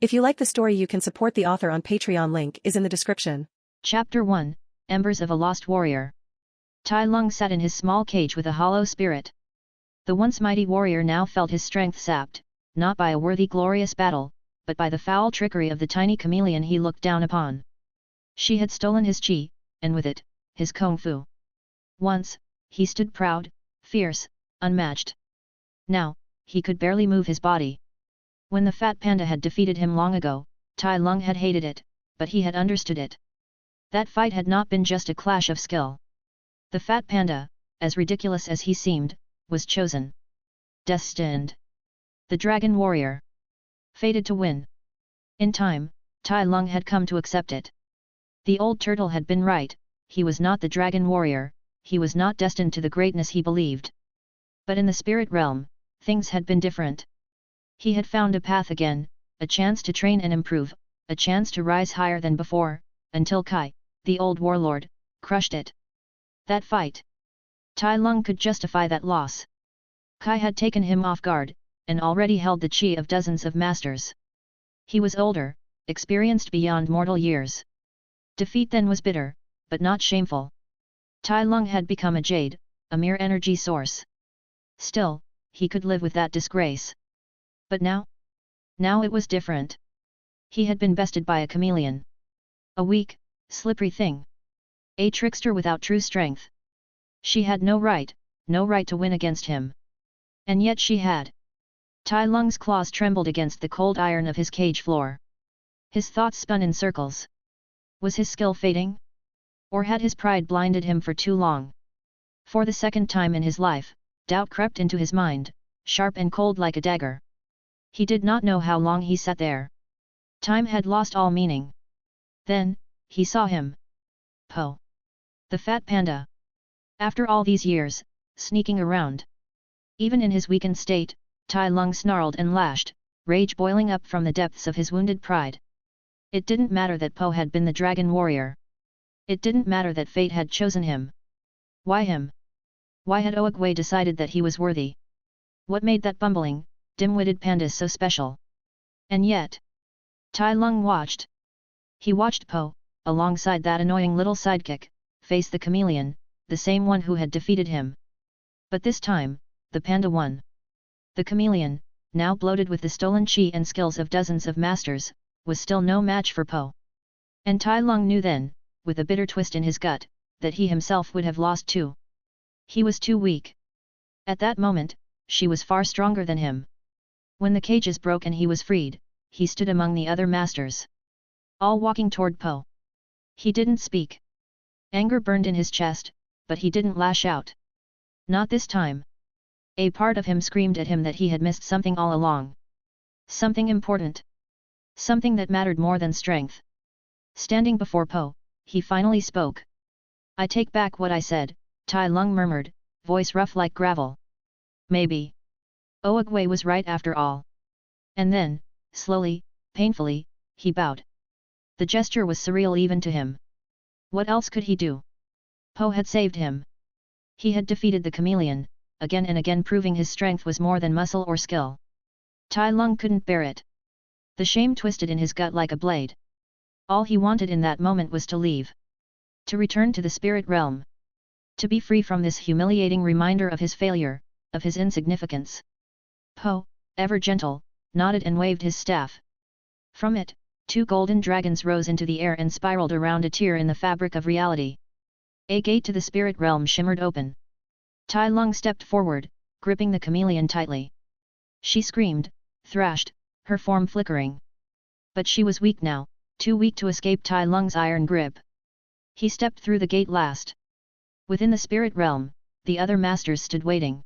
If you like the story, you can support the author on Patreon. Link is in the description. Chapter 1, Embers of a Lost Warrior. Tai Lung sat in his small cage with a hollow spirit. The once mighty warrior now felt his strength sapped, not by a worthy glorious battle, but by the foul trickery of the tiny chameleon he looked down upon. She had stolen his chi, and with it, his kung fu. Once, he stood proud, fierce, unmatched. Now, he could barely move his body. When the fat panda had defeated him long ago, Tai Lung had hated it, but he had understood it. That fight had not been just a clash of skill. The fat panda, as ridiculous as he seemed, was chosen. Destined. The dragon warrior. Fated to win. In time, Tai Lung had come to accept it. The old turtle had been right, he was not the dragon warrior, he was not destined to the greatness he believed. But in the spirit realm, things had been different. He had found a path again, a chance to train and improve, a chance to rise higher than before, until Kai, the old warlord, crushed it. That fight. Tai Lung could justify that loss. Kai had taken him off guard, and already held the chi of dozens of masters. He was older, experienced beyond mortal years. Defeat then was bitter, but not shameful. Tai Lung had become a jade, a mere energy source. Still, he could live with that disgrace. But now? Now it was different. He had been bested by a chameleon. A weak, slippery thing. A trickster without true strength. She had no right to win against him. And yet she had. Tai Lung's claws trembled against the cold iron of his cage floor. His thoughts spun in circles. Was his skill fading? Or had his pride blinded him for too long? For the second time in his life, doubt crept into his mind, sharp and cold like a dagger. He did not know how long he sat there. Time had lost all meaning. Then, he saw him. Po. The fat panda. After all these years, sneaking around. Even in his weakened state, Tai Lung snarled and lashed, rage boiling up from the depths of his wounded pride. It didn't matter that Po had been the dragon warrior. It didn't matter that fate had chosen him. Why him? Why had Oogway decided that he was worthy? What made that bumbling, dim-witted panda so special? And yet, Tai Lung watched. He watched Po, alongside that annoying little sidekick, face the chameleon, the same one who had defeated him. But this time, the panda won. The chameleon, now bloated with the stolen chi and skills of dozens of masters, was still no match for Po. And Tai Lung knew then, with a bitter twist in his gut, that he himself would have lost too. He was too weak. At that moment, she was far stronger than him. When the cages broke and he was freed, he stood among the other masters. All walking toward Po. He didn't speak. Anger burned in his chest, but he didn't lash out. Not this time. A part of him screamed at him that he had missed something all along. Something important. Something that mattered more than strength. Standing before Po, he finally spoke. "I take back what I said," Tai Lung murmured, voice rough like gravel. Maybe Oogway was right after all. And then, slowly, painfully, he bowed. The gesture was surreal even to him. What else could he do? Po had saved him. He had defeated the chameleon, again and again proving his strength was more than muscle or skill. Tai Lung couldn't bear it. The shame twisted in his gut like a blade. All he wanted in that moment was to leave. To return to the spirit realm. To be free from this humiliating reminder of his failure, of his insignificance. Po, ever gentle, nodded and waved his staff. From it, 2 golden dragons rose into the air and spiraled around a tear in the fabric of reality. A gate to the spirit realm shimmered open. Tai Lung stepped forward, gripping the chameleon tightly. She screamed, thrashed, her form flickering. But she was weak now, too weak to escape Tai Lung's iron grip. He stepped through the gate last. Within the spirit realm, the other masters stood waiting.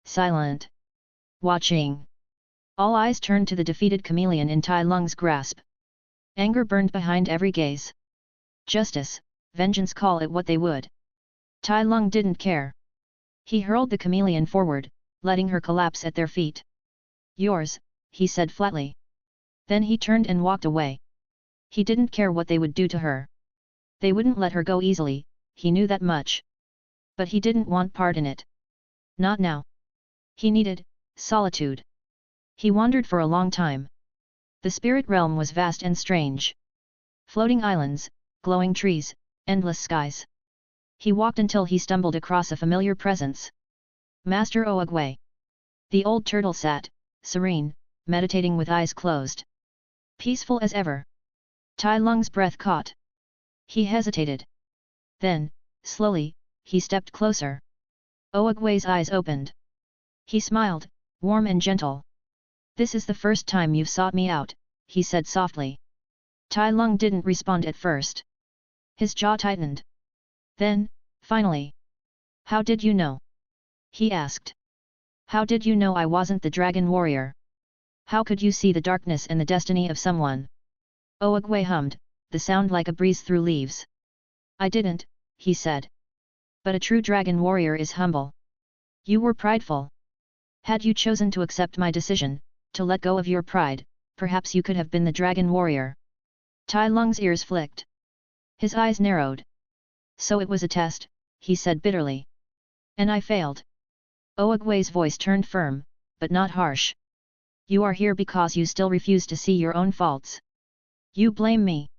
Silent. Watching. All eyes turned to the defeated chameleon in Tai Lung's grasp. Anger burned behind every gaze. Justice, vengeance, call it what they would. Tai Lung didn't care. He hurled the chameleon forward, letting her collapse at their feet. Yours, he said flatly. Then he turned and walked away. He didn't care what they would do to her. They wouldn't let her go easily, he knew that much. But he didn't want part in it. Not now. He needed solitude. He wandered for a long time. The spirit realm was vast and strange. Floating islands, glowing trees, endless skies. He walked until he stumbled across a familiar presence. Master Oogway. The old turtle sat, serene, meditating with eyes closed. Peaceful as ever. Tai Lung's breath caught. He hesitated. Then, slowly, he stepped closer. Oogway's eyes opened. He smiled, warm and gentle. "This is the first time you've sought me out," he said softly. Tai Lung didn't respond at first. His jaw tightened. Then, finally. "How did you know?" he asked. "How did you know I wasn't the dragon warrior? How could you see the darkness and the destiny of someone?" Oogway hummed, the sound like a breeze through leaves. "I didn't," he said. "But a true dragon warrior is humble. You were prideful. Had you chosen to accept my decision, to let go of your pride, perhaps you could have been the dragon warrior." Tai Lung's ears flicked. His eyes narrowed. "So it was a test," he said bitterly. "And I failed." Oogway's voice turned firm, but not harsh. "You are here because you still refuse to see your own faults. You blame me.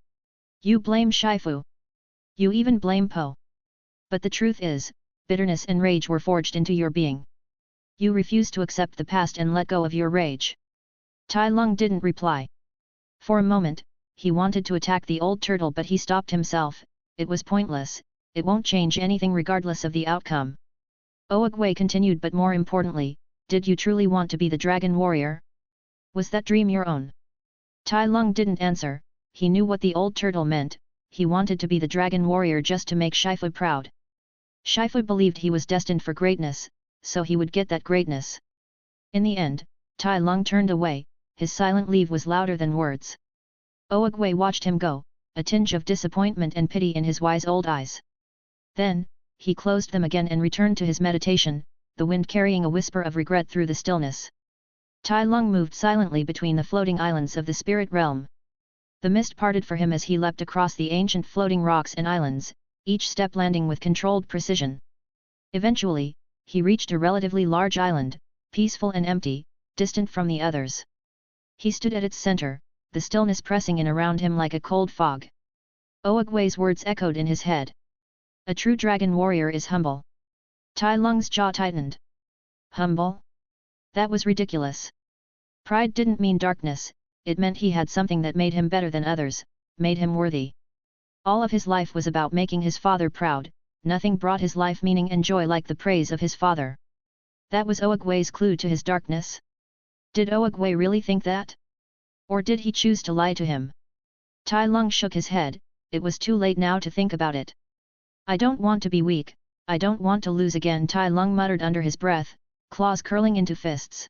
You blame Shifu. You even blame Po. But the truth is, bitterness and rage were forged into your being. You refuse to accept the past and let go of your rage." Tai Lung didn't reply. For a moment, he wanted to attack the old turtle but he stopped himself. It was pointless, it won't change anything regardless of the outcome. Oogway continued, "But more importantly, did you truly want to be the dragon warrior? Was that dream your own?" Tai Lung didn't answer. He knew what the old turtle meant. He wanted to be the dragon warrior just to make Shifu proud. Shifu believed he was destined for greatness, so he would get that greatness. In the end, Tai Lung turned away. His silent leave was louder than words. Oogway watched him go, a tinge of disappointment and pity in his wise old eyes. Then, he closed them again and returned to his meditation, the wind carrying a whisper of regret through the stillness. Tai Lung moved silently between the floating islands of the spirit realm. The mist parted for him as he leapt across the ancient floating rocks and islands, each step landing with controlled precision. Eventually, he reached a relatively large island, peaceful and empty, distant from the others. He stood at its center, the stillness pressing in around him like a cold fog. Oogway's words echoed in his head. "A true dragon warrior is humble." Tai Lung's jaw tightened. Humble? That was ridiculous. Pride didn't mean darkness, it meant he had something that made him better than others, made him worthy. All of his life was about making his father proud, nothing brought his life meaning and joy like the praise of his father. That was Oogway's clue to his darkness. Did Oogway really think that? Or did he choose to lie to him? Tai Lung shook his head. It was too late now to think about it. "I don't want to be weak, I don't want to lose again," Tai Lung muttered under his breath, claws curling into fists.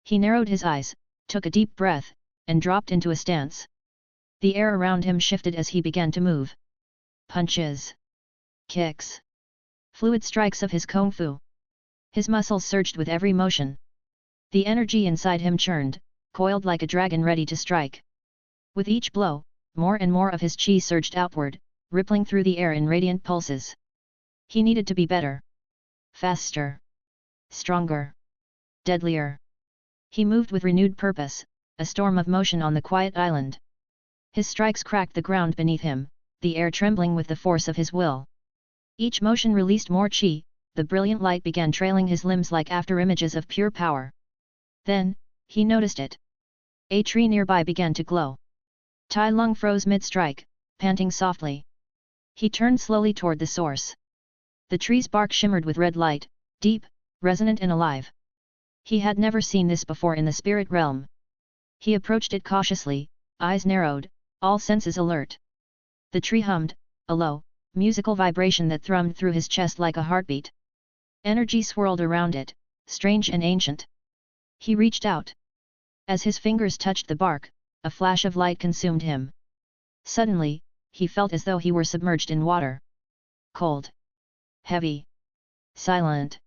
He narrowed his eyes, took a deep breath, and dropped into a stance. The air around him shifted as he began to move. Punches. Kicks. Fluid strikes of his kung fu. His muscles surged with every motion. The energy inside him churned, coiled like a dragon ready to strike. With each blow, more and more of his chi surged outward, rippling through the air in radiant pulses. He needed to be better. Faster. Stronger. Deadlier. He moved with renewed purpose, a storm of motion on the quiet island. His strikes cracked the ground beneath him, the air trembling with the force of his will. Each motion released more chi, the brilliant light began trailing his limbs like after-images of pure power. Then, he noticed it. A tree nearby began to glow. Tai Lung froze mid-strike, panting softly. He turned slowly toward the source. The tree's bark shimmered with red light, deep, resonant and alive. He had never seen this before in the spirit realm. He approached it cautiously, eyes narrowed, all senses alert. The tree hummed, a low, musical vibration that thrummed through his chest like a heartbeat. Energy swirled around it, strange and ancient. He reached out. As his fingers touched the bark, a flash of light consumed him. Suddenly, he felt as though he were submerged in water. Cold. Heavy. Silent.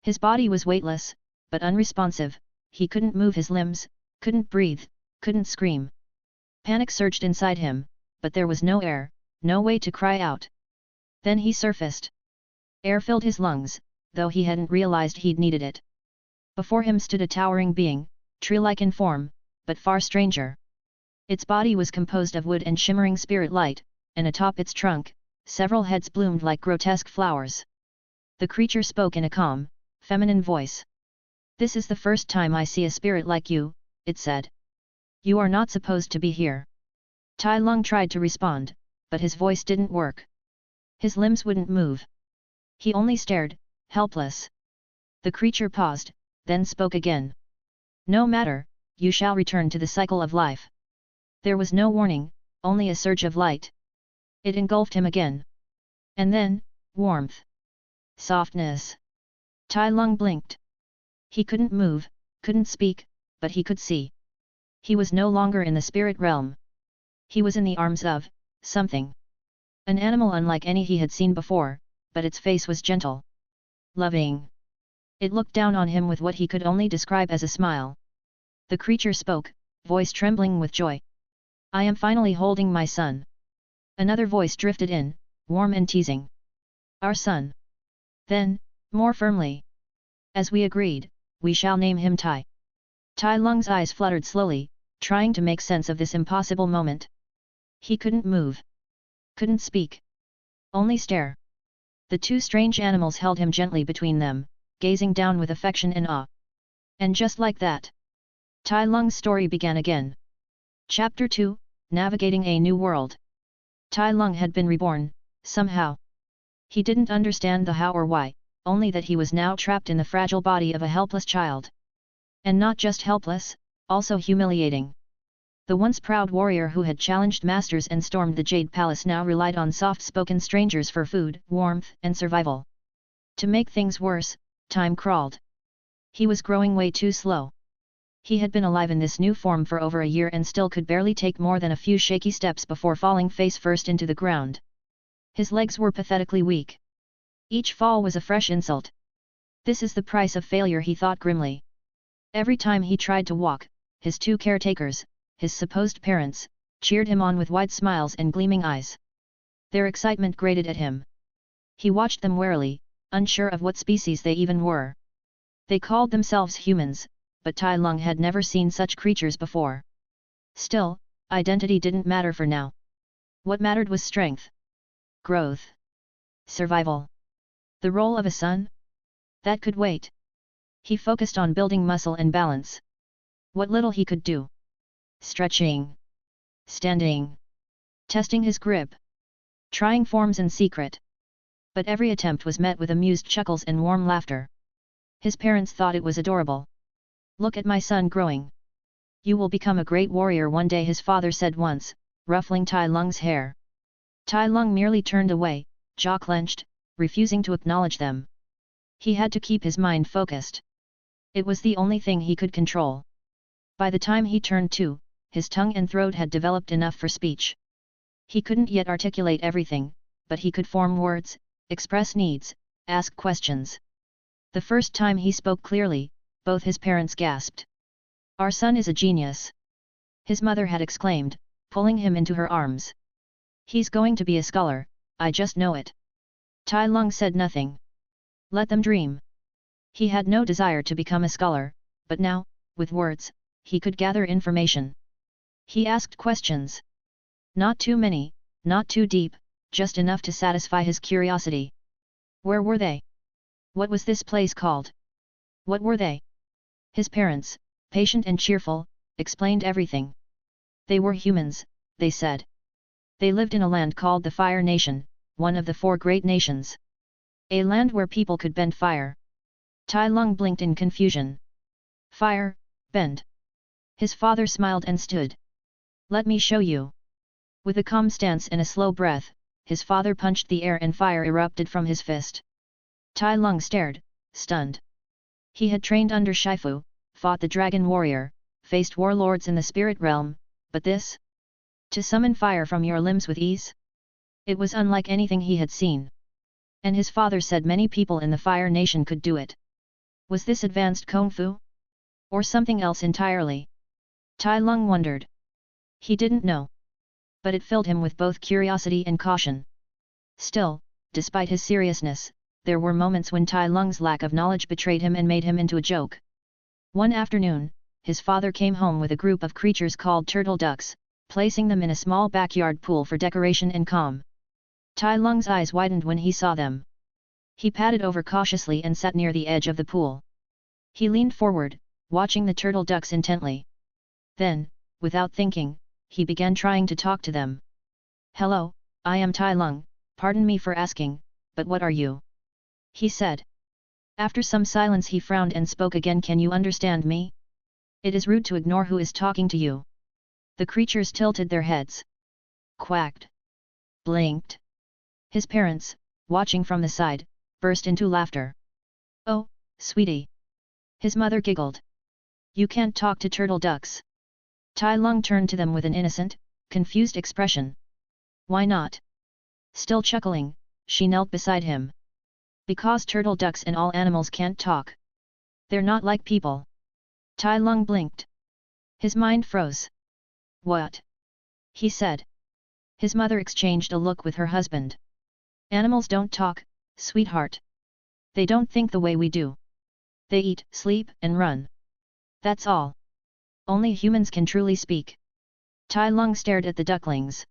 His body was weightless, but unresponsive. He couldn't move his limbs, couldn't breathe, couldn't scream. Panic surged inside him, but there was no air, no way to cry out. Then he surfaced. Air filled his lungs, though he hadn't realized he'd needed it. Before him stood a towering being, tree-like in form, but far stranger. Its body was composed of wood and shimmering spirit light, and atop its trunk, several heads bloomed like grotesque flowers. The creature spoke in a calm, feminine voice. "This is the first time I see a spirit like you," it said. "You are not supposed to be here." Tai Lung tried to respond, but his voice didn't work. His limbs wouldn't move. He only stared, helpless. The creature paused, then spoke again. "No matter, you shall return to the cycle of life." There was no warning, only a surge of light. It engulfed him again. And then, warmth. Softness. Tai Lung blinked. He couldn't move, couldn't speak, but he could see. He was no longer in the spirit realm. He was in the arms of something. An animal unlike any he had seen before, but its face was gentle. Loving. It looked down on him with what he could only describe as a smile. The creature spoke, voice trembling with joy. "I am finally holding my son." Another voice drifted in, warm and teasing. "Our son." Then, more firmly. "As we agreed, we shall name him Tai." Tai Lung's eyes fluttered slowly, trying to make sense of this impossible moment. He couldn't move. Couldn't speak. Only stare. The two strange animals held him gently between them, gazing down with affection and awe. And just like that, Tai Lung's story began again. Chapter 2, Navigating a New World. Tai Lung had been reborn, somehow. He didn't understand the how or why, only that he was now trapped in the fragile body of a helpless child. And not just helpless, also humiliating. The once proud warrior who had challenged masters and stormed the Jade Palace now relied on soft-spoken strangers for food, warmth, and survival. To make things worse, time crawled. He was growing way too slow. He had been alive in this new form for over a year and still could barely take more than a few shaky steps before falling face first into the ground. His legs were pathetically weak. Each fall was a fresh insult. This is the price of failure, he thought grimly. Every time he tried to walk, his two caretakers, his supposed parents, cheered him on with wide smiles and gleaming eyes. Their excitement grated at him. He watched them warily, unsure of what species they even were. They called themselves humans, but Tai Lung had never seen such creatures before. Still, identity didn't matter for now. What mattered was strength. Growth. Survival. The role of a son? That could wait. He focused on building muscle and balance. What little he could do. Stretching. Standing. Testing his grip. Trying forms in secret. But every attempt was met with amused chuckles and warm laughter. His parents thought it was adorable. "Look at my son growing. You will become a great warrior one day," his father said once, ruffling Tai Lung's hair. Tai Lung merely turned away, jaw clenched, refusing to acknowledge them. He had to keep his mind focused. It was the only thing he could control. By the time he turned to, his tongue and throat had developed enough for speech. He couldn't yet articulate everything, but he could form words, express needs, ask questions. The first time he spoke clearly, both his parents gasped. "Our son is a genius," his mother had exclaimed, pulling him into her arms. "He's going to be a scholar, I just know it." Tai Lung said nothing. Let them dream. He had no desire to become a scholar, but now, with words, he could gather information. He asked questions. Not too many, not too deep, just enough to satisfy his curiosity. Where were they? What was this place called? What were they? His parents, patient and cheerful, explained everything. They were humans, they said. They lived in a land called the Fire Nation, one of the 4 great nations. A land where people could bend fire. Tai Lung blinked in confusion. Fire, bend. His father smiled and stood. "Let me show you." With a calm stance and a slow breath, his father punched the air and fire erupted from his fist. Tai Lung stared, stunned. He had trained under Shifu, fought the dragon warrior, faced warlords in the spirit realm, but this? To summon fire from your limbs with ease? It was unlike anything he had seen. And his father said many people in the Fire Nation could do it. Was this advanced Kung Fu? Or something else entirely? Tai Lung wondered. He didn't know. But it filled him with both curiosity and caution. Still, despite his seriousness, there were moments when Tai Lung's lack of knowledge betrayed him and made him into a joke. One afternoon, his father came home with a group of creatures called turtle ducks, placing them in a small backyard pool for decoration and calm. Tai Lung's eyes widened when he saw them. He padded over cautiously and sat near the edge of the pool. He leaned forward, watching the turtle ducks intently. Then, without thinking, he began trying to talk to them. "Hello, I am Tai Lung, pardon me for asking, but what are you?" he said. After some silence he frowned and spoke again. "Can you understand me? It is rude to ignore who is talking to you." The creatures tilted their heads. Quacked. Blinked. His parents, watching from the side, burst into laughter. "Oh, sweetie." His mother giggled. "You can't talk to turtle ducks." Tai Lung turned to them with an innocent, confused expression. "Why not?" Still chuckling, she knelt beside him. "Because turtle ducks and all animals can't talk. They're not like people." Tai Lung blinked. His mind froze. "What?" he said. His mother exchanged a look with her husband. "Animals don't talk, sweetheart. They don't think the way we do. They eat, sleep, and run. That's all. Only humans can truly speak." Tai Lung stared at the ducklings.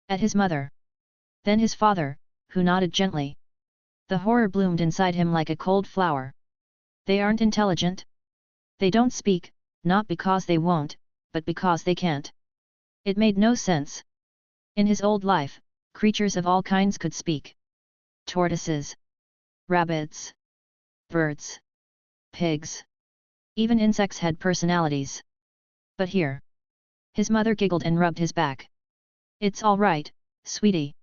At his mother. Then his father, who nodded gently. The horror bloomed inside him like a cold flower. They aren't intelligent. They don't speak, not because they won't, but because they can't. It made no sense. In his old life, creatures of all kinds could speak. Tortoises. Rabbits. Birds. Pigs. Even insects had personalities. But here. His mother giggled and rubbed his back. "It's all right, sweetie.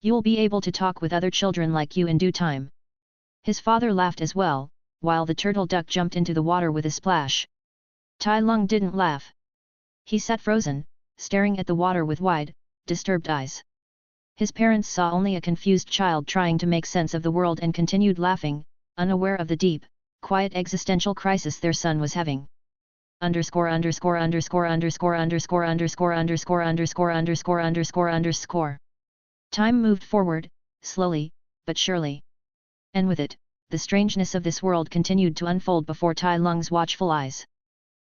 You'll be able to talk with other children like you in due time." His father laughed as well, while the turtle duck jumped into the water with a splash. Tai Lung didn't laugh. He sat frozen, staring at the water with wide, disturbed eyes. His parents saw only a confused child trying to make sense of the world and continued laughing, unaware of the deep, quiet existential crisis their son was having. Underscore underscore underscore underscore underscore underscore underscore underscore underscore underscore underscore. Time moved forward, slowly, but surely. And with it, the strangeness of this world continued to unfold before Tai Lung's watchful eyes.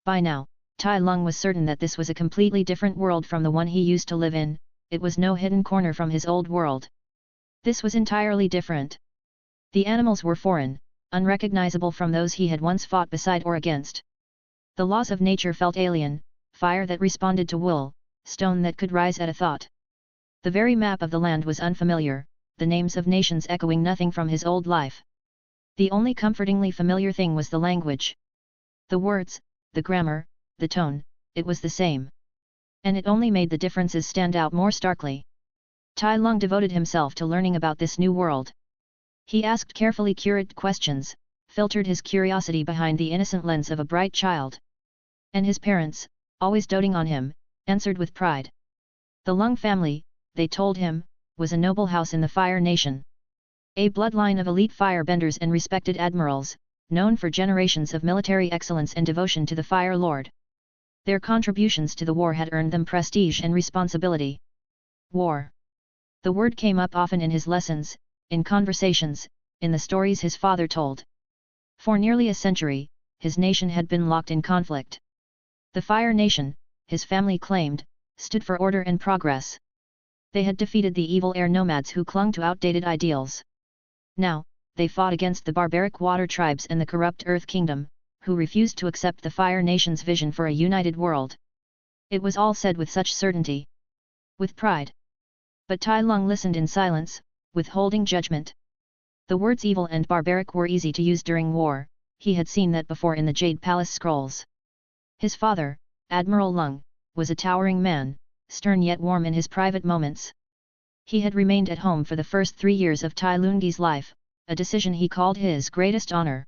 By now, Tai Lung was certain that this was a completely different world from the one he used to live in. It was no hidden corner from his old world. This was entirely different. The animals were foreign, unrecognizable from those he had once fought beside or against. The laws of nature felt alien, fire that responded to will, stone that could rise at a thought. The very map of the land was unfamiliar, the names of nations echoing nothing from his old life. The only comfortingly familiar thing was the language. The words, the grammar, the tone, it was the same. And it only made the differences stand out more starkly. Tai Lung devoted himself to learning about this new world. He asked carefully curated questions, filtered his curiosity behind the innocent lens of a bright child. And his parents, always doting on him, answered with pride. The Lung family, they told him, was a noble house in the Fire Nation. A bloodline of elite firebenders and respected admirals, known for generations of military excellence and devotion to the Fire Lord. Their contributions to the war had earned them prestige and responsibility. War. The word came up often in his lessons, in conversations, in the stories his father told. For nearly a century, his nation had been locked in conflict. The Fire Nation, his family claimed, stood for order and progress. They had defeated the evil air nomads who clung to outdated ideals. Now, they fought against the barbaric water tribes and the corrupt Earth Kingdom, who refused to accept the Fire Nation's vision for a united world. It was all said with such certainty. With pride. But Tai Lung listened in silence, withholding judgment. The words evil and barbaric were easy to use during war, he had seen that before in the Jade Palace scrolls. His father, Admiral Lung, was a towering man, stern yet warm in his private moments. He had remained at home for the first 3 years of Tai Lung's life, a decision he called his greatest honor.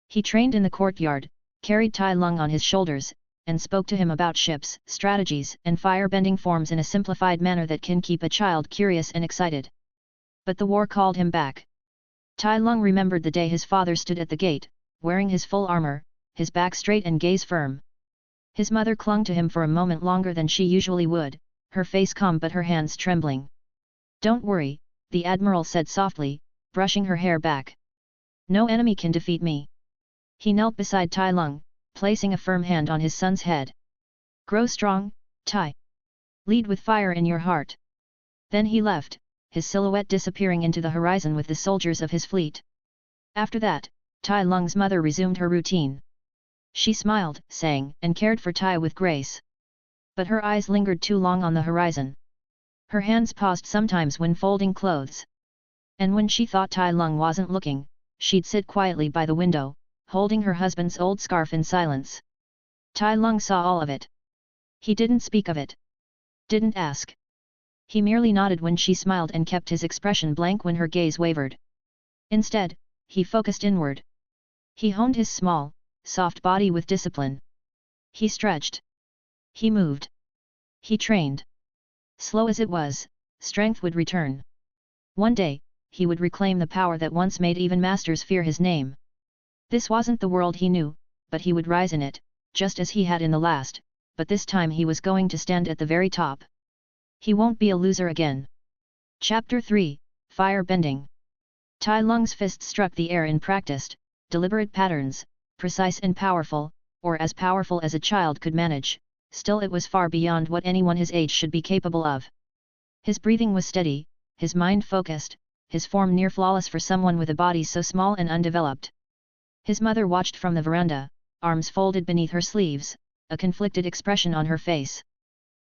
He trained in the courtyard, carried Tai Lung on his shoulders, and spoke to him about ships, strategies, and fire-bending forms in a simplified manner that can keep a child curious and excited. But the war called him back. Tai Lung remembered the day his father stood at the gate, wearing his full armor, his back straight and gaze firm. His mother clung to him for a moment longer than she usually would, her face calm but her hands trembling. "Don't worry," the Admiral said softly, brushing her hair back. "No enemy can defeat me." He knelt beside Tai Lung, placing a firm hand on his son's head. Grow strong, Tai. Lead with fire in your heart. Then he left, his silhouette disappearing into the horizon with the soldiers of his fleet. After that, Tai Lung's mother resumed her routine. She smiled, sang, and cared for Tai with grace. But her eyes lingered too long on the horizon. Her hands paused sometimes when folding clothes. And when she thought Tai Lung wasn't looking, she'd sit quietly by the window, holding her husband's old scarf in silence. Tai Lung saw all of it. He didn't speak of it. Didn't ask. He merely nodded when she smiled and kept his expression blank when her gaze wavered. Instead, he focused inward. He honed his small, soft body with discipline. He stretched. He moved. He trained. Slow as it was, strength would return. One day, he would reclaim the power that once made even masters fear his name. This wasn't the world he knew, but he would rise in it, just as he had in the last, but this time he was going to stand at the very top. He won't be a loser again. Chapter 3, Firebending. Tai Lung's fists struck the air in practiced, deliberate patterns, precise and powerful, or as powerful as a child could manage, still it was far beyond what anyone his age should be capable of. His breathing was steady, his mind focused, his form near flawless for someone with a body so small and undeveloped. His mother watched from the veranda, arms folded beneath her sleeves, a conflicted expression on her face.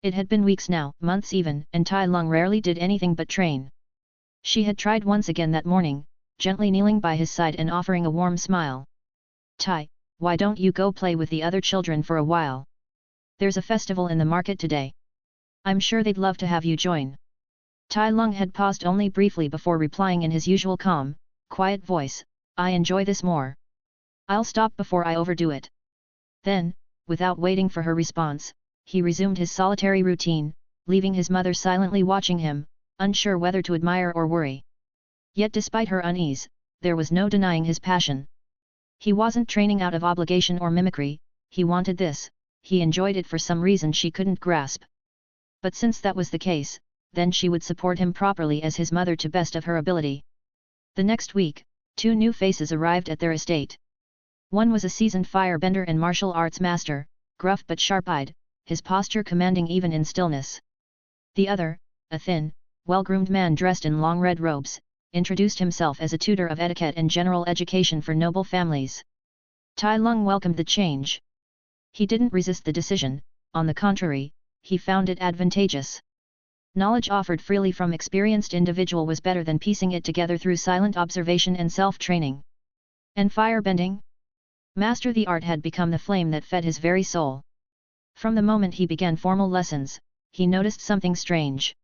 It had been weeks now, months even, and Tai Lung rarely did anything but train. She had tried once again that morning, gently kneeling by his side and offering a warm smile. Tai, why don't you go play with the other children for a while? There's a festival in the market today. I'm sure they'd love to have you join. Tai Lung had paused only briefly before replying in his usual calm, quiet voice, I enjoy this more. I'll stop before I overdo it. Then, without waiting for her response, he resumed his solitary routine, leaving his mother silently watching him, unsure whether to admire or worry. Yet despite her unease, there was no denying his passion. He wasn't training out of obligation or mimicry, he wanted this, he enjoyed it for some reason she couldn't grasp. But since that was the case, then she would support him properly as his mother to best of her ability. The next week, 2 new faces arrived at their estate. One was a seasoned firebender and martial arts master, gruff but sharp-eyed, his posture commanding even in stillness. The other, a thin, well-groomed man dressed in long red robes, introduced himself as a tutor of etiquette and general education for noble families. Tai Lung welcomed the change. He didn't resist the decision, on the contrary, he found it advantageous. Knowledge offered freely from experienced individual was better than piecing it together through silent observation and self-training. And firebending? Master the art had become the flame that fed his very soul. From the moment he began formal lessons, he noticed something strange.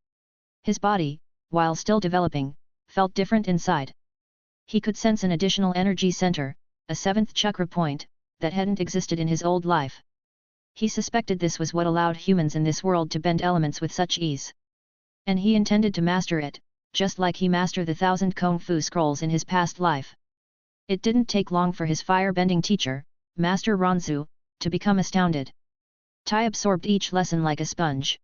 His body, while still developing, felt different inside. He could sense an additional energy center, a 7th chakra point, that hadn't existed in his old life. He suspected this was what allowed humans in this world to bend elements with such ease. And he intended to master it, just like he mastered the 1000 Kung Fu scrolls in his past life. It didn't take long for his firebending teacher, Master Ronzu, to become astounded. Tai absorbed each lesson like a sponge.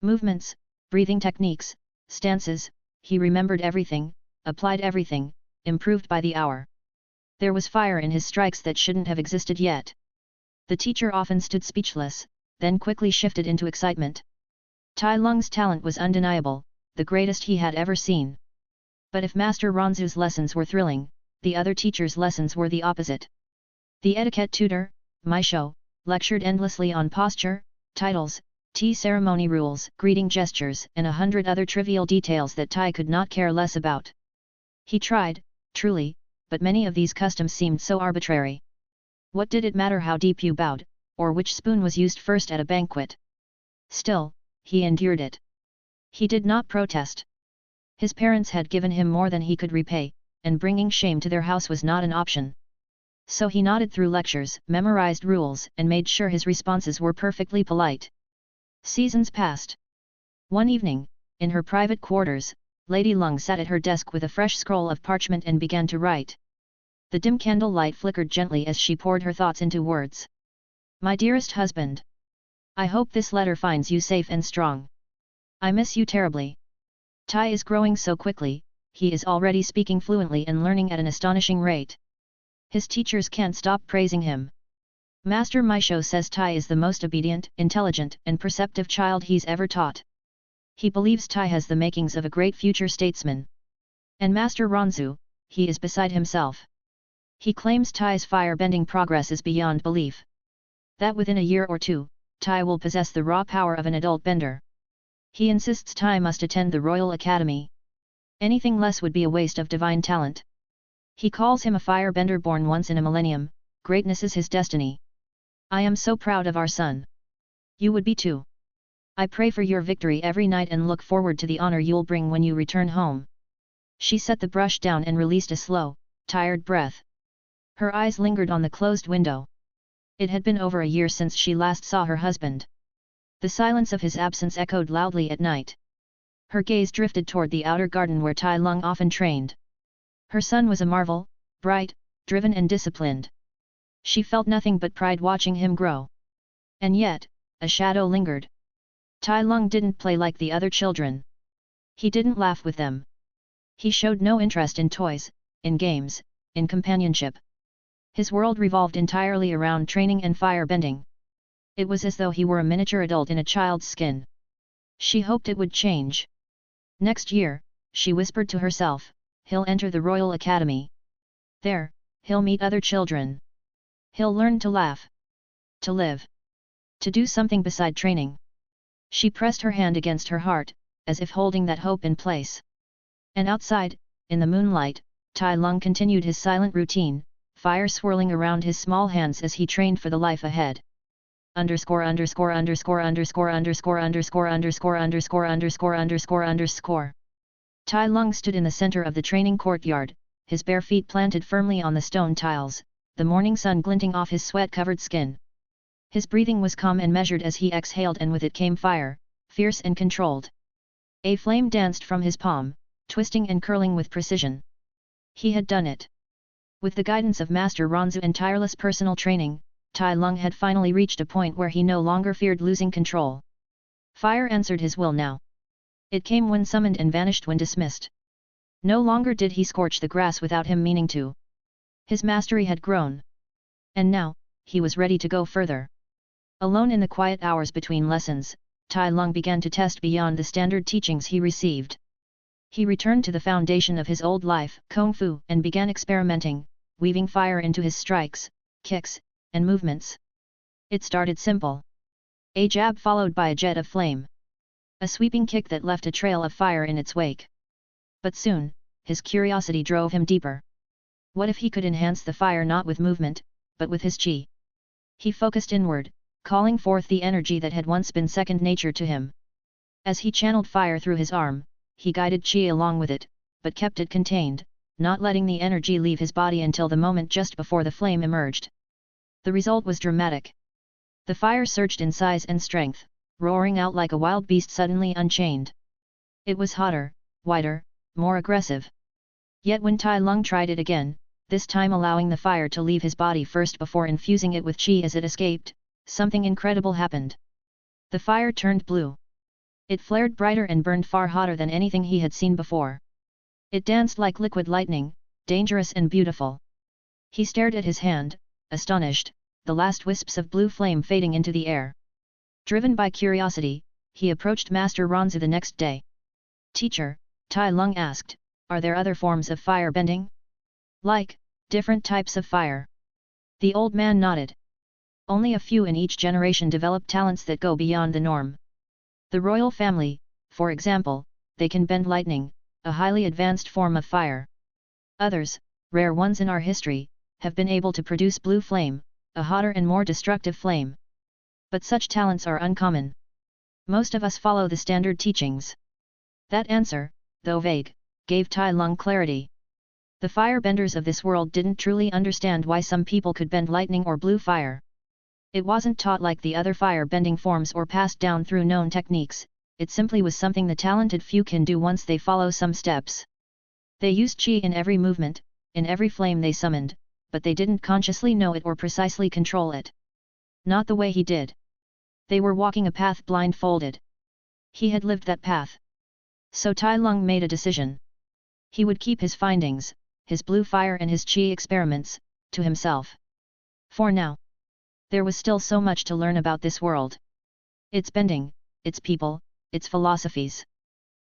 Movements, breathing techniques, stances, he remembered everything, applied everything, improved by the hour. There was fire in his strikes that shouldn't have existed yet. The teacher often stood speechless, then quickly shifted into excitement. Tai Lung's talent was undeniable, the greatest he had ever seen. But if Master Ronzu's lessons were thrilling, the other teacher's lessons were the opposite. The etiquette tutor, Maisho, lectured endlessly on posture, titles, tea ceremony rules, greeting gestures, and 100 other trivial details that Tai could not care less about. He tried, truly, but many of these customs seemed so arbitrary. What did it matter how deep you bowed, or which spoon was used first at a banquet? Still, he endured it. He did not protest. His parents had given him more than he could repay, and bringing shame to their house was not an option. So he nodded through lectures, memorized rules, and made sure his responses were perfectly polite. Seasons passed. One evening, in her private quarters, Lady Lung sat at her desk with a fresh scroll of parchment and began to write. The dim candle light flickered gently as she poured her thoughts into words. My dearest husband. I hope this letter finds you safe and strong. I miss you terribly. Tai is growing so quickly, he is already speaking fluently and learning at an astonishing rate. His teachers can't stop praising him. Master Misho says Tai is the most obedient, intelligent, and perceptive child he's ever taught. He believes Tai has the makings of a great future statesman. And Master Ronzu, he is beside himself. He claims Tai's firebending progress is beyond belief. That within a year or two, Tai will possess the raw power of an adult bender. He insists Tai must attend the Royal Academy. Anything less would be a waste of divine talent. He calls him a firebender born once in a millennium. Greatness is his destiny. I am so proud of our son. You would be too. I pray for your victory every night and look forward to the honor you'll bring when you return home. She set the brush down and released a slow, tired breath. Her eyes lingered on the closed window. It had been over a year since she last saw her husband. The silence of his absence echoed loudly at night. Her gaze drifted toward the outer garden where Tai Lung often trained. Her son was a marvel, bright, driven and disciplined. She felt nothing but pride watching him grow. And yet, a shadow lingered. Tai Lung didn't play like the other children. He didn't laugh with them. He showed no interest in toys, in games, in companionship. His world revolved entirely around training and firebending. It was as though he were a miniature adult in a child's skin. She hoped it would change. Next year, she whispered to herself, he'll enter the Royal Academy. There, he'll meet other children. He'll learn to laugh. To live. To do something beside training. She pressed her hand against her heart, as if holding that hope in place. And outside, in the moonlight, Tai Lung continued his silent routine, fire swirling around his small hands as he trained for the life ahead. Underscore. Tai Lung stood in the center of the training courtyard, his bare feet planted firmly on the stone tiles, the morning sun glinting off his sweat-covered skin. His breathing was calm and measured as he exhaled, and with it came fire, fierce and controlled. A flame danced from his palm, twisting and curling with precision. He had done it. With the guidance of Master Ronzu and tireless personal training, Tai Lung had finally reached a point where he no longer feared losing control. Fire answered his will now. It came when summoned and vanished when dismissed. No longer did he scorch the grass without him meaning to. His mastery had grown. And now, he was ready to go further. Alone in the quiet hours between lessons, Tai Lung began to test beyond the standard teachings he received. He returned to the foundation of his old life, Kung Fu, and began experimenting, weaving fire into his strikes, kicks, and movements. It started simple. A jab followed by a jet of flame. A sweeping kick that left a trail of fire in its wake. But soon, his curiosity drove him deeper. What if he could enhance the fire not with movement, but with his chi? He focused inward, calling forth the energy that had once been second nature to him. As he channeled fire through his arm, he guided chi along with it, but kept it contained, not letting the energy leave his body until the moment just before the flame emerged. The result was dramatic. The fire surged in size and strength, roaring out like a wild beast suddenly unchained. It was hotter, wider, more aggressive. Yet when Tai Lung tried it again, this time allowing the fire to leave his body first before infusing it with chi as it escaped, something incredible happened. The fire turned blue. It flared brighter and burned far hotter than anything he had seen before. It danced like liquid lightning, dangerous and beautiful. He stared at his hand, astonished, the last wisps of blue flame fading into the air. Driven by curiosity, he approached Master Ronzu the next day. "Teacher," Tai Lung asked, "are there other forms of fire bending? Like, different types of fire?" The old man nodded. "Only a few in each generation develop talents that go beyond the norm. The royal family, for example, they can bend lightning, a highly advanced form of fire. Others, rare ones in our history, have been able to produce blue flame, a hotter and more destructive flame. But such talents are uncommon. Most of us follow the standard teachings." That answer, though vague, gave Tai Lung clarity. The firebenders of this world didn't truly understand why some people could bend lightning or blue fire. It wasn't taught like the other fire-bending forms or passed down through known techniques, it simply was something the talented few can do once they follow some steps. They used chi in every movement, in every flame they summoned, but they didn't consciously know it or precisely control it. Not the way he did. They were walking a path blindfolded. He had lived that path. So Tai Lung made a decision. He would keep his findings, his blue fire and his chi experiments, to himself. For now. There was still so much to learn about this world. Its bending, its people, its philosophies.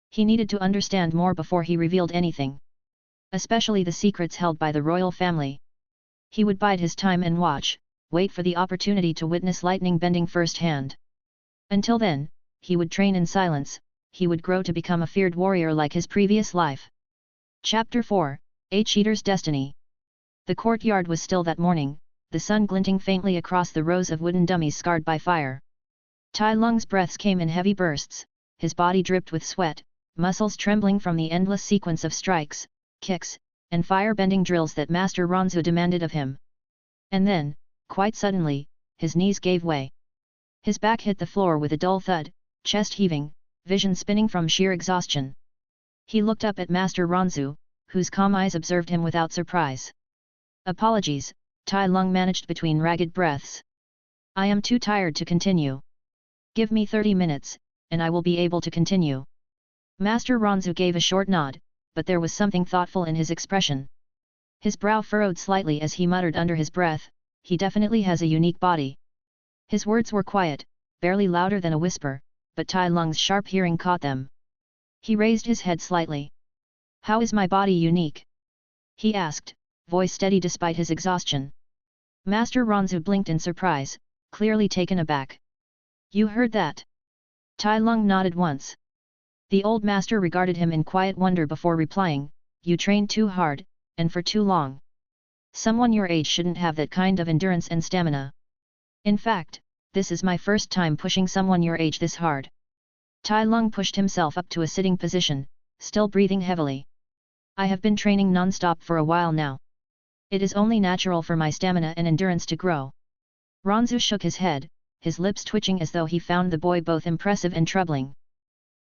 He needed to understand more before he revealed anything. Especially the secrets held by the royal family. He would bide his time and watch, wait for the opportunity to witness lightning bending firsthand. Until then, he would train in silence, he would grow to become a feared warrior like his previous life. Chapter 4, H-Eater's Destiny. The courtyard was still that morning, the sun glinting faintly across the rows of wooden dummies scarred by fire. Tai Lung's breaths came in heavy bursts, his body dripped with sweat, muscles trembling from the endless sequence of strikes, kicks, and fire-bending drills that Master Ronzu demanded of him. And then, quite suddenly, his knees gave way. His back hit the floor with a dull thud, chest heaving, vision spinning from sheer exhaustion. He looked up at Master Ronzu, whose calm eyes observed him without surprise. "Apologies," Tai Lung managed between ragged breaths. "I am too tired to continue. Give me 30 minutes, and I will be able to continue." Master Ronzu gave a short nod, but there was something thoughtful in his expression. His brow furrowed slightly as he muttered under his breath, "He definitely has a unique body." His words were quiet, barely louder than a whisper, but Tai Lung's sharp hearing caught them. He raised his head slightly. "How is my body unique?" he asked, voice steady despite his exhaustion. Master Ronzu blinked in surprise, clearly taken aback. "You heard that?" Tai Lung nodded once. The old master regarded him in quiet wonder before replying, "You trained too hard, and for too long. Someone your age shouldn't have that kind of endurance and stamina. In fact, this is my first time pushing someone your age this hard." Tai Lung pushed himself up to a sitting position, still breathing heavily. "I have been training non-stop for a while now. It is only natural for my stamina and endurance to grow." Ronzu shook his head, his lips twitching as though he found the boy both impressive and troubling.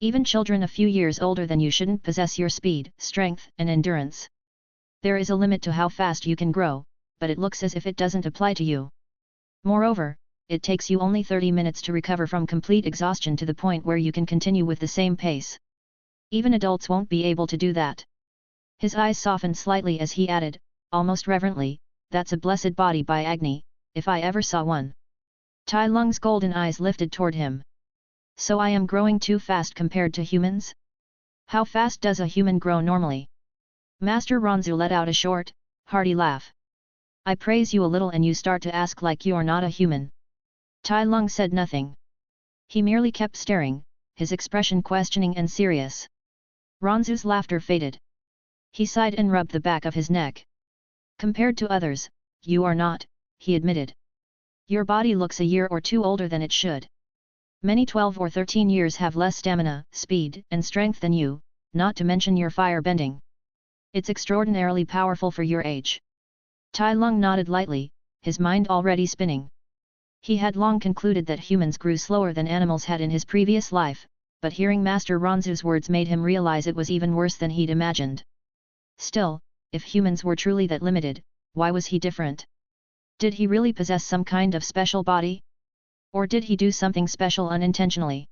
"Even children a few years older than you shouldn't possess your speed, strength, and endurance. There is a limit to how fast you can grow, but it looks as if it doesn't apply to you. Moreover, it takes you only 30 minutes to recover from complete exhaustion to the point where you can continue with the same pace. Even adults won't be able to do that." His eyes softened slightly as he added, almost reverently, "That's a blessed body by Agni, if I ever saw one." Tai Lung's golden eyes lifted toward him. "So I am growing too fast compared to humans? How fast does a human grow normally?" Master Ronzu let out a short, hearty laugh. "I praise you a little and you start to ask like you're not a human." Tai Lung said nothing. He merely kept staring, his expression questioning and serious. Ronzu's laughter faded. He sighed and rubbed the back of his neck. "Compared to others, you are not," he admitted. "Your body looks a year or two older than it should. Many 12 or 13 years have less stamina, speed, and strength than you, not to mention your fire bending. It's extraordinarily powerful for your age." Tai Lung nodded lightly, his mind already spinning. He had long concluded that humans grew slower than animals had in his previous life, but hearing Master Ronzu's words made him realize it was even worse than he'd imagined. Still, if humans were truly that limited, why was he different? Did he really possess some kind of special body? Or did he do something special unintentionally?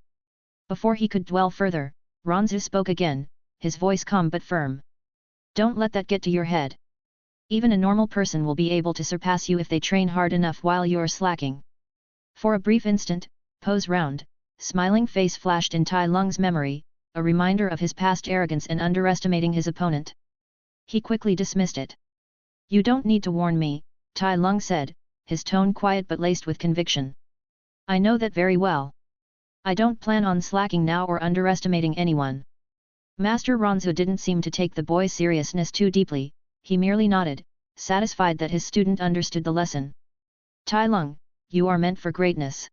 Before he could dwell further, Ronzu spoke again, his voice calm but firm. "Don't let that get to your head. Even a normal person will be able to surpass you if they train hard enough while you're slacking." For a brief instant, Po's round, smiling face flashed in Tai Lung's memory, a reminder of his past arrogance and underestimating his opponent. He quickly dismissed it. "You don't need to warn me," Tai Lung said, his tone quiet but laced with conviction. "I know that very well. I don't plan on slacking now or underestimating anyone." Master Ronzu didn't seem to take the boy's seriousness too deeply, he merely nodded, satisfied that his student understood the lesson. "Tai Lung, you are meant for greatness.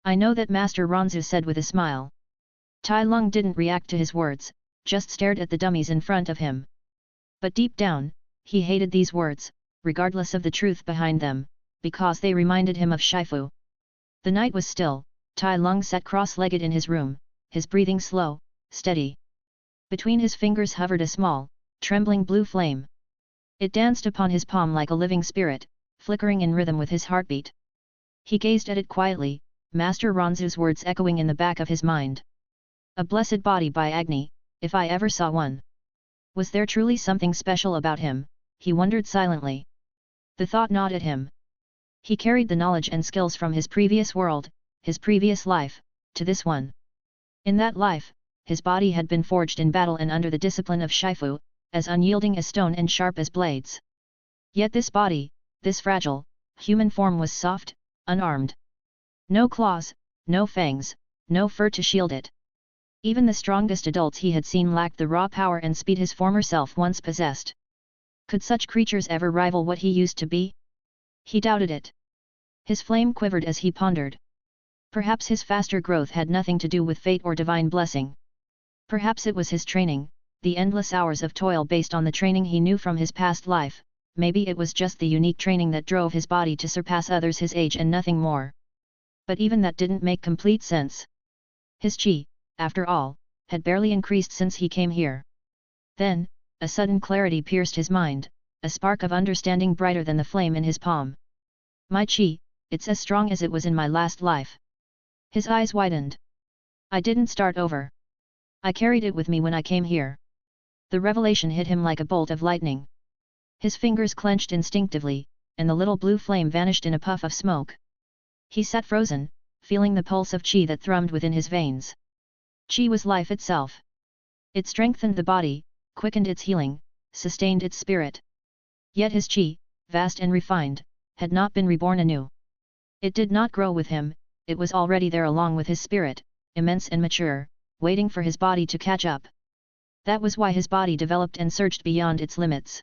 I know that," Master Ronzu said with a smile. Tai Lung didn't react to his words, just stared at the dummies in front of him. But deep down, he hated these words, regardless of the truth behind them, because they reminded him of Shifu. The night was still. Tai Lung sat cross-legged in his room, his breathing slow, steady. Between his fingers hovered a small, trembling blue flame. It danced upon his palm like a living spirit, flickering in rhythm with his heartbeat. He gazed at it quietly, Master Ronzu's words echoing in the back of his mind. "A blessed body by Agni, if I ever saw one." Was there truly something special about him, he wondered silently. The thought gnawed at him. He carried the knowledge and skills from his previous world, his previous life, to this one. In that life, his body had been forged in battle and under the discipline of Shifu, as unyielding as stone and sharp as blades. Yet this body, this fragile, human form was soft, unarmed. No claws, no fangs, no fur to shield it. Even the strongest adults he had seen lacked the raw power and speed his former self once possessed. Could such creatures ever rival what he used to be? He doubted it. His flame quivered as he pondered. Perhaps his faster growth had nothing to do with fate or divine blessing. Perhaps it was his training, the endless hours of toil based on the training he knew from his past life. Maybe it was just the unique training that drove his body to surpass others his age and nothing more. But even that didn't make complete sense. His chi, after all, had barely increased since he came here. Then, a sudden clarity pierced his mind, a spark of understanding brighter than the flame in his palm. My chi, it's as strong as it was in my last life. His eyes widened. I didn't start over. I carried it with me when I came here. The revelation hit him like a bolt of lightning. His fingers clenched instinctively, and the little blue flame vanished in a puff of smoke. He sat frozen, feeling the pulse of chi that thrummed within his veins. Chi was life itself. It strengthened the body, quickened its healing, sustained its spirit. Yet his chi, vast and refined, had not been reborn anew. It did not grow with him, it was already there along with his spirit, immense and mature, waiting for his body to catch up. That was why his body developed and surged beyond its limits.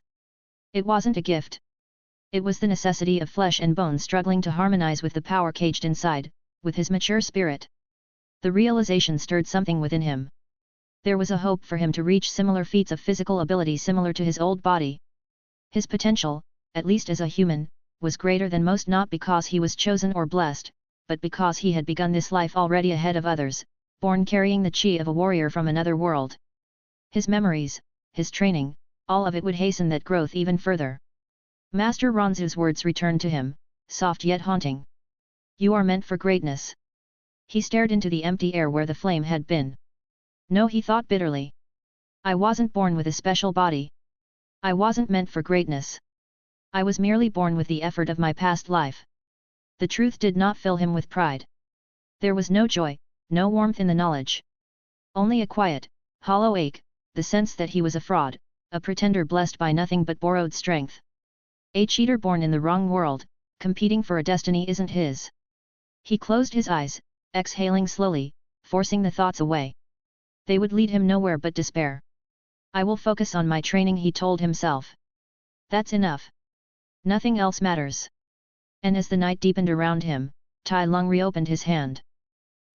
It wasn't a gift. It was the necessity of flesh and bone struggling to harmonize with the power caged inside, with his mature spirit. The realization stirred something within him. There was a hope for him to reach similar feats of physical ability similar to his old body. His potential, at least as a human, was greater than most, not because he was chosen or blessed, but because he had begun this life already ahead of others, born carrying the chi of a warrior from another world. His memories, his training, all of it would hasten that growth even further. Master Ronzu's words returned to him, soft yet haunting. You are meant for greatness. He stared into the empty air where the flame had been. No, he thought bitterly. I wasn't born with a special body. I wasn't meant for greatness. I was merely born with the effort of my past life. The truth did not fill him with pride. There was no joy, no warmth in the knowledge. Only a quiet, hollow ache, the sense that he was a fraud, a pretender blessed by nothing but borrowed strength. A cheater born in the wrong world, competing for a destiny isn't his. He closed his eyes, exhaling slowly, forcing the thoughts away. They would lead him nowhere but despair. I will focus on my training, he told himself. That's enough. Nothing else matters. And as the night deepened around him, Tai Lung reopened his hand.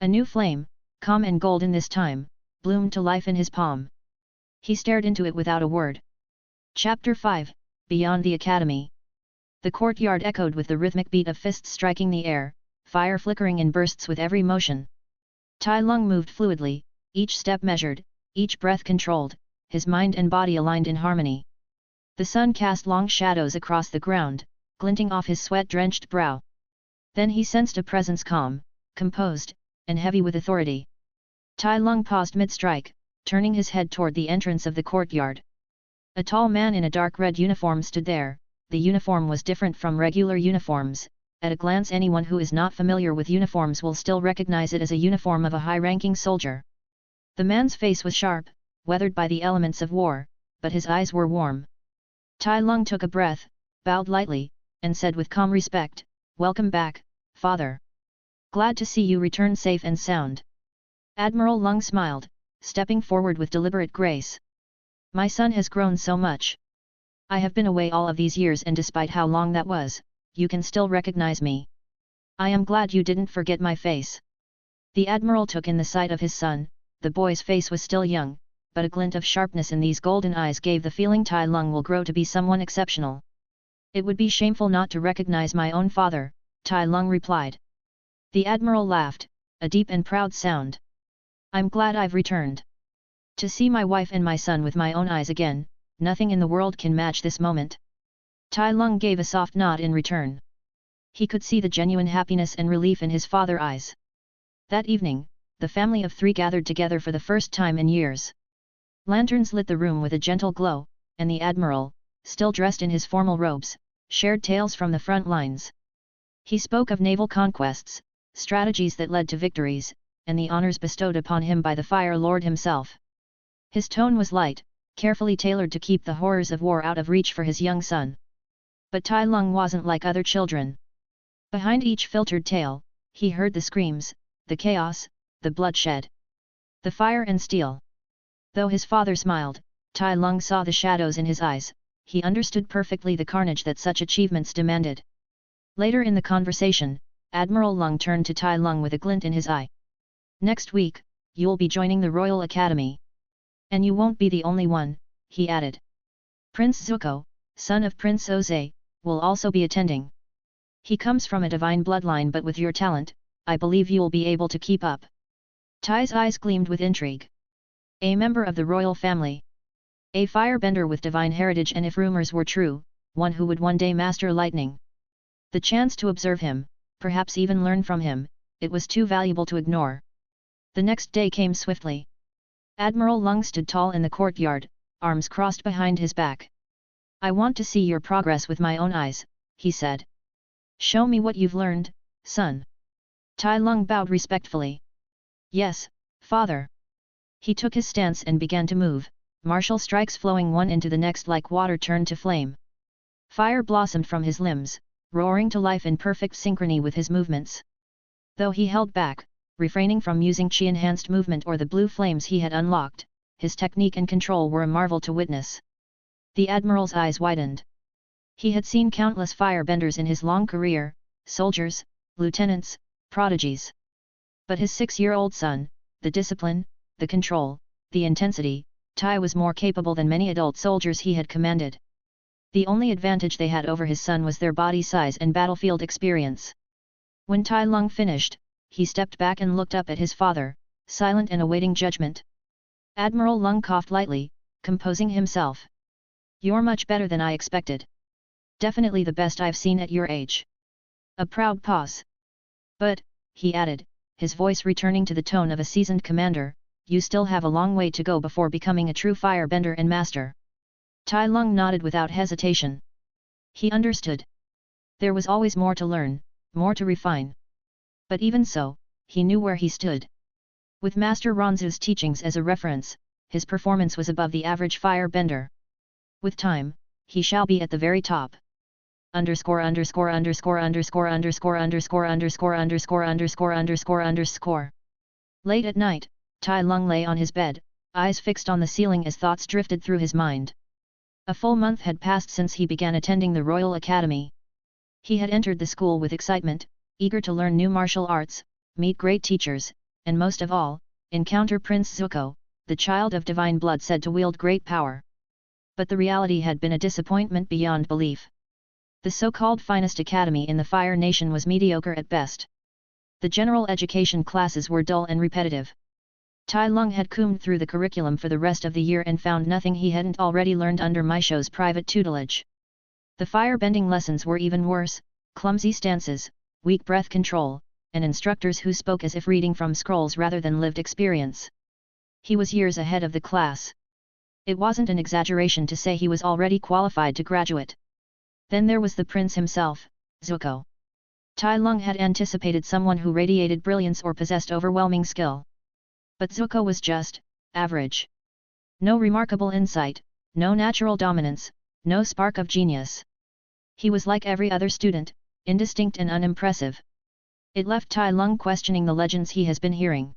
A new flame, calm and golden this time, bloomed to life in his palm. He stared into it without a word. Chapter 5, Beyond the Academy. The courtyard echoed with the rhythmic beat of fists striking the air, fire flickering in bursts with every motion. Tai Lung moved fluidly, each step measured, each breath controlled, his mind and body aligned in harmony. The sun cast long shadows across the ground, glinting off his sweat-drenched brow. Then he sensed a presence calm, composed, and heavy with authority. Tai Lung paused mid-strike, turning his head toward the entrance of the courtyard. A tall man in a dark red uniform stood there. The uniform was different from regular uniforms. At a glance anyone who is not familiar with uniforms will still recognize it as a uniform of a high-ranking soldier. The man's face was sharp, weathered by the elements of war, but his eyes were warm. Tai Lung took a breath, bowed lightly, and said with calm respect, "Welcome back, father. Glad to see you return safe and sound." Admiral Lung smiled, stepping forward with deliberate grace. "My son has grown so much. I have been away all of these years, and despite how long that was, you can still recognize me. I am glad you didn't forget my face." The Admiral took in the sight of his son. The boy's face was still young, but a glint of sharpness in these golden eyes gave the feeling Tai Lung will grow to be someone exceptional. "It would be shameful not to recognize my own father," Tai Lung replied. The Admiral laughed, a deep and proud sound. "I'm glad I've returned. To see my wife and my son with my own eyes again, nothing in the world can match this moment." Tai Lung gave a soft nod in return. He could see the genuine happiness and relief in his father's eyes. That evening, the family of three gathered together for the first time in years. Lanterns lit the room with a gentle glow, and the Admiral, still dressed in his formal robes, shared tales from the front lines. He spoke of naval conquests, strategies that led to victories, and the honors bestowed upon him by the Fire Lord himself. His tone was light, carefully tailored to keep the horrors of war out of reach for his young son. But Tai Lung wasn't like other children. Behind each filtered tale, he heard the screams, the chaos, the bloodshed. The fire and steel. Though his father smiled, Tai Lung saw the shadows in his eyes. He understood perfectly the carnage that such achievements demanded. Later in the conversation, Admiral Lung turned to Tai Lung with a glint in his eye. "Next week, you'll be joining the Royal Academy. And you won't be the only one," he added. "Prince Zuko, son of Prince Oze, will also be attending. He comes from a divine bloodline, but with your talent, I believe you'll be able to keep up." Tai's eyes gleamed with intrigue. A member of the royal family. A firebender with divine heritage, and if rumors were true, one who would one day master lightning. The chance to observe him, perhaps even learn from him, it was too valuable to ignore. The next day came swiftly. Admiral Lung stood tall in the courtyard, arms crossed behind his back. "I want to see your progress with my own eyes," he said. "Show me what you've learned, son." Tai Lung bowed respectfully. "Yes, father." He took his stance and began to move, martial strikes flowing one into the next like water turned to flame. Fire blossomed from his limbs, roaring to life in perfect synchrony with his movements. Though he held back, refraining from using chi-enhanced movement or the blue flames he had unlocked, his technique and control were a marvel to witness. The Admiral's eyes widened. He had seen countless firebenders in his long career, soldiers, lieutenants, prodigies. But his 6-year-old son, the discipline, the control, the intensity, Tai was more capable than many adult soldiers he had commanded. The only advantage they had over his son was their body size and battlefield experience. When Tai Lung finished, he stepped back and looked up at his father, silent and awaiting judgment. Admiral Lung coughed lightly, composing himself. "You're much better than I expected. Definitely the best I've seen at your age." A proud pause. "But," he added, his voice returning to the tone of a seasoned commander, "you still have a long way to go before becoming a true firebender and master." Tai Lung nodded without hesitation. He understood. There was always more to learn, more to refine. But even so, he knew where he stood. With Master Ronzu's teachings as a reference, his performance was above the average firebender. With time, he shall be at the very top. Underscore underscore underscore underscore underscore underscore underscore underscore underscore underscore underscore. Late at night, Tai Lung lay on his bed, eyes fixed on the ceiling as thoughts drifted through his mind. A full month had passed since he began attending the Royal Academy. He had entered the school with excitement, eager to learn new martial arts, meet great teachers, and most of all, encounter Prince Zuko, the child of divine blood said to wield great power. But the reality had been a disappointment beyond belief. The so-called finest academy in the Fire Nation was mediocre at best. The general education classes were dull and repetitive. Tai Lung had combed through the curriculum for the rest of the year and found nothing he hadn't already learned under Maisho's private tutelage. The firebending lessons were even worse, clumsy stances, weak breath control, and instructors who spoke as if reading from scrolls rather than lived experience. He was years ahead of the class. It wasn't an exaggeration to say he was already qualified to graduate. Then there was the prince himself, Zuko. Tai Lung had anticipated someone who radiated brilliance or possessed overwhelming skill. But Zuko was just average. No remarkable insight, no natural dominance, no spark of genius. He was like every other student, indistinct and unimpressive. It left Tai Lung questioning the legends he has been hearing.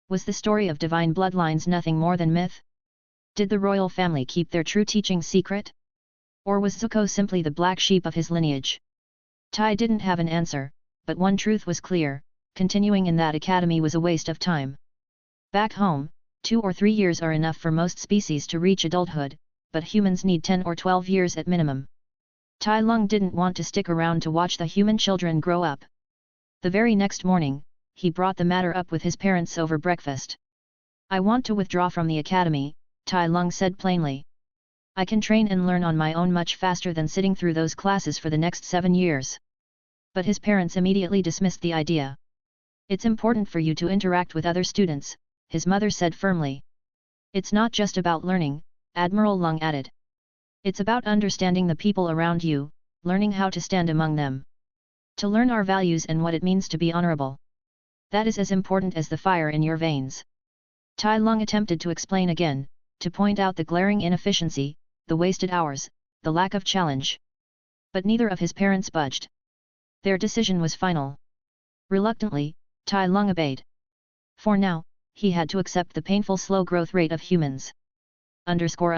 Was the story of divine bloodlines nothing more than myth? Did the royal family keep their true teaching secret? Or was Zuko simply the black sheep of his lineage? Tai didn't have an answer, but one truth was clear: continuing in that academy was a waste of time. Back home, 2 or 3 years are enough for most species to reach adulthood, but humans need 10 or 12 years at minimum. Tai Lung didn't want to stick around to watch the human children grow up. The very next morning, he brought the matter up with his parents over breakfast. "I want to withdraw from the academy," Tai Lung said plainly. "I can train and learn on my own much faster than sitting through those classes for the next 7 years. But his parents immediately dismissed the idea. "It's important for you to interact with other students," his mother said firmly. "It's not just about learning," Admiral Lung added. "It's about understanding the people around you, learning how to stand among them." To learn our values and what it means to be honorable. That is as important as the fire in your veins. Tai Lung attempted to explain again, to point out the glaring inefficiency, the wasted hours, the lack of challenge. But neither of his parents budged. Their decision was final. Reluctantly, Tai Lung obeyed. For now, he had to accept the painful slow growth rate of humans. Underscore.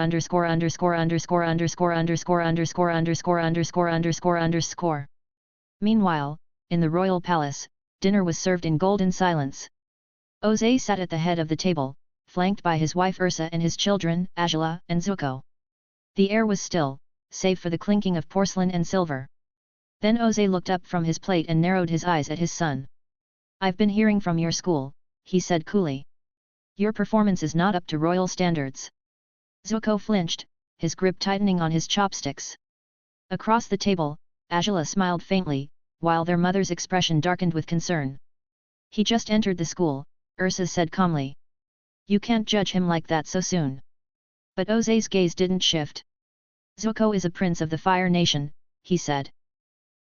Meanwhile, in the royal palace, dinner was served in golden silence. Oze sat at the head of the table, flanked by his wife Ursa and his children, Angela and Zuko. The air was still, save for the clinking of porcelain and silver. Then Oze looked up from his plate and narrowed his eyes at his son. "I've been hearing from your school," he said coolly. "Your performance is not up to royal standards." Zuko flinched, his grip tightening on his chopsticks. Across the table, Angela smiled faintly, while their mother's expression darkened with concern. "He just entered the school," Ursa said calmly. "You can't judge him like that so soon." But Oze's gaze didn't shift. "Zuko is a prince of the Fire Nation," he said.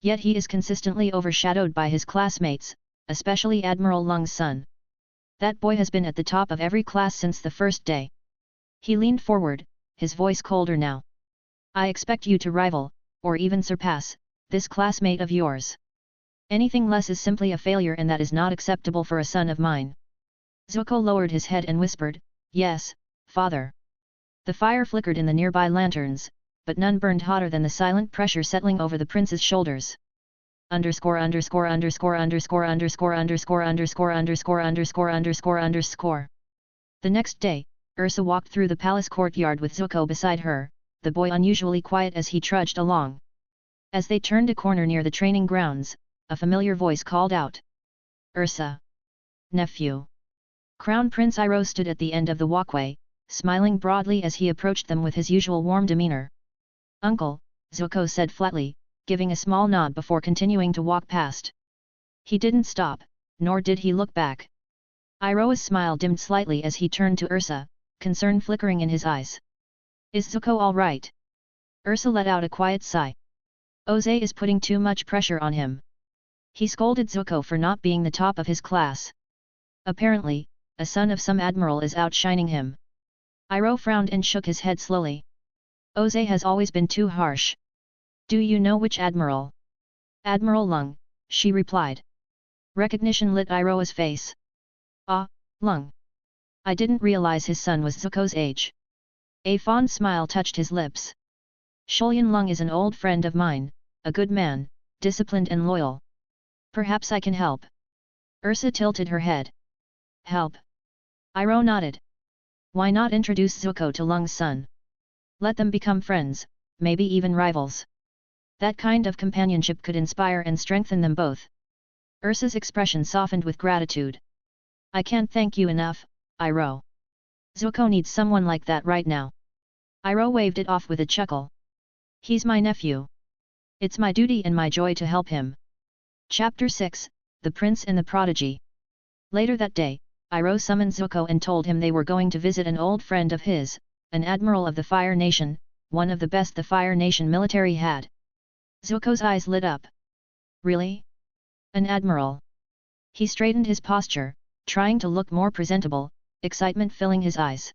"Yet he is consistently overshadowed by his classmates, especially Admiral Lung's son. That boy has been at the top of every class since the first day." He leaned forward, his voice colder now. "I expect you to rival, or even surpass, this classmate of yours. Anything less is simply a failure, and that is not acceptable for a son of mine." Zuko lowered his head and whispered, "Yes, father." The fire flickered in the nearby lanterns, but none burned hotter than the silent pressure settling over the prince's shoulders. The next day, Ursa walked through the palace courtyard with Zuko beside her, the boy unusually quiet as he trudged along. As they turned a corner near the training grounds, a familiar voice called out. "Ursa! Nephew!" Crown Prince Iroh stood at the end of the walkway, smiling broadly as he approached them with his usual warm demeanor. "Uncle," Zuko said flatly, giving a small nod before continuing to walk past. He didn't stop, nor did he look back. Iroh's smile dimmed slightly as he turned to Ursa, concern flickering in his eyes. "Is Zuko all right?" Ursa let out a quiet sigh. "Oze is putting too much pressure on him." He scolded Zuko for not being the top of his class. "Apparently, a son of some admiral is outshining him." Iroh frowned and shook his head slowly. "Oze has always been too harsh." "Do you know which admiral?" "Admiral Lung," she replied. Recognition lit Iroh's face. "Ah, Lung. I didn't realize his son was Zuko's age." A fond smile touched his lips. "Shoryan Lung is an old friend of mine, a good man, disciplined and loyal. Perhaps I can help." Ursa tilted her head. "Help?" Iroh nodded. "Why not introduce Zuko to Lung's son? Let them become friends, maybe even rivals. That kind of companionship could inspire and strengthen them both." Ursa's expression softened with gratitude. "I can't thank you enough, Iroh. Zuko needs someone like that right now." Iroh waved it off with a chuckle. "He's my nephew. It's my duty and my joy to help him." Chapter 6, The Prince and the Prodigy. Later that day, Iroh summoned Zuko and told him they were going to visit an old friend of his, an admiral of the Fire Nation, one of the best the Fire Nation military had. Zuko's eyes lit up. "Really? An admiral?" He straightened his posture, trying to look more presentable, excitement filling his eyes.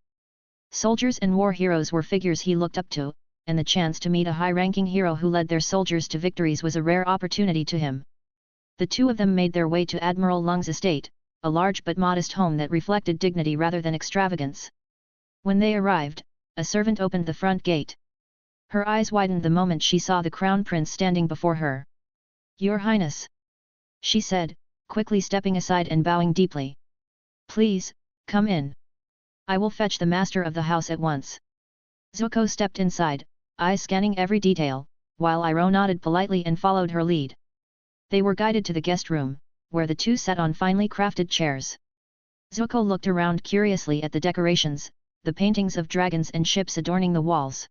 Soldiers and war heroes were figures he looked up to, and the chance to meet a high-ranking hero who led their soldiers to victories was a rare opportunity to him. The two of them made their way to Admiral Lung's estate, a large but modest home that reflected dignity rather than extravagance. When they arrived, a servant opened the front gate. Her eyes widened the moment she saw the Crown Prince standing before her. "Your Highness," she said, quickly stepping aside and bowing deeply. "Please, come in. I will fetch the master of the house at once." Zuko stepped inside, eyes scanning every detail, while Iroh nodded politely and followed her lead. They were guided to the guest room, where the two sat on finely crafted chairs. Zuko looked around curiously at the decorations, the paintings of dragons and ships adorning the walls.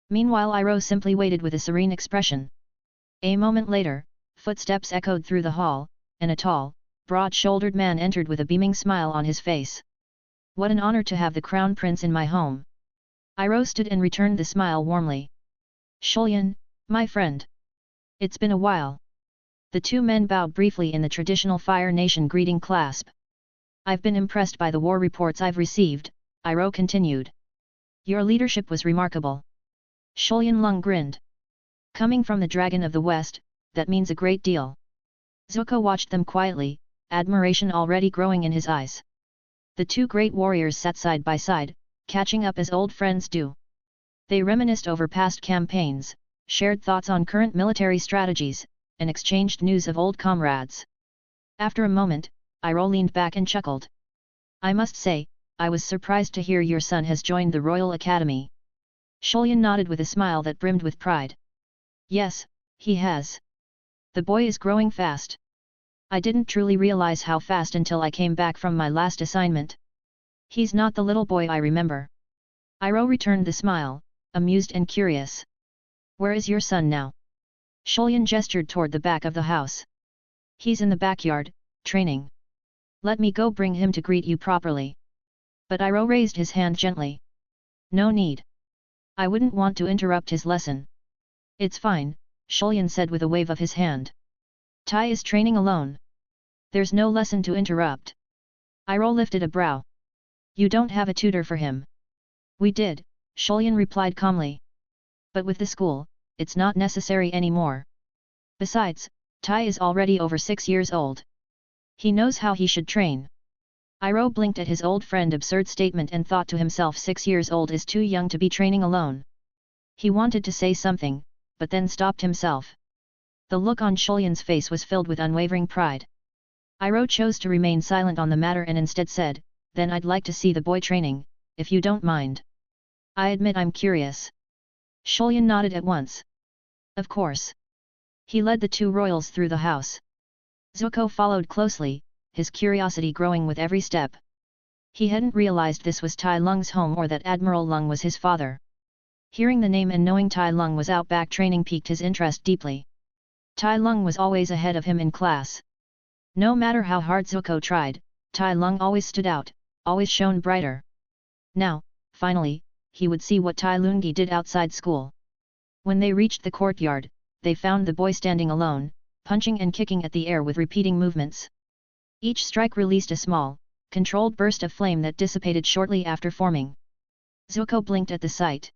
Meanwhile Iroh simply waited with a serene expression. A moment later, footsteps echoed through the hall, and a tall, broad-shouldered man entered with a beaming smile on his face. "What an honor to have the Crown Prince in my home." Iroh stood and returned the smile warmly. "Shoryan, my friend. It's been a while." The two men bowed briefly in the traditional Fire Nation greeting clasp. I've been impressed by the war reports I've received, Iroh continued. Your leadership was remarkable. Tai Lung grinned. Coming from the Dragon of the West, that means a great deal. Zuko watched them quietly, admiration already growing in his eyes. The two great warriors sat side by side, catching up as old friends do. They reminisced over past campaigns, shared thoughts on current military strategies, and exchanged news of old comrades. After a moment, Iroh leaned back and chuckled. I must say, I was surprised to hear your son has joined the Royal Academy. Shulyan nodded with a smile that brimmed with pride. Yes, he has. The boy is growing fast. I didn't truly realize how fast until I came back from my last assignment. He's not the little boy I remember. Iroh returned the smile, amused and curious. Where is your son now? Shulyan gestured toward the back of the house. He's in the backyard, training. Let me go bring him to greet you properly. But Iroh raised his hand gently. No need. I wouldn't want to interrupt his lesson. It's fine, Shulyan said with a wave of his hand. Tai is training alone. There's no lesson to interrupt. Iroh lifted a brow. You don't have a tutor for him. We did, Shulyan replied calmly. But with the school, it's not necessary anymore. Besides, Tai is already over 6 years old. He knows how he should train. Iroh blinked at his old friend's absurd statement and thought to himself 6 years old is too young to be training alone. He wanted to say something, but then stopped himself. The look on Shulyan's face was filled with unwavering pride. Iroh chose to remain silent on the matter and instead said, then I'd like to see the boy training, if you don't mind. I admit I'm curious. Shulyan nodded at once. Of course. He led the two royals through the house. Zuko followed closely, his curiosity growing with every step. He hadn't realized this was Tai Lung's home or that Admiral Lung was his father. Hearing the name and knowing Tai Lung was out back training piqued his interest deeply. Tai Lung was always ahead of him in class. No matter how hard Zuko tried, Tai Lung always stood out, always shone brighter. Now, finally, he would see what Tai Lung did outside school. When they reached the courtyard, they found the boy standing alone, punching and kicking at the air with repeating movements. Each strike released a small, controlled burst of flame that dissipated shortly after forming. Zuko blinked at the sight.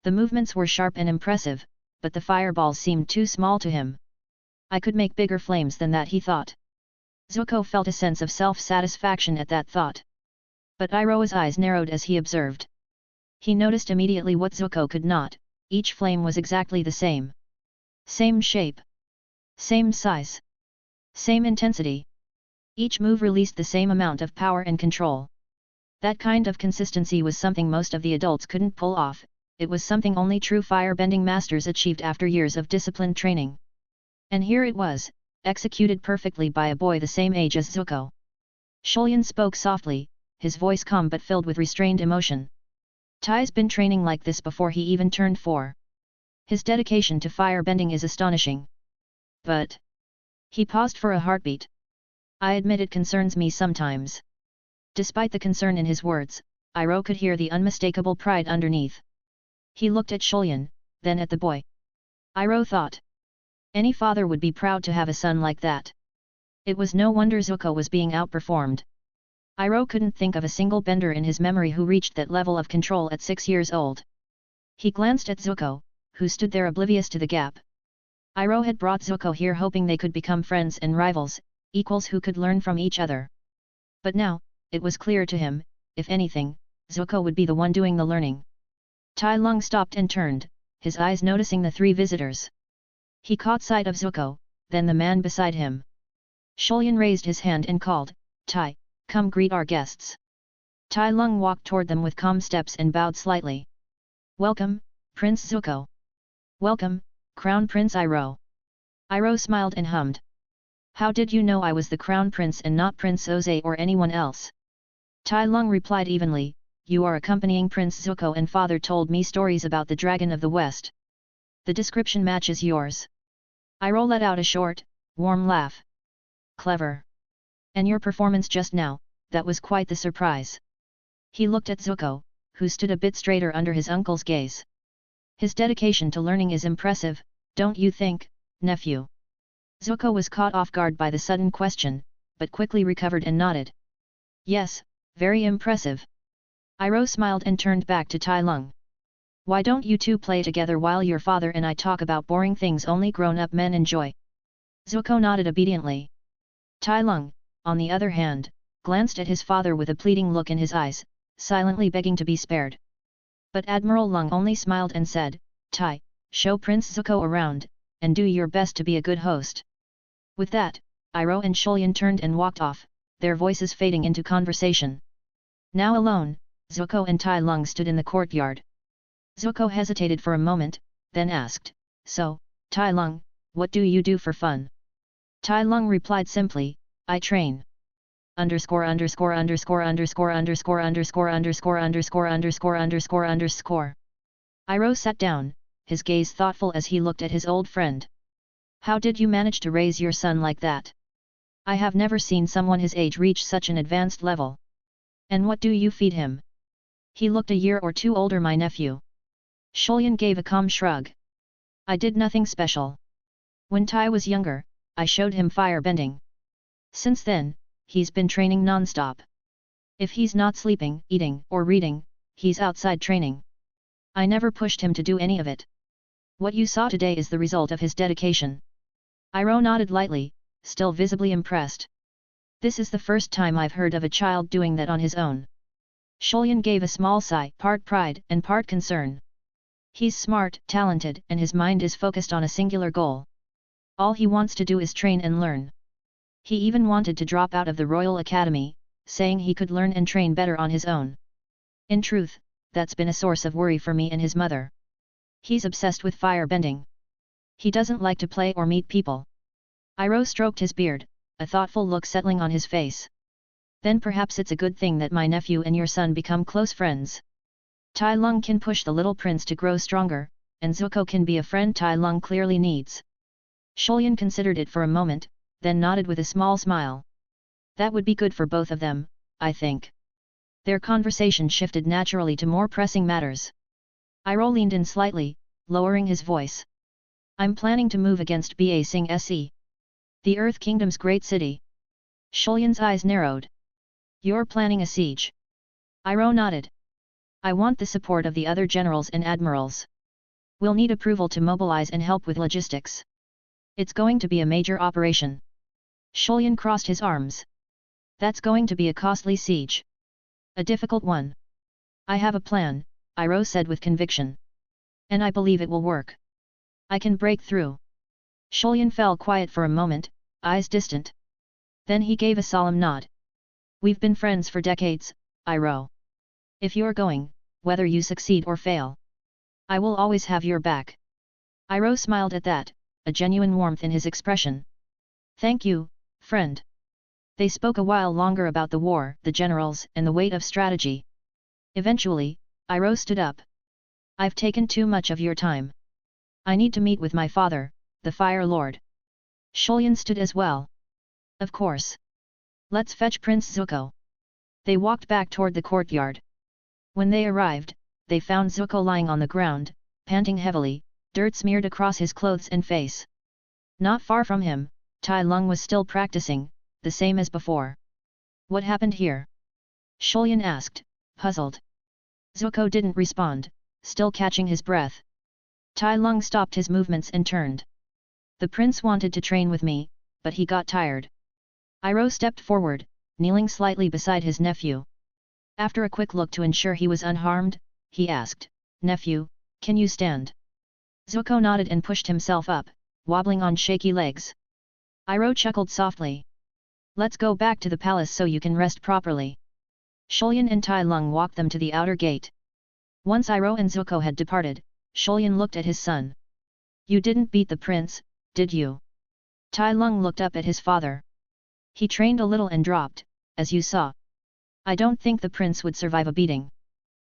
The movements were sharp and impressive, but the fireballs seemed too small to him. I could make bigger flames than that, he thought. Zuko felt a sense of self-satisfaction at that thought. But Iroh's eyes narrowed as he observed. He noticed immediately what Zuko could not: each flame was exactly the same. Same shape. Same size. Same intensity. Each move released the same amount of power and control. That kind of consistency was something most of the adults couldn't pull off, it was something only true firebending masters achieved after years of disciplined training. And here it was, executed perfectly by a boy the same age as Zuko. Shulyan spoke softly, his voice calm but filled with restrained emotion. Tai's been training like this before he even turned 4. His dedication to firebending is astonishing. But... He paused for a heartbeat. I admit it concerns me sometimes. Despite the concern in his words, Iroh could hear the unmistakable pride underneath. He looked at Shulyan, then at the boy. Iroh thought. Any father would be proud to have a son like that. It was no wonder Zuko was being outperformed. Iroh couldn't think of a single bender in his memory who reached that level of control at 6 years old. He glanced at Zuko, who stood there oblivious to the gap. Iroh had brought Zuko here hoping they could become friends and rivals, equals who could learn from each other. But now, it was clear to him, if anything, Zuko would be the one doing the learning. Tai Lung stopped and turned, his eyes noticing the 3 visitors. He caught sight of Zuko, then the man beside him. Shulyan raised his hand and called, Tai, come greet our guests. Tai Lung walked toward them with calm steps and bowed slightly. Welcome, Prince Zuko. Welcome, Crown Prince Iroh. Iroh smiled and hummed. How did you know I was the Crown Prince and not Prince Ozai or anyone else? Tai Lung replied evenly, you are accompanying Prince Zuko and father told me stories about the Dragon of the West. The description matches yours. Iroh let out a short, warm laugh. Clever. And your performance just now, that was quite the surprise. He looked at Zuko, who stood a bit straighter under his uncle's gaze. His dedication to learning is impressive, don't you think, nephew? Zuko was caught off guard by the sudden question, but quickly recovered and nodded. Yes, very impressive. Iroh smiled and turned back to Tai Lung. Why don't you two play together while your father and I talk about boring things only grown-up men enjoy? Zuko nodded obediently. Tai Lung, on the other hand, glanced at his father with a pleading look in his eyes, silently begging to be spared. But Admiral Lung only smiled and said, Tai, show Prince Zuko around, and do your best to be a good host. With that, Iroh and Shulyan turned and walked off, their voices fading into conversation. Now alone, Zuko and Tai Lung stood in the courtyard. Zuko hesitated for a moment, then asked, So, Tai Lung, what do you do for fun? Tai Lung replied simply, I train. Underscore. Iroh sat down, his gaze thoughtful as he looked at his old friend. How did you manage to raise your son like that? I have never seen someone his age reach such an advanced level. And what do you feed him? He looked a year or two older, my nephew. Shulyan gave a calm shrug. I did nothing special. When Tai was younger, I showed him firebending. Since then, he's been training non-stop. If he's not sleeping, eating, or reading, he's outside training. I never pushed him to do any of it. What you saw today is the result of his dedication. Iroh nodded lightly, still visibly impressed. This is the first time I've heard of a child doing that on his own. Shulyan gave a small sigh, part pride and part concern. He's smart, talented, and his mind is focused on a singular goal. All he wants to do is train and learn. He even wanted to drop out of the Royal Academy, saying he could learn and train better on his own. In truth, that's been a source of worry for me and his mother. He's obsessed with firebending. He doesn't like to play or meet people. Iroh stroked his beard, a thoughtful look settling on his face. Then perhaps it's a good thing that my nephew and your son become close friends. Tai Lung can push the little prince to grow stronger, and Zuko can be a friend Tai Lung clearly needs. Shulyan considered it for a moment, then nodded with a small smile. That would be good for both of them, I think. Their conversation shifted naturally to more pressing matters. Iroh leaned in slightly, lowering his voice. I'm planning to move against Ba Sing Se. The Earth Kingdom's great city. Shulyan's eyes narrowed. You're planning a siege? Iroh nodded. I want the support of the other generals and admirals. We'll need approval to mobilize and help with logistics. It's going to be a major operation. Shulyan crossed his arms. That's going to be a costly siege. A difficult one. I have a plan, Iroh said with conviction. And I believe it will work. I can break through. Shulyan fell quiet for a moment, eyes distant. Then he gave a solemn nod. We've been friends for decades, Iroh. If you're going, whether you succeed or fail, I will always have your back. Iroh smiled at that, a genuine warmth in his expression. Thank you, friend. They spoke a while longer about the war, the generals, and the weight of strategy. Eventually, Iroh stood up. I've taken too much of your time. I need to meet with my father, the Fire Lord. Shulyan stood as well. Of course. Let's fetch Prince Zuko. They walked back toward the courtyard. When they arrived, they found Zuko lying on the ground, panting heavily, dirt smeared across his clothes and face. Not far from him, Tai Lung was still practicing, the same as before. What happened here? Shulyan asked, puzzled. Zuko didn't respond, still catching his breath. Tai Lung stopped his movements and turned. The prince wanted to train with me, but he got tired. Iroh stepped forward, kneeling slightly beside his nephew. After a quick look to ensure he was unharmed, he asked, Nephew, can you stand? Zuko nodded and pushed himself up, wobbling on shaky legs. Iroh chuckled softly. Let's go back to the palace so you can rest properly. Shulyan and Tai Lung walked them to the outer gate. Once Iroh and Zuko had departed, Shulyan looked at his son. You didn't beat the prince, did you? Tai Lung looked up at his father. He trained a little and dropped, as you saw. I don't think the prince would survive a beating.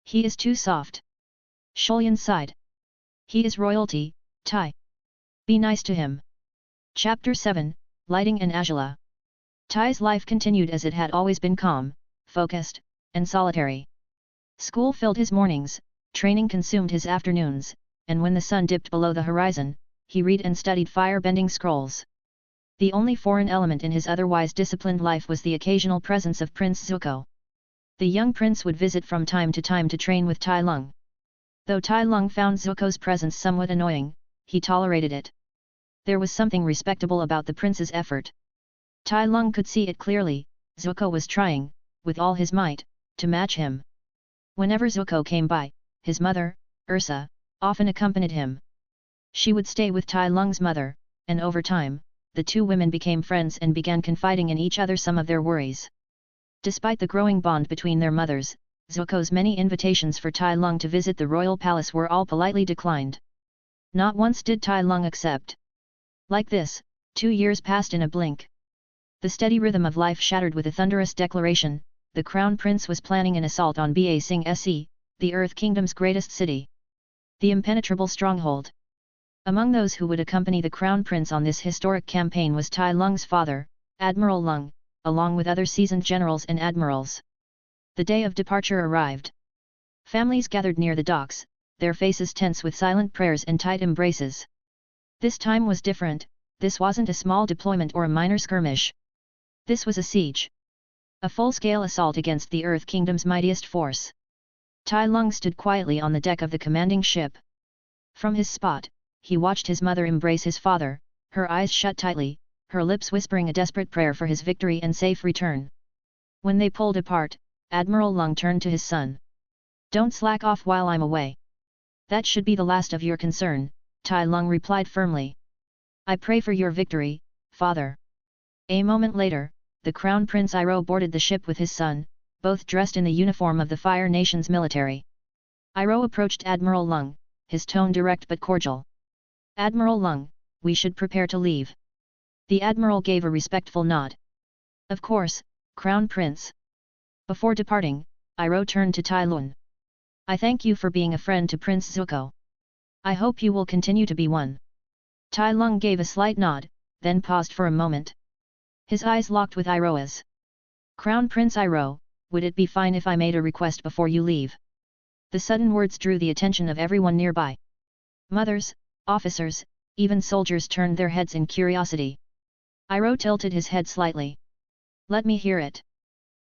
He is too soft. Shulyan sighed. He is royalty, Tai. Be nice to him. Chapter 7, Lighting and Azula. Tai's life continued as it had always been, calm, focused, and solitary. School filled his mornings, training consumed his afternoons, and when the sun dipped below the horizon, he read and studied firebending scrolls. The only foreign element in his otherwise disciplined life was the occasional presence of Prince Zuko. The young prince would visit from time to train with Tai Lung. Though Tai Lung found Zuko's presence somewhat annoying, he tolerated it. There was something respectable about the prince's effort. Tai Lung could see it clearly, Zuko was trying, with all his might, to match him. Whenever Zuko came by, his mother, Ursa, often accompanied him. She would stay with Tai Lung's mother, and over time, the two women became friends and began confiding in each other some of their worries. Despite the growing bond between their mothers, Zuko's many invitations for Tai Lung to visit the royal palace were all politely declined. Not once did Tai Lung accept. Like this, 2 years passed in a blink. The steady rhythm of life shattered with a thunderous declaration: the Crown Prince was planning an assault on Ba Sing Se, the Earth Kingdom's greatest city. The impenetrable stronghold. Among those who would accompany the Crown Prince on this historic campaign was Tai Lung's father, Admiral Lung, along with other seasoned generals and admirals. The day of departure arrived. Families gathered near the docks, their faces tense with silent prayers and tight embraces. This time was different. This wasn't a small deployment or a minor skirmish. This was a siege. A full-scale assault against the Earth Kingdom's mightiest force. Tai Lung stood quietly on the deck of the commanding ship. From his spot, he watched his mother embrace his father, her eyes shut tightly, her lips whispering a desperate prayer for his victory and safe return. When they pulled apart, Admiral Lung turned to his son. "Don't slack off while I'm away." "That should be the last of your concern," Tai Lung replied firmly. "I pray for your victory, father." A moment later, the Crown Prince Iroh boarded the ship with his son, both dressed in the uniform of the Fire Nation's military. Iroh approached Admiral Lung, his tone direct but cordial. "Admiral Lung, we should prepare to leave." The Admiral gave a respectful nod. "Of course, Crown Prince." Before departing, Iroh turned to Tai Lung. "I thank you for being a friend to Prince Zuko. I hope you will continue to be one." Tai Lung gave a slight nod, then paused for a moment. His eyes locked with Iroh's. "Crown Prince Iroh, would it be fine if I made a request before you leave?" The sudden words drew the attention of everyone nearby. Mothers, officers, even soldiers turned their heads in curiosity. Iroh tilted his head slightly. "Let me hear it."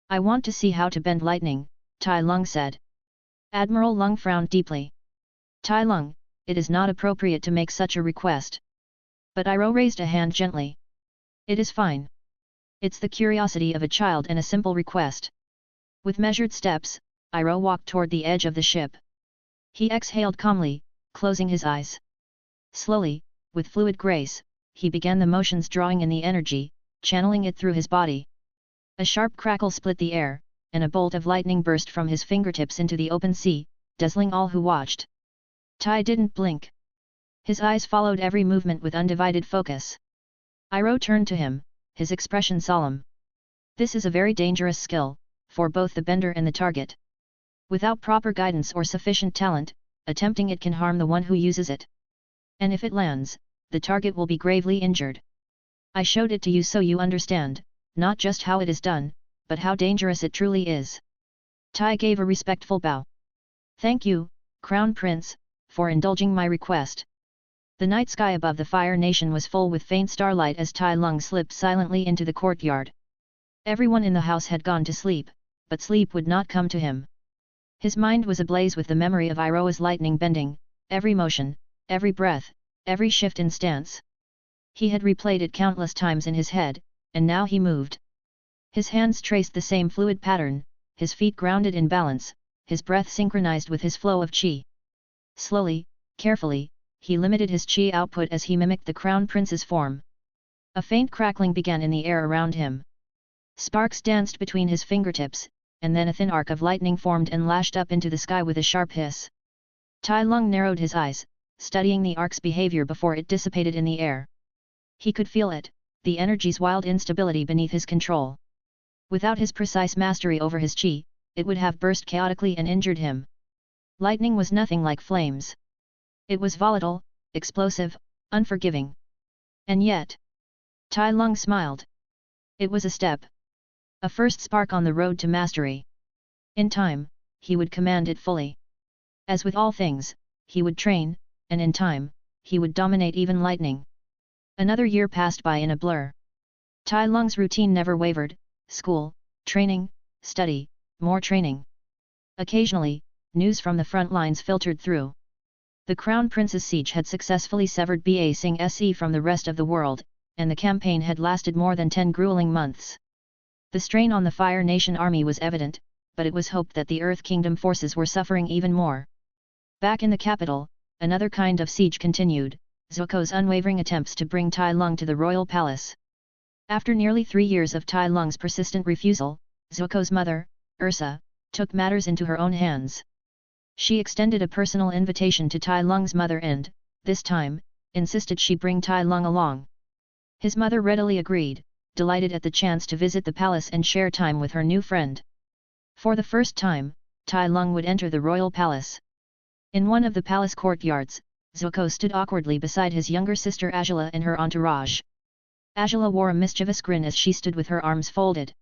"I want to see how to bend lightning," Tai Lung said. Admiral Lung frowned deeply. "Tai Lung, it is not appropriate to make such a request." But Iroh raised a hand gently. "It is fine. It's the curiosity of a child and a simple request." With measured steps, Iroh walked toward the edge of the ship. He exhaled calmly, closing his eyes. Slowly, with fluid grace, he began the motions, drawing in the energy, channeling it through his body. A sharp crackle split the air, and a bolt of lightning burst from his fingertips into the open sea, dazzling all who watched. Tai didn't blink. His eyes followed every movement with undivided focus. Iroh turned to him, his expression solemn. "This is a very dangerous skill, for both the bender and the target. Without proper guidance or sufficient talent, attempting it can harm the one who uses it. And if it lands, the target will be gravely injured. I showed it to you so you understand, not just how it is done, but how dangerous it truly is." Tai gave a respectful bow. "Thank you, Crown Prince, for indulging my request." The night sky above the Fire Nation was full with faint starlight as Tai Lung slipped silently into the courtyard. Everyone in the house had gone to sleep, but sleep would not come to him. His mind was ablaze with the memory of Iroh's lightning bending, every motion, every breath, every shift in stance. He had replayed it countless times in his head, and now he moved. His hands traced the same fluid pattern, his feet grounded in balance, his breath synchronized with his flow of qi. Slowly, carefully, he limited his qi output as he mimicked the Crown Prince's form. A faint crackling began in the air around him. Sparks danced between his fingertips, and then a thin arc of lightning formed and lashed up into the sky with a sharp hiss. Tai Lung narrowed his eyes, studying the arc's behavior before it dissipated in the air. He could feel it, the energy's wild instability beneath his control. Without his precise mastery over his qi, it would have burst chaotically and injured him. Lightning was nothing like flames. It was volatile, explosive, unforgiving. And yet, Tai Lung smiled. It was a step. A first spark on the road to mastery. In time, he would command it fully. As with all things, he would train, and in time, he would dominate even lightning. Another year passed by in a blur. Tai Lung's routine never wavered: school, training, study, more training. Occasionally, news from the front lines filtered through. The Crown Prince's siege had successfully severed Ba Sing Se from the rest of the world, and the campaign had lasted more than 10 grueling months. The strain on the Fire Nation army was evident, but it was hoped that the Earth Kingdom forces were suffering even more. Back in the capital, another kind of siege continued: Zuko's unwavering attempts to bring Tai Lung to the royal palace. After nearly 3 years of Tai Lung's persistent refusal, Zuko's mother, Ursa, took matters into her own hands. She extended a personal invitation to Tai Lung's mother and, this time, insisted she bring Tai Lung along. His mother readily agreed, delighted at the chance to visit the palace and share time with her new friend. For the first time, Tai Lung would enter the royal palace. In one of the palace courtyards, Zuko stood awkwardly beside his younger sister Azula and her entourage. Azula wore a mischievous grin as she stood with her arms folded.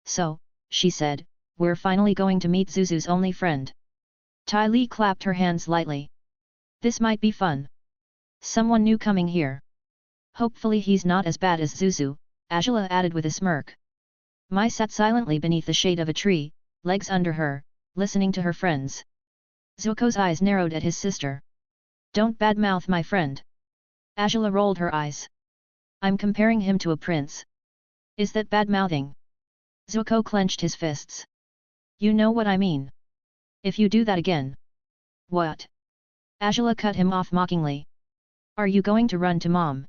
"So," she said, "we're finally going to meet Zuzu's only friend." Tai Li clapped her hands lightly. "This might be fun. Someone new coming here. Hopefully he's not as bad as Zuzu," Azula added with a smirk. Mai sat silently beneath the shade of a tree, legs under her, listening to her friends. Zuko's eyes narrowed at his sister. "Don't badmouth my friend." Azula rolled her eyes. "I'm comparing him to a prince. Is that badmouthing?" Zuko clenched his fists. "You know what I mean. If you do that again..." "What?" Azula cut him off mockingly. "Are you going to run to Mom?"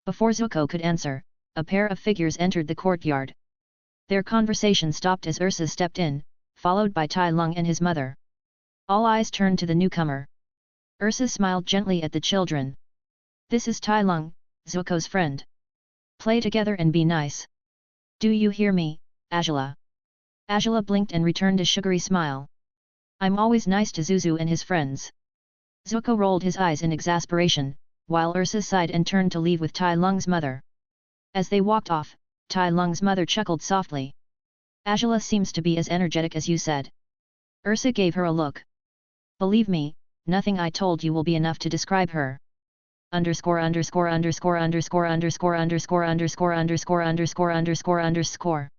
Before Zuko could answer, a pair of figures entered the courtyard. Their conversation stopped as Ursa stepped in, followed by Tai Lung and his mother. All eyes turned to the newcomer. Ursa smiled gently at the children. "This is Tai Lung, Zuko's friend. Play together and be nice. Do you hear me, Azula?" Azula blinked and returned a sugary smile. "I'm always nice to Zuzu and his friends." Zuko rolled his eyes in exasperation, while Ursa sighed and turned to leave with Tai Lung's mother. As they walked off, Tai Lung's mother chuckled softly. "Azula seems to be as energetic as you said." Ursa gave her a look. "Believe me, nothing I told you will be enough to describe her. Underscore underscore underscore underscore underscore underscore underscore underscore underscore underscore underscore."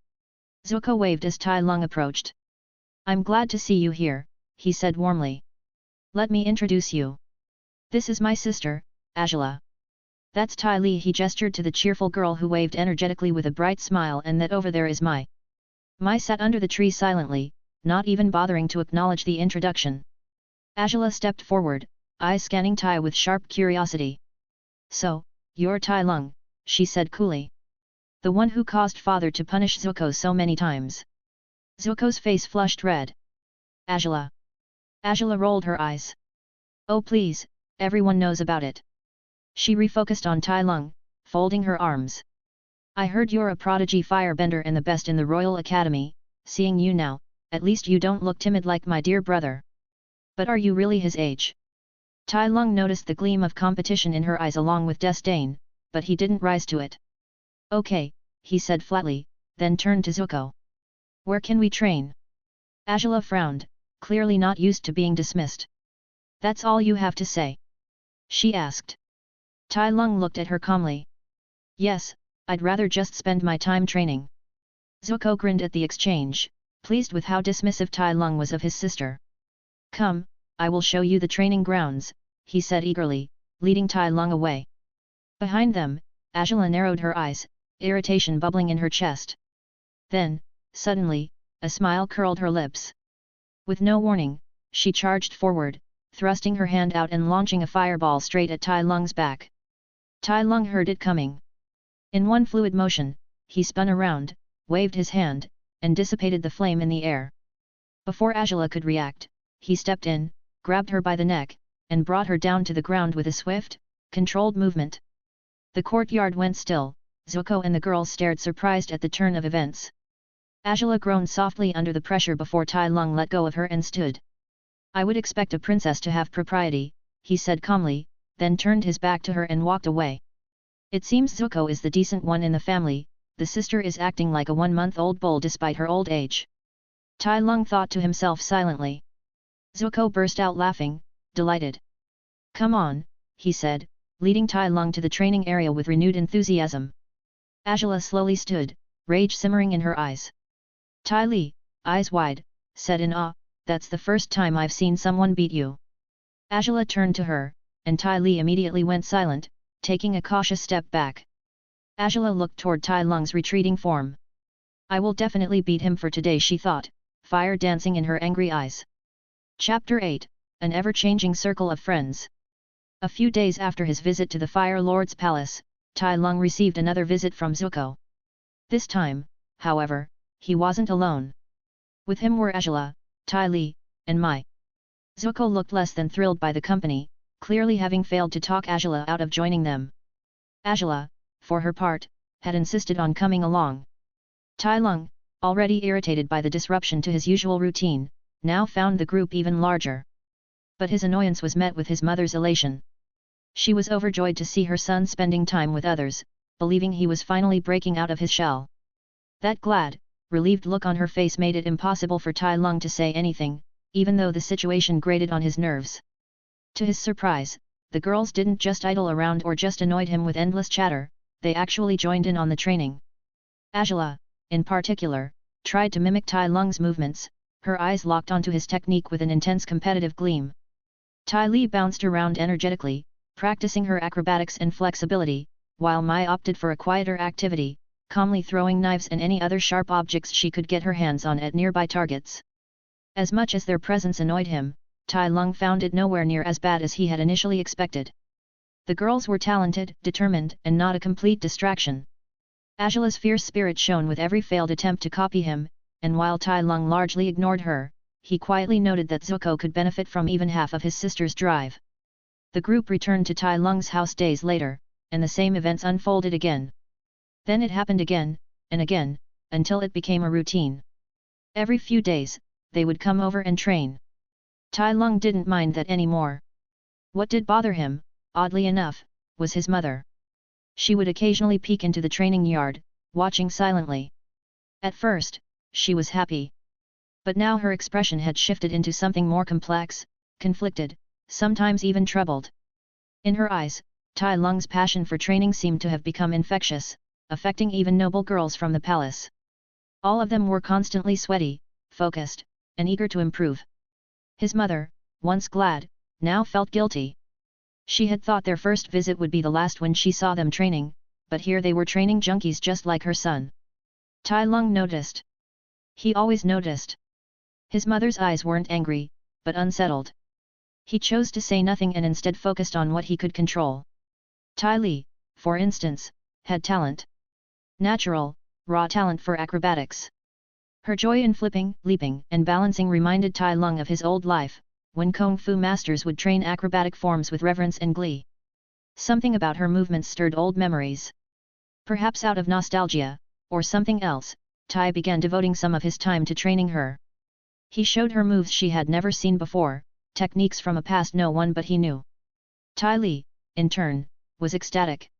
Zuko waved as Tai Lung approached. "I'm glad to see you here," he said warmly. "Let me introduce you. This is my sister, Azula. That's Tai Li." He gestured to the cheerful girl who waved energetically with a bright smile. "And that over there is Mai." Mai sat under the tree silently, not even bothering to acknowledge the introduction. Azula stepped forward, eyes scanning Tai with sharp curiosity. "So, you're Tai Lung," she said coolly. "The one who caused father to punish Zuko so many times." Zuko's face flushed red. "Azula." Azula rolled her eyes. "Oh please, everyone knows about it." She refocused on Tai Lung, folding her arms. "I heard you're a prodigy firebender and the best in the Royal Academy. Seeing you now, at least you don't look timid like my dear brother. But are you really his age?" Tai Lung noticed the gleam of competition in her eyes along with disdain, but he didn't rise to it. "Okay," he said flatly, then turned to Zuko. "Where can we train?" Azula frowned, clearly not used to being dismissed. "That's all you have to say?" she asked. Tai Lung looked at her calmly. "Yes, I'd rather just spend my time training." Zuko grinned at the exchange, pleased with how dismissive Tai Lung was of his sister. "Come, I will show you the training grounds," he said eagerly, leading Tai Lung away. Behind them, Azula narrowed her eyes, irritation bubbling in her chest. Then, suddenly, a smile curled her lips. With no warning, she charged forward, thrusting her hand out and launching a fireball straight at Tai Lung's back. Tai Lung heard it coming. In one fluid motion, he spun around, waved his hand, and dissipated the flame in the air. Before Azula could react, he stepped in, grabbed her by the neck, and brought her down to the ground with a swift, controlled movement. The courtyard went still. Zuko and the girls stared surprised at the turn of events. Azula groaned softly under the pressure before Tai Lung let go of her and stood. "I would expect a princess to have propriety," he said calmly, then turned his back to her and walked away. "It seems Zuko is the decent one in the family, the sister is acting like a 1-month-old bull despite her old age." Tai Lung thought to himself silently. Zuko burst out laughing, delighted. "Come on," he said, leading Tai Lung to the training area with renewed enthusiasm. Angela slowly stood, rage simmering in her eyes. Tai Li, eyes wide, said in awe, "That's the first time I've seen someone beat you." Angela turned to her, and Tai Li immediately went silent, taking a cautious step back. Angela looked toward Tai Lung's retreating form. "I will definitely beat him for today," she thought, fire dancing in her angry eyes. Chapter 8, An Ever-Changing Circle of Friends. A few days after his visit to the Fire Lord's palace, Tai Lung received another visit from Zuko. This time, however, he wasn't alone. With him were Angela, Tai Li, and Mai. Zuko looked less than thrilled by the company, clearly having failed to talk Angela out of joining them. Angela, for her part, had insisted on coming along. Tai Lung, already irritated by the disruption to his usual routine, now found the group even larger. But his annoyance was met with his mother's elation. She was overjoyed to see her son spending time with others, believing he was finally breaking out of his shell. That glad, relieved look on her face made it impossible for Tai Lung to say anything, even though the situation grated on his nerves. To his surprise, the girls didn't just idle around or just annoyed him with endless chatter, they actually joined in on the training. Angela, in particular, tried to mimic Tai Lung's movements, her eyes locked onto his technique with an intense competitive gleam. Tai Li bounced around energetically, practicing her acrobatics and flexibility, while Mai opted for a quieter activity, calmly throwing knives and any other sharp objects she could get her hands on at nearby targets. As much as their presence annoyed him, Tai Lung found it nowhere near as bad as he had initially expected. The girls were talented, determined, and not a complete distraction. Angela's fierce spirit shone with every failed attempt to copy him, and while Tai Lung largely ignored her, he quietly noted that Zuko could benefit from even half of his sister's drive. The group returned to Tai Lung's house days later, and the same events unfolded again. Then it happened again, and again, until it became a routine. Every few days, they would come over and train. Tai Lung didn't mind that anymore. What did bother him, oddly enough, was his mother. She would occasionally peek into the training yard, watching silently. At first, she was happy. But now her expression had shifted into something more complex, conflicted, sometimes even troubled. In her eyes, Tai Lung's passion for training seemed to have become infectious, affecting even noble girls from the palace. All of them were constantly sweaty, focused, and eager to improve. His mother, once glad, now felt guilty. She had thought their first visit would be the last when she saw them training, but here they were training junkies just like her son. Tai Lung noticed. He always noticed. His mother's eyes weren't angry, but unsettled. He chose to say nothing and instead focused on what he could control. Tai Li, for instance, had talent. Natural, raw talent for acrobatics. Her joy in flipping, leaping, and balancing reminded Tai Lung of his old life, when Kung Fu masters would train acrobatic forms with reverence and glee. Something about her movements stirred old memories. Perhaps out of nostalgia, or something else, Tai began devoting some of his time to training her. He showed her moves she had never seen before, techniques from a past no one but he knew. Tai Li, in turn, was ecstatic.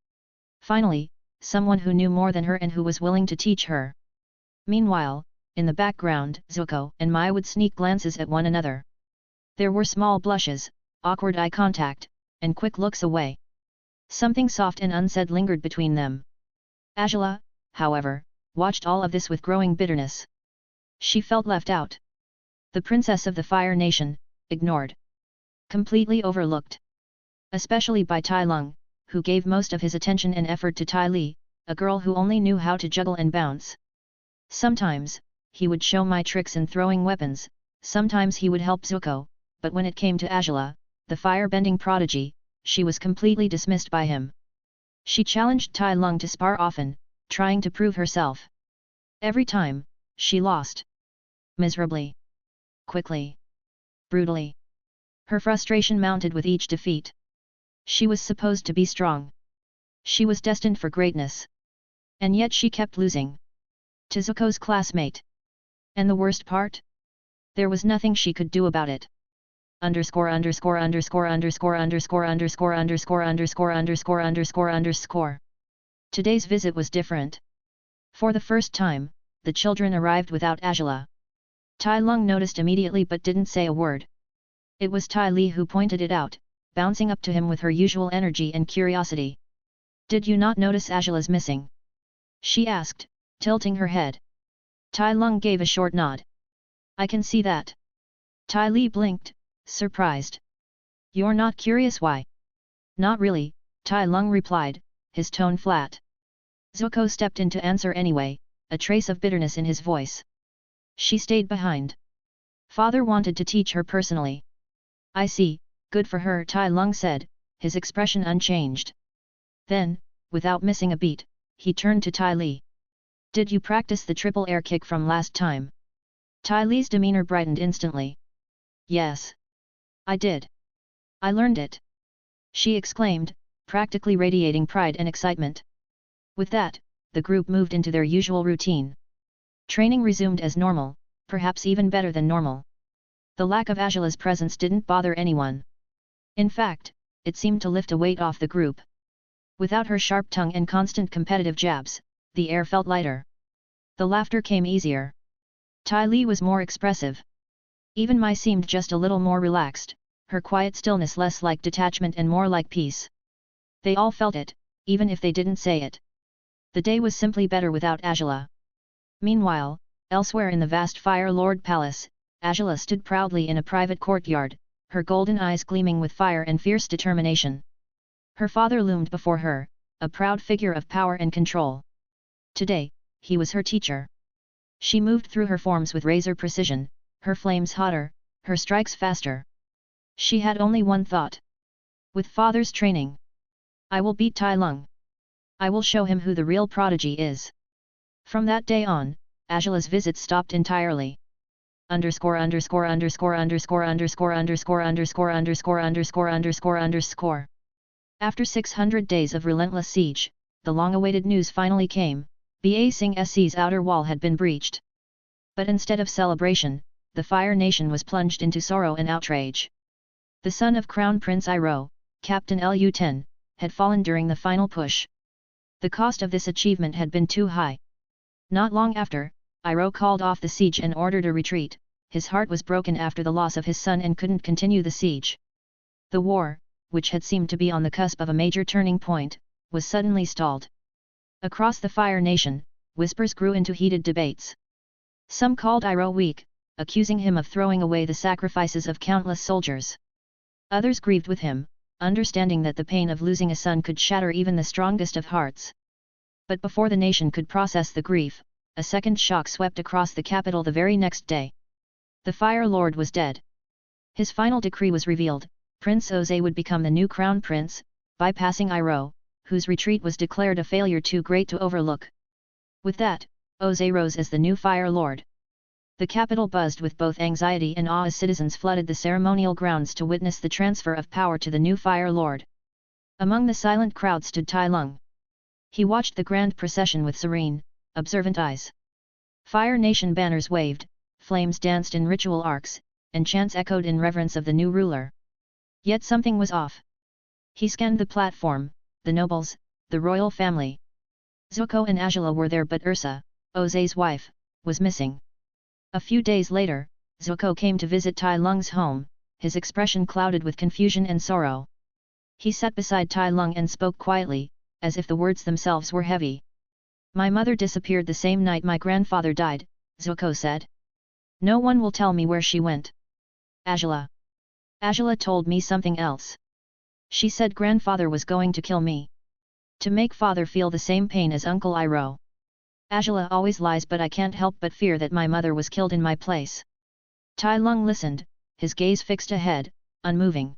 Finally, someone who knew more than her and who was willing to teach her. Meanwhile, in the background, Zuko and Mai would sneak glances at one another. There were small blushes, awkward eye contact, and quick looks away. Something soft and unsaid lingered between them. Angela, however, watched all of this with growing bitterness. She felt left out. The princess of the Fire Nation, ignored. Completely overlooked. Especially by Tai Lung, who gave most of his attention and effort to Tai Li, a girl who only knew how to juggle and bounce. Sometimes, he would show Mai tricks in throwing weapons, sometimes he would help Zuko, but when it came to Angela, the firebending prodigy, she was completely dismissed by him. She challenged Tai Lung to spar often, trying to prove herself. Every time, she lost. Miserably. Quickly. Brutally. Her frustration mounted with each defeat. She was supposed to be strong. She was destined for greatness. And yet she kept losing. To Zuko's classmate. And the worst part? There was nothing she could do about it. Underscore. Today's visit was different. For the first time, the children arrived without Angela. Tai Lung noticed immediately but didn't say a word. It was Tai Li who pointed it out, bouncing up to him with her usual energy and curiosity. Did you not notice Angela's missing? she asked, tilting her head. Tai Lung gave a short nod. I can see that. Tai Li blinked, surprised. You're not curious why? Not really, Tai Lung replied, his tone flat. Zuko stepped in to answer anyway, a trace of bitterness in his voice. She stayed behind. Father wanted to teach her personally. I see, good for her, Tai Lung said, his expression unchanged. Then, without missing a beat, he turned to Tai Li. Did you practice the triple air kick from last time? Tai Li's demeanor brightened instantly. Yes. I did. I learned it. She exclaimed, practically radiating pride and excitement. With that, the group moved into their usual routine. Training resumed as normal, perhaps even better than normal. The lack of Angela's presence didn't bother anyone. In fact, it seemed to lift a weight off the group. Without her sharp tongue and constant competitive jabs, the air felt lighter. The laughter came easier. Tai Li was more expressive. Even Mai seemed just a little more relaxed, her quiet stillness less like detachment and more like peace. They all felt it, even if they didn't say it. The day was simply better without Angela. Meanwhile, elsewhere in the vast Fire Lord Palace, Angela stood proudly in a private courtyard, her golden eyes gleaming with fire and fierce determination. Her father loomed before her, a proud figure of power and control. Today, he was her teacher. She moved through her forms with razor precision, her flames hotter, her strikes faster. She had only one thought. With father's training, I will beat Tai Lung. I will show him who the real prodigy is. From that day on, Angela's visits stopped entirely. Underscore. After 600 days of relentless siege, the long-awaited news finally came. Ba Sing Sc's outer wall had been breached. But instead of celebration, the Fire Nation was plunged into sorrow and outrage. The son of Crown Prince Iroh, Captain Lu-10, had fallen during the final push. The cost of this achievement had been too high. Not long after, Iroh called off the siege and ordered a retreat. His heart was broken after the loss of his son and couldn't continue the siege. The war, which had seemed to be on the cusp of a major turning point, was suddenly stalled. Across the Fire Nation, whispers grew into heated debates. Some called Iroh weak, accusing him of throwing away the sacrifices of countless soldiers. Others grieved with him, understanding that the pain of losing a son could shatter even the strongest of hearts. But before the nation could process the grief, a second shock swept across the capital the very next day. The Fire Lord was dead. His final decree was revealed: Prince Oze would become the new crown prince, bypassing Iroh, whose retreat was declared a failure too great to overlook. With that, Oze rose as the new Fire Lord. The capital buzzed with both anxiety and awe as citizens flooded the ceremonial grounds to witness the transfer of power to the new Fire Lord. Among the silent crowd stood Tai Lung. He watched the grand procession with serene, observant eyes. Fire Nation banners waved, flames danced in ritual arcs, and chants echoed in reverence of the new ruler. Yet something was off. He scanned the platform, the nobles, the royal family. Zuko and Angela were there, but Ursa, Oze's wife, was missing. A few days later, Zuko came to visit Tai Lung's home, his expression clouded with confusion and sorrow. He sat beside Tai Lung and spoke quietly, as if the words themselves were heavy. My mother disappeared the same night my grandfather died, Zuko said. No one will tell me where she went. Angela told me something else. She said grandfather was going to kill me. To make father feel the same pain as Uncle Iroh. Angela always lies, but I can't help but fear that my mother was killed in my place. Tai Lung listened, his gaze fixed ahead, unmoving.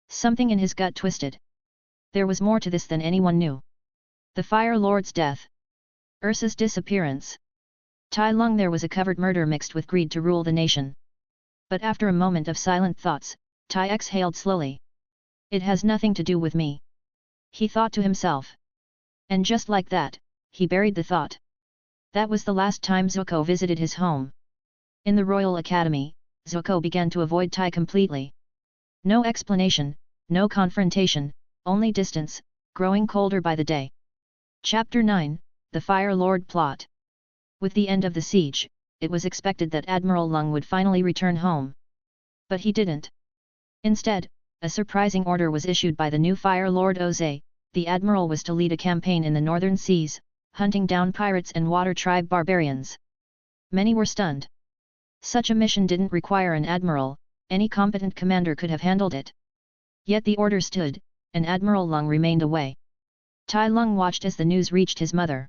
Something in his gut twisted. There was more to this than anyone knew. The Fire Lord's death. Ursa's disappearance. Tai Lung, there was a covert murder mixed with greed to rule the nation. But after a moment of silent thoughts, Tai exhaled slowly. It has nothing to do with me. He thought to himself. And just like that, he buried the thought. That was the last time Zuko visited his home. In the Royal Academy, Zuko began to avoid Tai completely. No explanation, no confrontation, only distance, growing colder by the day. Chapter 9, The Fire Lord Plot. With the end of the siege, it was expected that Admiral Lung would finally return home. But he didn't. Instead, a surprising order was issued by the new Fire Lord Oze. The Admiral was to lead a campaign in the northern seas, hunting down pirates and water tribe barbarians. Many were stunned. Such a mission didn't require an admiral, any competent commander could have handled it. Yet the order stood, and Admiral Lung remained away. Tai Lung watched as the news reached his mother.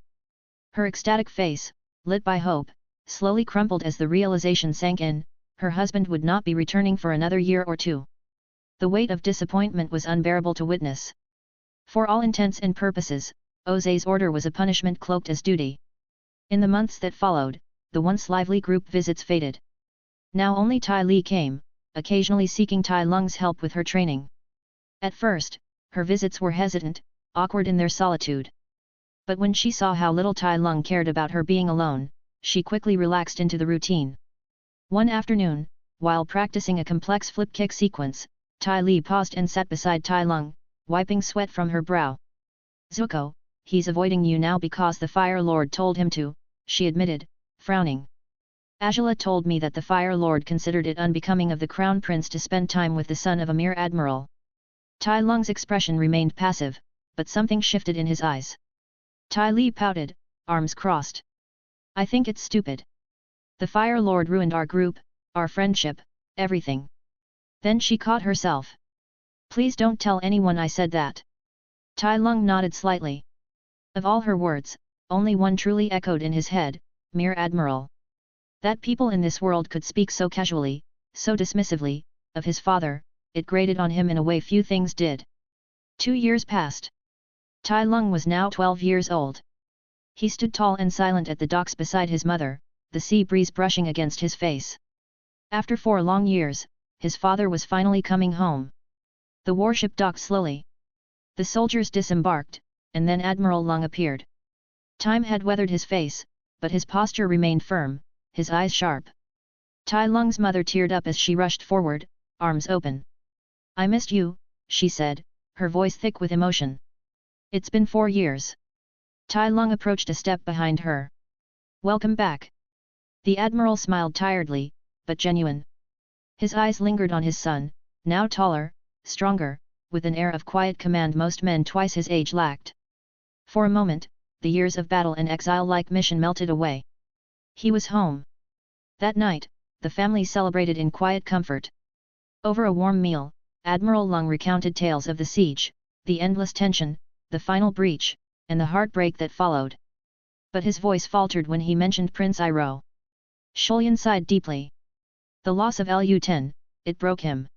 Her ecstatic face, lit by hope, slowly crumpled as the realization sank in, her husband would not be returning for another year or two. The weight of disappointment was unbearable to witness. For all intents and purposes, Oze's order was a punishment cloaked as duty. In the months that followed, the once lively group visits faded. Now only Tai Li came, occasionally seeking Tai Lung's help with her training. At first, her visits were hesitant, awkward in their solitude. But when she saw how little Tai Lung cared about her being alone, she quickly relaxed into the routine. One afternoon, while practicing a complex flip kick sequence, Tai Li paused and sat beside Tai Lung, wiping sweat from her brow. "Zuko, he's avoiding you now because the Fire Lord told him to," she admitted, frowning. "Azula told me that the Fire Lord considered it unbecoming of the Crown Prince to spend time with the son of a mere admiral." Tai Lung's expression remained passive, but something shifted in his eyes. Tai Li pouted, arms crossed. "I think it's stupid. The Fire Lord ruined our group, our friendship, everything." Then she caught herself. "Please don't tell anyone I said that." Tai Lung nodded slightly. Of all her words, only one truly echoed in his head, mere admiral. That people in this world could speak so casually, so dismissively, of his father, it grated on him in a way few things did. 2 years passed. Tai Lung was now 12 years old. He stood tall and silent at the docks beside his mother, the sea breeze brushing against his face. After 4 long years, his father was finally coming home. The warship docked slowly. The soldiers disembarked, and then Admiral Lung appeared. Time had weathered his face, but his posture remained firm, his eyes sharp. Tai Lung's mother teared up as she rushed forward, arms open. "I missed you," she said, her voice thick with emotion. "It's been 4 years." Tai Lung approached a step behind her. "Welcome back." The Admiral smiled tiredly, but genuine. His eyes lingered on his son, now taller, stronger, with an air of quiet command most men twice his age lacked. For a moment, the years of battle and exile-like mission melted away. He was home. That night, the family celebrated in quiet comfort. Over a warm meal, Admiral Lung recounted tales of the siege, the endless tension, the final breach, and the heartbreak that followed. But his voice faltered when he mentioned Prince Iroh. Shulyan sighed deeply. The loss of Lu-10, it broke him.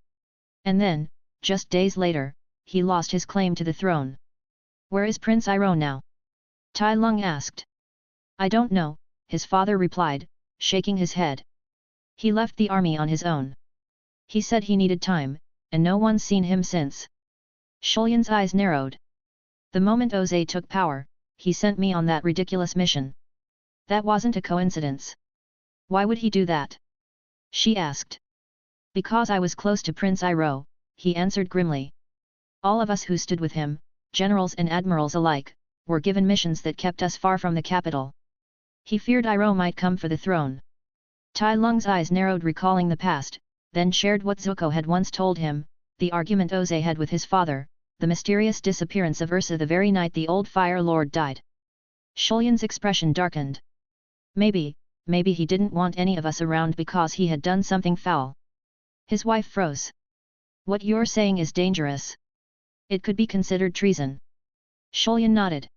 And then, just days later, he lost his claim to the throne. "Where is Prince Iroh now?" Tai Lung asked. "I don't know," his father replied, shaking his head. "He left the army on his own. He said he needed time, and no one's seen him since." Shulyan's eyes narrowed. "The moment Oze took power, he sent me on that ridiculous mission. That wasn't a coincidence." "Why would he do that?" she asked. "Because I was close to Prince Iroh," he answered grimly. "All of us who stood with him, generals and admirals alike, were given missions that kept us far from the capital. He feared Iroh might come for the throne." Tai Lung's eyes narrowed recalling the past, then shared what Zuko had once told him, the argument Oze had with his father, the mysterious disappearance of Ursa the very night the old Fire Lord died. Shulyan's expression darkened. Maybe he didn't want any of us around because he had done something foul." His wife froze. "What you're saying is dangerous. It could be considered treason." Shulyan nodded.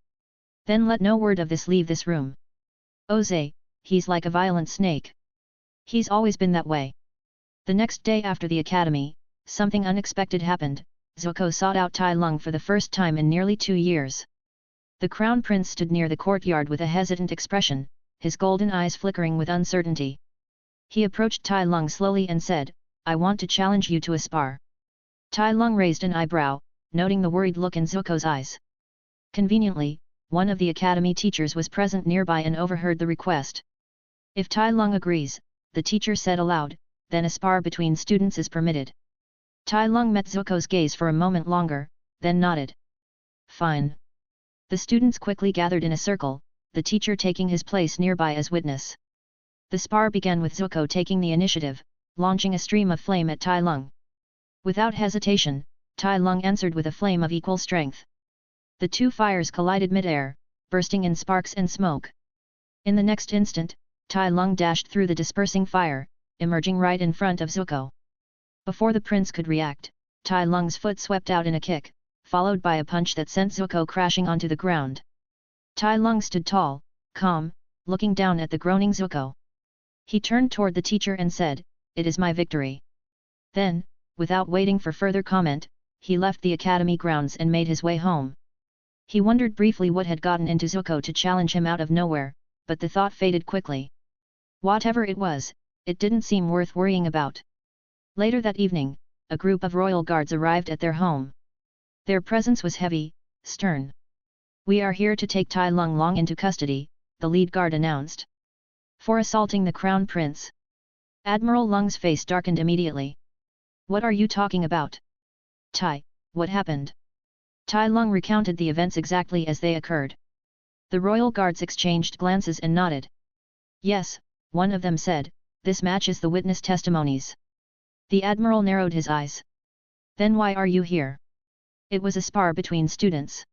"Then let no word of this leave this room. Oze, he's like a violent snake. He's always been that way." The next day after the academy, something unexpected happened. Zuko sought out Tai Lung for the first time in nearly 2 years. The Crown Prince stood near the courtyard with a hesitant expression, his golden eyes flickering with uncertainty. He approached Tai Lung slowly and said, "I want to challenge you to a spar." Tai Lung raised an eyebrow, noting the worried look in Zuko's eyes. Conveniently, one of the academy teachers was present nearby and overheard the request. "If Tai Lung agrees," the teacher said aloud, "then a spar between students is permitted." Tai Lung met Zuko's gaze for a moment longer, then nodded. "Fine." The students quickly gathered in a circle, the teacher taking his place nearby as witness. The spar began with Zuko taking the initiative, launching a stream of flame at Tai Lung. Without hesitation, Tai Lung answered with a flame of equal strength. The two fires collided mid-air, bursting in sparks and smoke. In the next instant, Tai Lung dashed through the dispersing fire, emerging right in front of Zuko. Before the prince could react, Tai Lung's foot swept out in a kick, followed by a punch that sent Zuko crashing onto the ground. Tai Lung stood tall, calm, looking down at the groaning Zuko. He turned toward the teacher and said, "It is my victory." Then, without waiting for further comment, he left the academy grounds and made his way home. He wondered briefly what had gotten into Zuko to challenge him out of nowhere, but the thought faded quickly. Whatever it was, it didn't seem worth worrying about. Later that evening, a group of royal guards arrived at their home. Their presence was heavy, stern. "We are here to take Tai Lung into custody," the lead guard announced. "For assaulting the crown prince." Admiral Lung's face darkened immediately. "What are you talking about? Tai, what happened?" Tai Lung recounted the events exactly as they occurred. The royal guards exchanged glances and nodded. "Yes," one of them said, "this matches the witness testimonies." The admiral narrowed his eyes. "Then why are you here?" "It was a spar between students."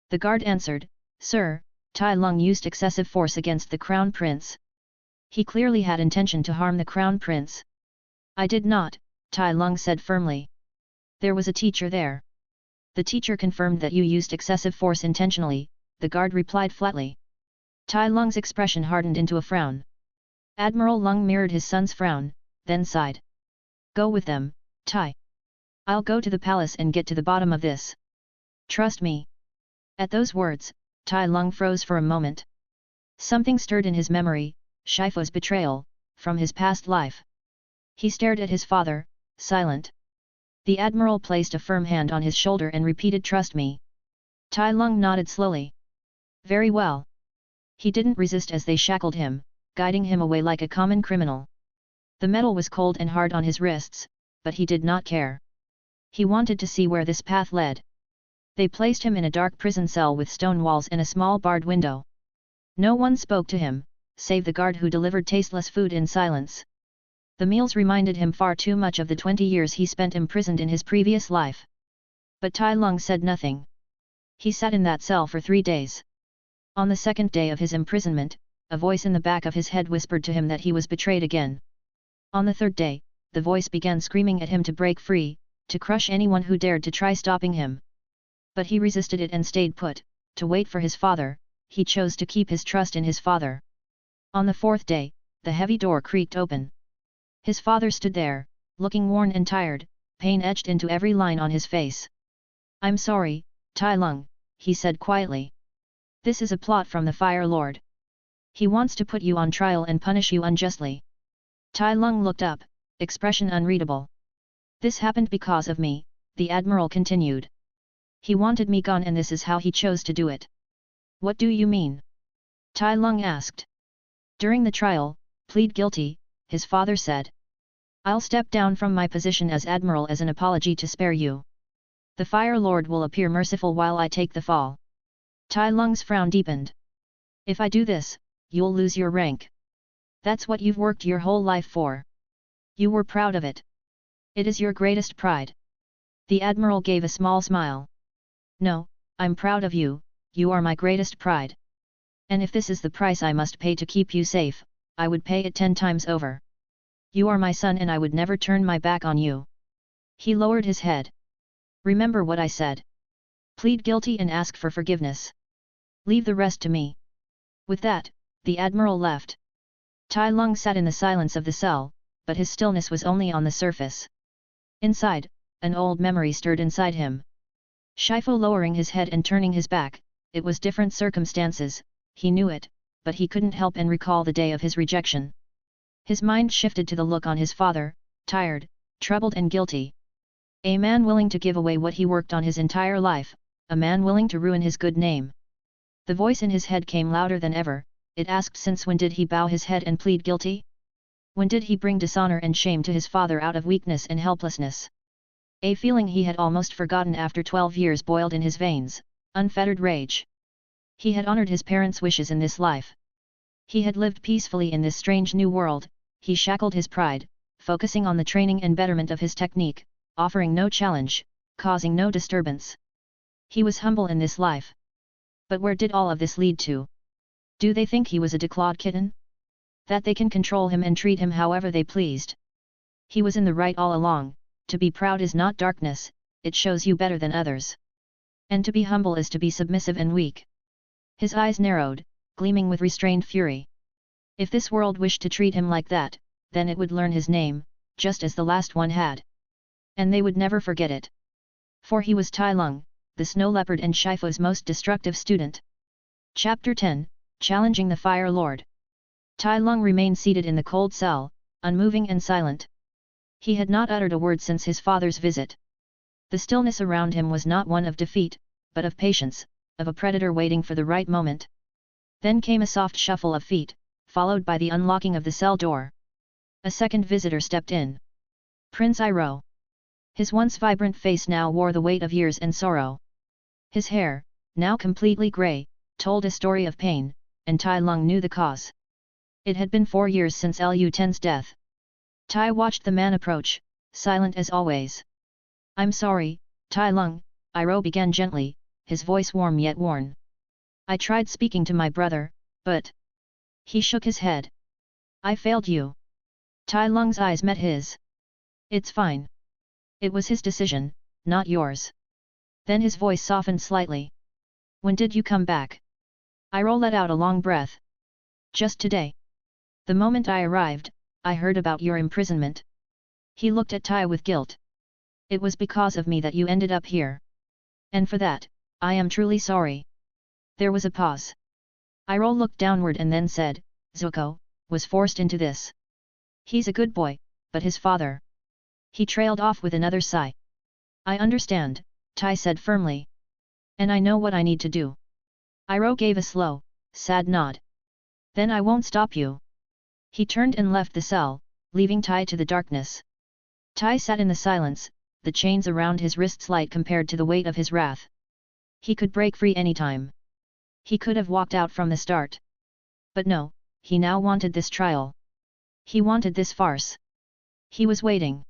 The guard answered, "Sir, Tai Lung used excessive force against the crown prince. He clearly had intention to harm the crown prince." "I did not," Tai Lung said firmly. "There was a teacher there." "The teacher confirmed that you used excessive force intentionally," the guard replied flatly. Tai Lung's expression hardened into a frown. Admiral Lung mirrored his son's frown, then sighed. "Go with them, Tai. I'll go to the palace and get to the bottom of this. Trust me." At those words, Tai Lung froze for a moment. Something stirred in his memory, Shifu's betrayal, from his past life. He stared at his father, silent. The admiral placed a firm hand on his shoulder and repeated, "Trust me." Tai Lung nodded slowly. "Very well." He didn't resist as they shackled him, guiding him away like a common criminal. The metal was cold and hard on his wrists, but he did not care. He wanted to see where this path led. They placed him in a dark prison cell with stone walls and a small barred window. No one spoke to him, save the guard who delivered tasteless food in silence. The meals reminded him far too much of the 20 years he spent imprisoned in his previous life. But Tai Lung said nothing. He sat in that cell for 3 days. On the second day of his imprisonment, a voice in the back of his head whispered to him that he was betrayed again. On the third day, the voice began screaming at him to break free, to crush anyone who dared to try stopping him. But he resisted it and stayed put, to wait for his father. He chose to keep his trust in his father. On the fourth day, the heavy door creaked open. His father stood there, looking worn and tired, pain etched into every line on his face. "I'm sorry, Tai Lung," he said quietly. "This is a plot from the Fire Lord. He wants to put you on trial and punish you unjustly." Tai Lung looked up, expression unreadable. "This happened because of me," the admiral continued. "He wanted me gone and this is how he chose to do it." "What do you mean?" Tai Lung asked. "During the trial, plead guilty," his father said. "I'll step down from my position as admiral as an apology to spare you. The Fire Lord will appear merciful while I take the fall." Tai Lung's frown deepened. "If I do this, you'll lose your rank. That's what you've worked your whole life for. You were proud of it. It is your greatest pride." The admiral gave a small smile. "No, I'm proud of you, you are my greatest pride. And if this is the price I must pay to keep you safe, I would pay it 10 times over. You are my son and I would never turn my back on you." He lowered his head. "Remember what I said. Plead guilty and ask for forgiveness. Leave the rest to me." With that, the admiral left. Tai Lung sat in the silence of the cell, but his stillness was only on the surface. Inside, an old memory stirred inside him. Shifu lowering his head and turning his back, it was different circumstances, he knew it, but he couldn't help and recall the day of his rejection. His mind shifted to the look on his father, tired, troubled and guilty. A man willing to give away what he worked on his entire life, a man willing to ruin his good name. The voice in his head came louder than ever. It asked, since when did he bow his head and plead guilty? When did he bring dishonor and shame to his father out of weakness and helplessness? A feeling he had almost forgotten after 12 years boiled in his veins, unfettered rage. He had honored his parents' wishes in this life. He had lived peacefully in this strange new world. He shackled his pride, focusing on the training and betterment of his technique, offering no challenge, causing no disturbance. He was humble in this life. But where did all of this lead to? Do they think he was a declawed kitten? That they can control him and treat him however they pleased? He was in the right all along. To be proud is not darkness, it shows you better than others. And to be humble is to be submissive and weak. His eyes narrowed, gleaming with restrained fury. If this world wished to treat him like that, then it would learn his name, just as the last one had. And they would never forget it. For he was Tai Lung, the snow leopard and Shifu's most destructive student. Chapter 10, Challenging the Fire Lord. Tai Lung remained seated in the cold cell, unmoving and silent. He had not uttered a word since his father's visit. The stillness around him was not one of defeat, but of patience, of a predator waiting for the right moment. Then came a soft shuffle of feet, followed by the unlocking of the cell door. A second visitor stepped in. Prince Iroh. His once vibrant face now wore the weight of years and sorrow. His hair, now completely grey, told a story of pain, and Tai Lung knew the cause. It had been 4 years since Lu Ten's death. Tai watched the man approach, silent as always. "I'm sorry, Tai Lung," Iroh began gently, his voice warm yet worn. "I tried speaking to my brother, but..." He shook his head. "I failed you." Tai Lung's eyes met his. "It's fine. It was his decision, not yours." Then his voice softened slightly. "When did you come back?" Iroh let out a long breath. "Just today. The moment I arrived, I heard about your imprisonment." He looked at Tai with guilt. "It was because of me that you ended up here. And for that, I am truly sorry." There was a pause. Iroh looked downward and then said, "Zuko was forced into this. He's a good boy, but his father..." He trailed off with another sigh. "I understand," Tai said firmly. "And I know what I need to do." Iroh gave a slow, sad nod. "Then I won't stop you." He turned and left the cell, leaving Tai to the darkness. Tai sat in the silence, the chains around his wrists light compared to the weight of his wrath. He could break free any time. He could have walked out from the start. But no, he now wanted this trial. He wanted this farce. He was waiting.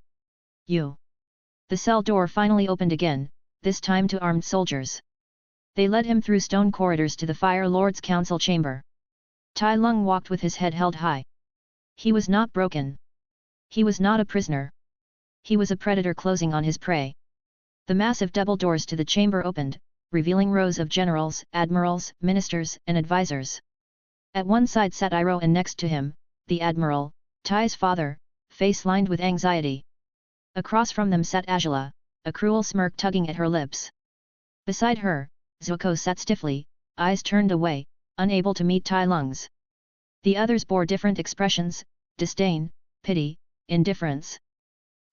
"You." The cell door finally opened again, this time to armed soldiers. They led him through stone corridors to the Fire Lord's council chamber. Tai Lung walked with his head held high. He was not broken. He was not a prisoner. He was a predator closing on his prey. The massive double doors to the chamber opened, revealing rows of generals, admirals, ministers, and advisors. At one side sat Iroh and next to him, the admiral, Tai's father, face lined with anxiety. Across from them sat Azula, a cruel smirk tugging at her lips. Beside her, Zuko sat stiffly, eyes turned away, unable to meet Tai Lung's. The others bore different expressions, disdain, pity, indifference.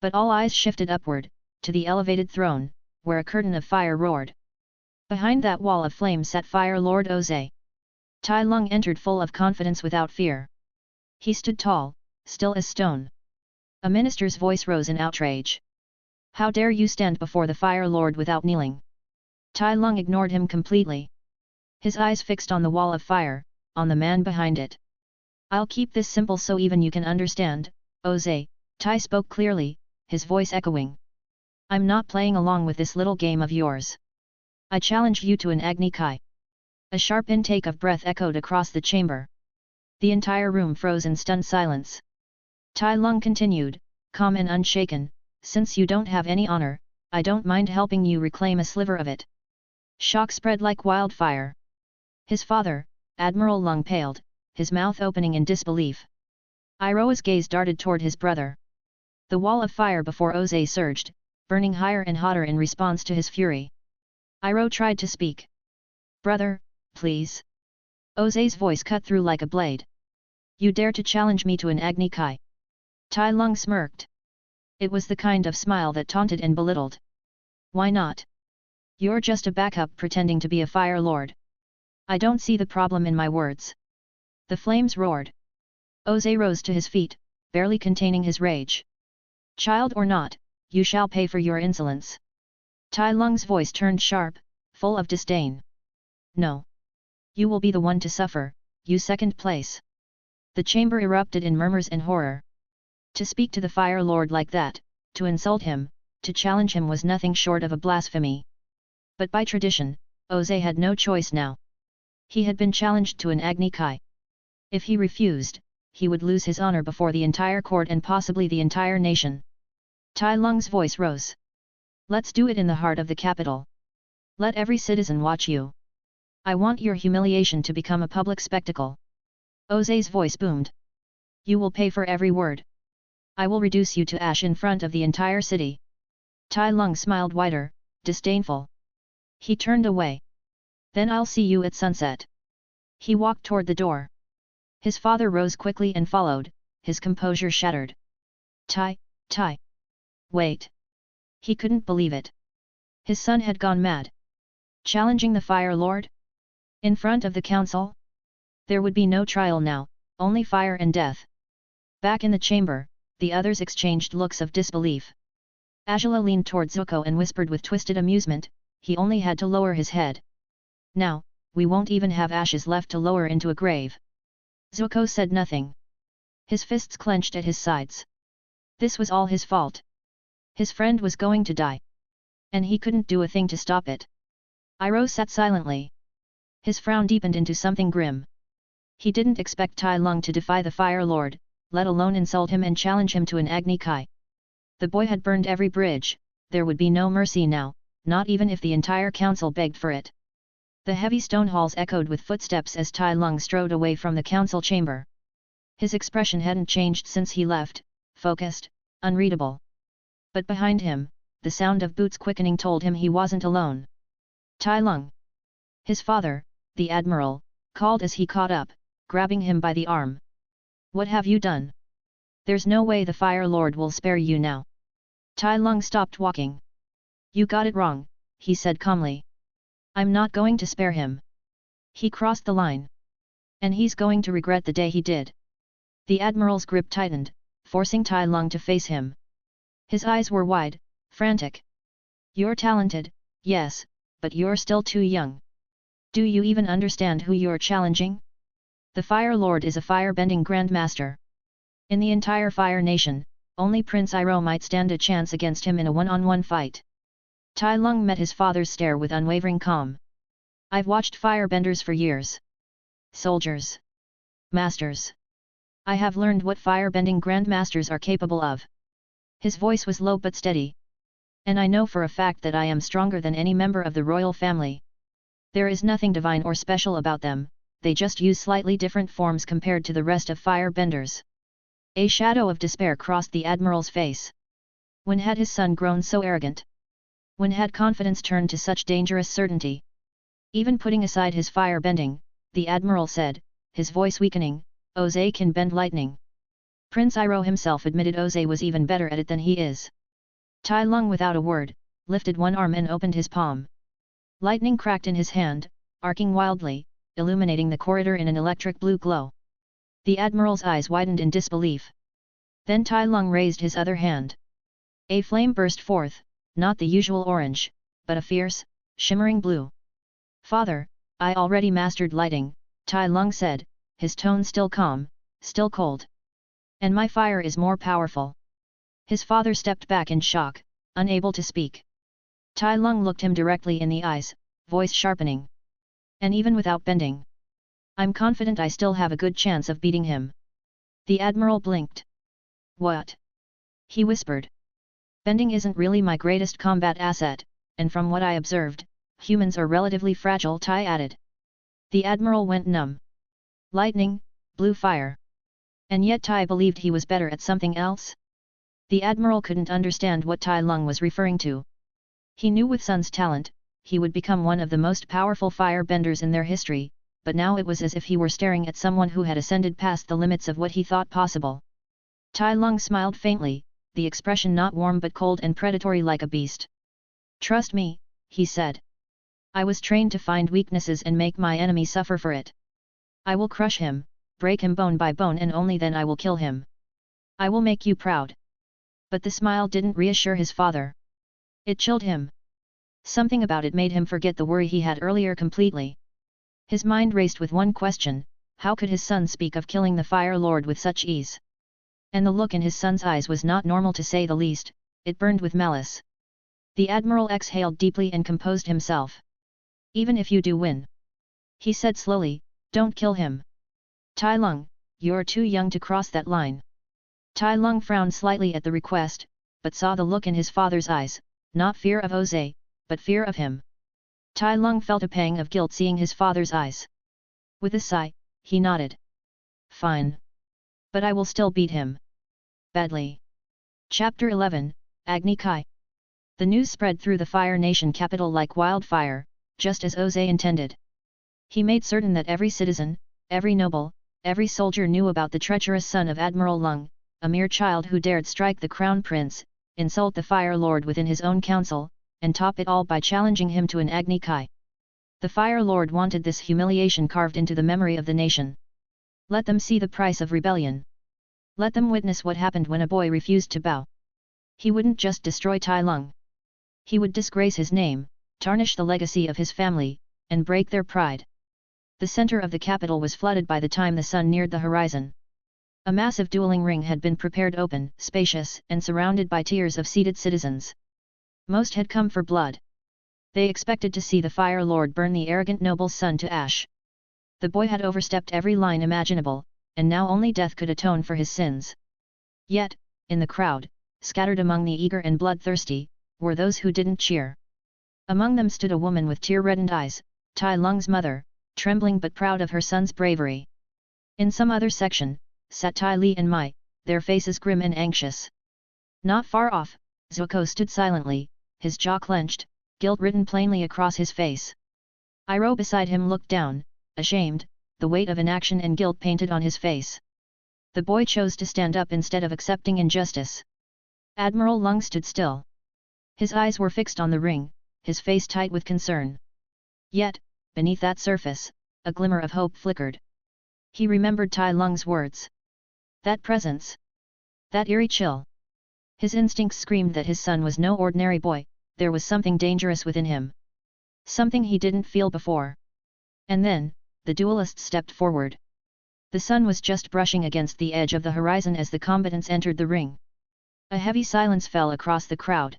But all eyes shifted upward, to the elevated throne, where a curtain of fire roared. Behind that wall of flame sat Fire Lord Ozai. Tai Lung entered full of confidence without fear. He stood tall, still as stone. A minister's voice rose in outrage. "How dare you stand before the Fire Lord without kneeling?" Tai Lung ignored him completely. His eyes fixed on the wall of fire, on the man behind it. "I'll keep this simple so even you can understand, Ozai," Tai spoke clearly, his voice echoing. "I'm not playing along with this little game of yours. I challenge you to an Agni Kai." A sharp intake of breath echoed across the chamber. The entire room froze in stunned silence. Tai Lung continued, calm and unshaken, "Since you don't have any honor, I don't mind helping you reclaim a sliver of it." Shock spread like wildfire. His father, Admiral Lung paled, his mouth opening in disbelief. Iroh's gaze darted toward his brother. The wall of fire before Ozai surged, burning higher and hotter in response to his fury. Iroh tried to speak. "Brother, please." Ozai's voice cut through like a blade. "You dare to challenge me to an Agni Kai?" Tai Lung smirked. It was the kind of smile that taunted and belittled. "Why not? You're just a backup pretending to be a Fire Lord. I don't see the problem in my words." The flames roared. Ozai rose to his feet, barely containing his rage. "Child or not, you shall pay for your insolence." Tai Lung's voice turned sharp, full of disdain. "No. You will be the one to suffer, you second place." The chamber erupted in murmurs and horror. To speak to the Fire Lord like that, to insult him, to challenge him was nothing short of a blasphemy. But by tradition, Ozai had no choice now. He had been challenged to an Agni Kai. If he refused, he would lose his honor before the entire court and possibly the entire nation. Tai Lung's voice rose. Let's do it in the heart of the capital. Let every citizen watch you. I want your humiliation to become a public spectacle. Ozay's voice boomed. You will pay for every word. I will reduce you to ash in front of the entire city. Tai Lung smiled wider, disdainful. He turned away. Then I'll see you at sunset. He walked toward the door. His father rose quickly and followed, his composure shattered. Tai. Wait. He couldn't believe it. His son had gone mad. Challenging the Fire Lord? In front of the council? There would be no trial now, only fire and death. Back in the chamber, the others exchanged looks of disbelief. Angela leaned toward Zuko and whispered with twisted amusement, he only had to lower his head. Now, we won't even have ashes left to lower into a grave. Zuko said nothing. His fists clenched at his sides. This was all his fault. His friend was going to die. And he couldn't do a thing to stop it. Iroh sat silently. His frown deepened into something grim. He didn't expect Tai Lung to defy the Fire Lord, let alone insult him and challenge him to an Agni Kai. The boy had burned every bridge, there would be no mercy now, not even if the entire council begged for it. The heavy stone halls echoed with footsteps as Tai Lung strode away from the council chamber. His expression hadn't changed since he left, focused, unreadable. But behind him, the sound of boots quickening told him he wasn't alone. Tai Lung. His father, the admiral, called as he caught up, grabbing him by the arm. What have you done? There's no way the Fire Lord will spare you now. Tai Lung stopped walking. You got it wrong, he said calmly. I'm not going to spare him. He crossed the line. And he's going to regret the day he did. The admiral's grip tightened, forcing Tai Lung to face him. His eyes were wide, frantic. You're talented, yes, but you're still too young. Do you even understand who you're challenging? The Fire Lord is a firebending grandmaster. In the entire Fire Nation, only Prince Iroh might stand a chance against him in a one-on-one fight. Tai Lung met his father's stare with unwavering calm. I've watched firebenders for years. Soldiers. Masters. I have learned what firebending grandmasters are capable of. His voice was low but steady. And I know for a fact that I am stronger than any member of the royal family. There is nothing divine or special about them, they just use slightly different forms compared to the rest of firebenders. A shadow of despair crossed the admiral's face. When had his son grown so arrogant? When had confidence turned to such dangerous certainty? Even putting aside his firebending, the admiral said, his voice weakening, Ozay can bend lightning. Prince Iroh himself admitted Ozay was even better at it than he is. Tai Lung without a word, lifted one arm and opened his palm. Lightning cracked in his hand, arcing wildly, illuminating the corridor in an electric blue glow. The admiral's eyes widened in disbelief. Then Tai Lung raised his other hand. A flame burst forth, not the usual orange, but a fierce, shimmering blue. Father, I already mastered lighting, Tai Lung said, his tone still calm, still cold. And my fire is more powerful. His father stepped back in shock, unable to speak. Tai Lung looked him directly in the eyes, voice sharpening. And even without bending, I'm confident I still have a good chance of beating him. The admiral blinked. What? He whispered. Bending isn't really my greatest combat asset, and from what I observed, humans are relatively fragile, Tai added. The admiral went numb. Lightning, blue fire. And yet Tai believed he was better at something else? The admiral couldn't understand what Tai Lung was referring to. He knew with Sun's talent, he would become one of the most powerful firebenders in their history, but now it was as if he were staring at someone who had ascended past the limits of what he thought possible. Tai Lung smiled faintly, the expression not warm but cold and predatory like a beast. Trust me, he said. I was trained to find weaknesses and make my enemy suffer for it. I will crush him, break him bone by bone, and only then I will kill him. I will make you proud. But the smile didn't reassure his father. It chilled him. Something about it made him forget the worry he had earlier completely. His mind raced with one question: how could his son speak of killing the Fire Lord with such ease? And the look in his son's eyes was not normal to say the least, it burned with malice. The admiral exhaled deeply and composed himself. Even if you do win, He said slowly, "Don't kill him. Tai Lung, you're too young to cross that line." Tai Lung frowned slightly at the request, but saw the look in his father's eyes, not fear of Oze, but fear of him. Tai Lung felt a pang of guilt seeing his father's eyes. With a sigh, he nodded. "Fine. But I will still beat him. Badly." Chapter 11, Agni Kai. The news spread through the Fire Nation capital like wildfire, just as Oze intended. He made certain that every citizen, every noble, every soldier knew about the treacherous son of Admiral Lung, a mere child who dared strike the crown prince, insult the Fire Lord within his own council, and top it all by challenging him to an Agni Kai. The Fire Lord wanted this humiliation carved into the memory of the nation. Let them see the price of rebellion. Let them witness what happened when a boy refused to bow. He wouldn't just destroy Tai Lung. He would disgrace his name, tarnish the legacy of his family, and break their pride. The center of the capital was flooded by the time the sun neared the horizon. A massive dueling ring had been prepared open, spacious, and surrounded by tiers of seated citizens. Most had come for blood. They expected to see the Fire Lord burn the arrogant noble's son to ash. The boy had overstepped every line imaginable, and now only death could atone for his sins. Yet, in the crowd, scattered among the eager and bloodthirsty, were those who didn't cheer. Among them stood a woman with tear-reddened eyes, Tai Lung's mother, trembling but proud of her son's bravery. In some other section, sat Tai Li and Mai, their faces grim and anxious. Not far off, Zuko stood silently, his jaw clenched, guilt written plainly across his face. Iroh beside him looked down, ashamed, the weight of inaction and guilt painted on his face. The boy chose to stand up instead of accepting injustice. Admiral Lung stood still. His eyes were fixed on the ring, his face tight with concern. Yet, beneath that surface, a glimmer of hope flickered. He remembered Tai Lung's words. That presence. That eerie chill. His instincts screamed that his son was no ordinary boy, there was something dangerous within him. Something he didn't feel before. And then, the duelists stepped forward. The sun was just brushing against the edge of the horizon as the combatants entered the ring. A heavy silence fell across the crowd.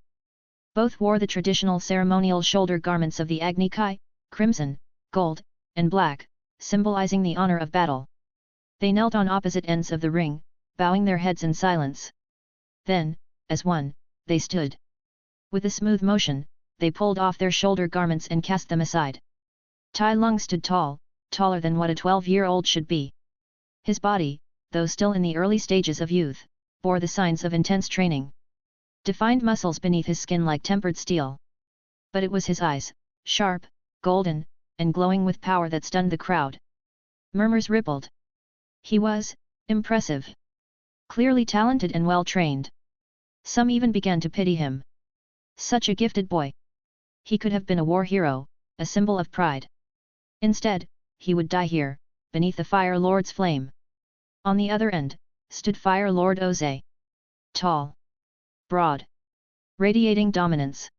Both wore the traditional ceremonial shoulder garments of the Agni Kai, crimson, gold, and black, symbolizing the honor of battle. They knelt on opposite ends of the ring, bowing their heads in silence. Then, as one, they stood. With a smooth motion, they pulled off their shoulder garments and cast them aside. Tai Lung stood tall, taller than what a 12-year-old should be. His body, though still in the early stages of youth, bore the signs of intense training. Defined muscles beneath his skin like tempered steel. But it was his eyes, sharp, golden, and glowing with power that stunned the crowd. Murmurs rippled. He was impressive. Clearly talented and well-trained. Some even began to pity him. Such a gifted boy. He could have been a war hero, a symbol of pride. Instead, he would die here, beneath the Fire Lord's flame. On the other end, stood Fire Lord Oze. Tall. Broad. Radiating dominance.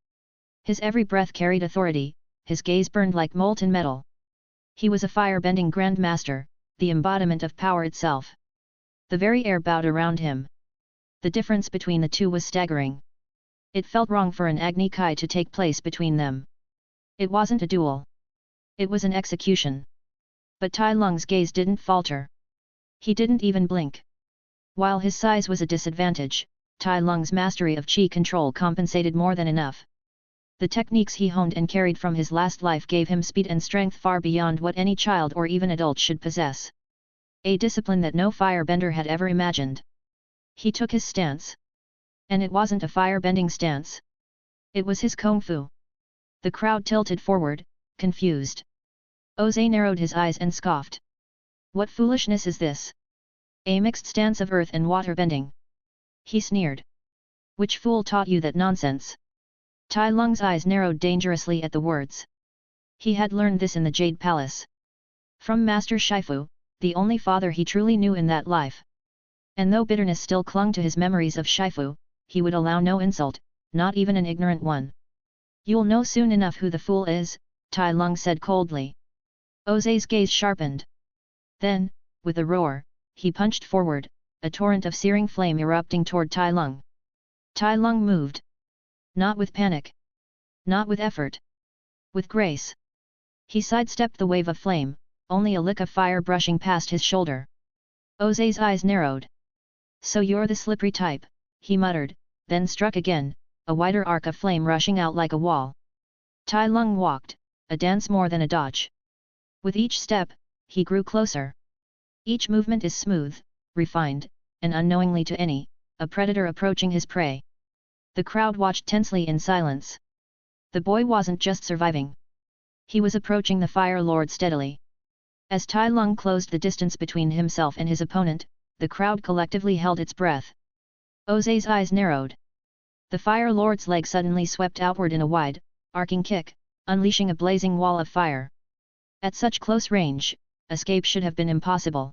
His every breath carried authority, his gaze burned like molten metal. He was a fire-bending Grand Master, the embodiment of power itself. The very air bowed around him. The difference between the two was staggering. It felt wrong for an Agni Kai to take place between them. It wasn't a duel. It was an execution. But Tai Lung's gaze didn't falter. He didn't even blink. While his size was a disadvantage, Tai Lung's mastery of chi control compensated more than enough. The techniques he honed and carried from his last life gave him speed and strength far beyond what any child or even adult should possess. A discipline that no firebender had ever imagined. He took his stance. And it wasn't a firebending stance. It was his kung fu. The crowd tilted forward, confused. Oze narrowed his eyes and scoffed. What foolishness is this? A mixed stance of earth and water bending. He sneered. Which fool taught you that nonsense? Tai Lung's eyes narrowed dangerously at the words. He had learned this in the Jade Palace. From Master Shifu, the only father he truly knew in that life. And though bitterness still clung to his memories of Shifu, he would allow no insult, not even an ignorant one. You'll know soon enough who the fool is, Tai Lung said coldly. Oze's gaze sharpened. Then, with a roar, he punched forward, a torrent of searing flame erupting toward Tai Lung. Tai Lung moved. Not with panic. Not with effort. With grace. He sidestepped the wave of flame, only a lick of fire brushing past his shoulder. Oze's eyes narrowed. So you're the slippery type, he muttered, then struck again, a wider arc of flame rushing out like a wall. Tai Lung walked, a dance more than a dodge. With each step, he grew closer. Each movement is smooth, refined, and unknowingly to any, a predator approaching his prey. The crowd watched tensely in silence. The boy wasn't just surviving. He was approaching the Fire Lord steadily. As Tai Lung closed the distance between himself and his opponent, the crowd collectively held its breath. Oze's eyes narrowed. The Fire Lord's leg suddenly swept outward in a wide, arcing kick, unleashing a blazing wall of fire. At such close range, escape should have been impossible.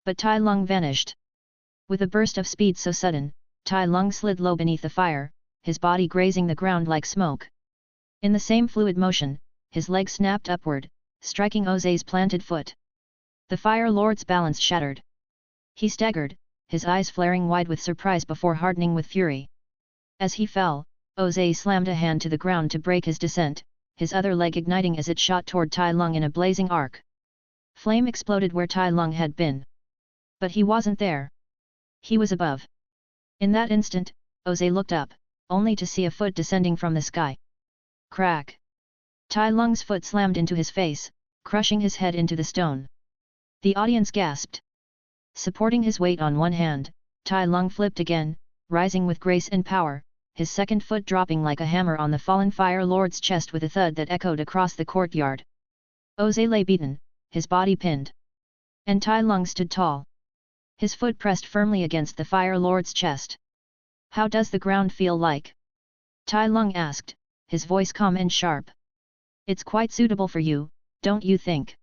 But Tai Lung vanished. With a burst of speed so sudden, Tai Lung slid low beneath the fire, his body grazing the ground like smoke. In the same fluid motion, his leg snapped upward, striking Oze's planted foot. The Fire Lord's balance shattered. He staggered, his eyes flaring wide with surprise before hardening with fury. As he fell, Oze slammed a hand to the ground to break his descent, his other leg igniting as it shot toward Tai Lung in a blazing arc. Flame exploded where Tai Lung had been. But he wasn't there. He was above. In that instant, Oze looked up, only to see a foot descending from the sky. Crack! Tai Lung's foot slammed into his face, crushing his head into the stone. The audience gasped. Supporting his weight on one hand, Tai Lung flipped again, rising with grace and power, his second foot dropping like a hammer on the fallen Fire Lord's chest with a thud that echoed across the courtyard. Oze lay beaten, his body pinned. And Tai Lung stood tall. His foot pressed firmly against the Fire Lord's chest. How does the ground feel like? Tai Lung asked, his voice calm and sharp. It's quite suitable for you, don't you think?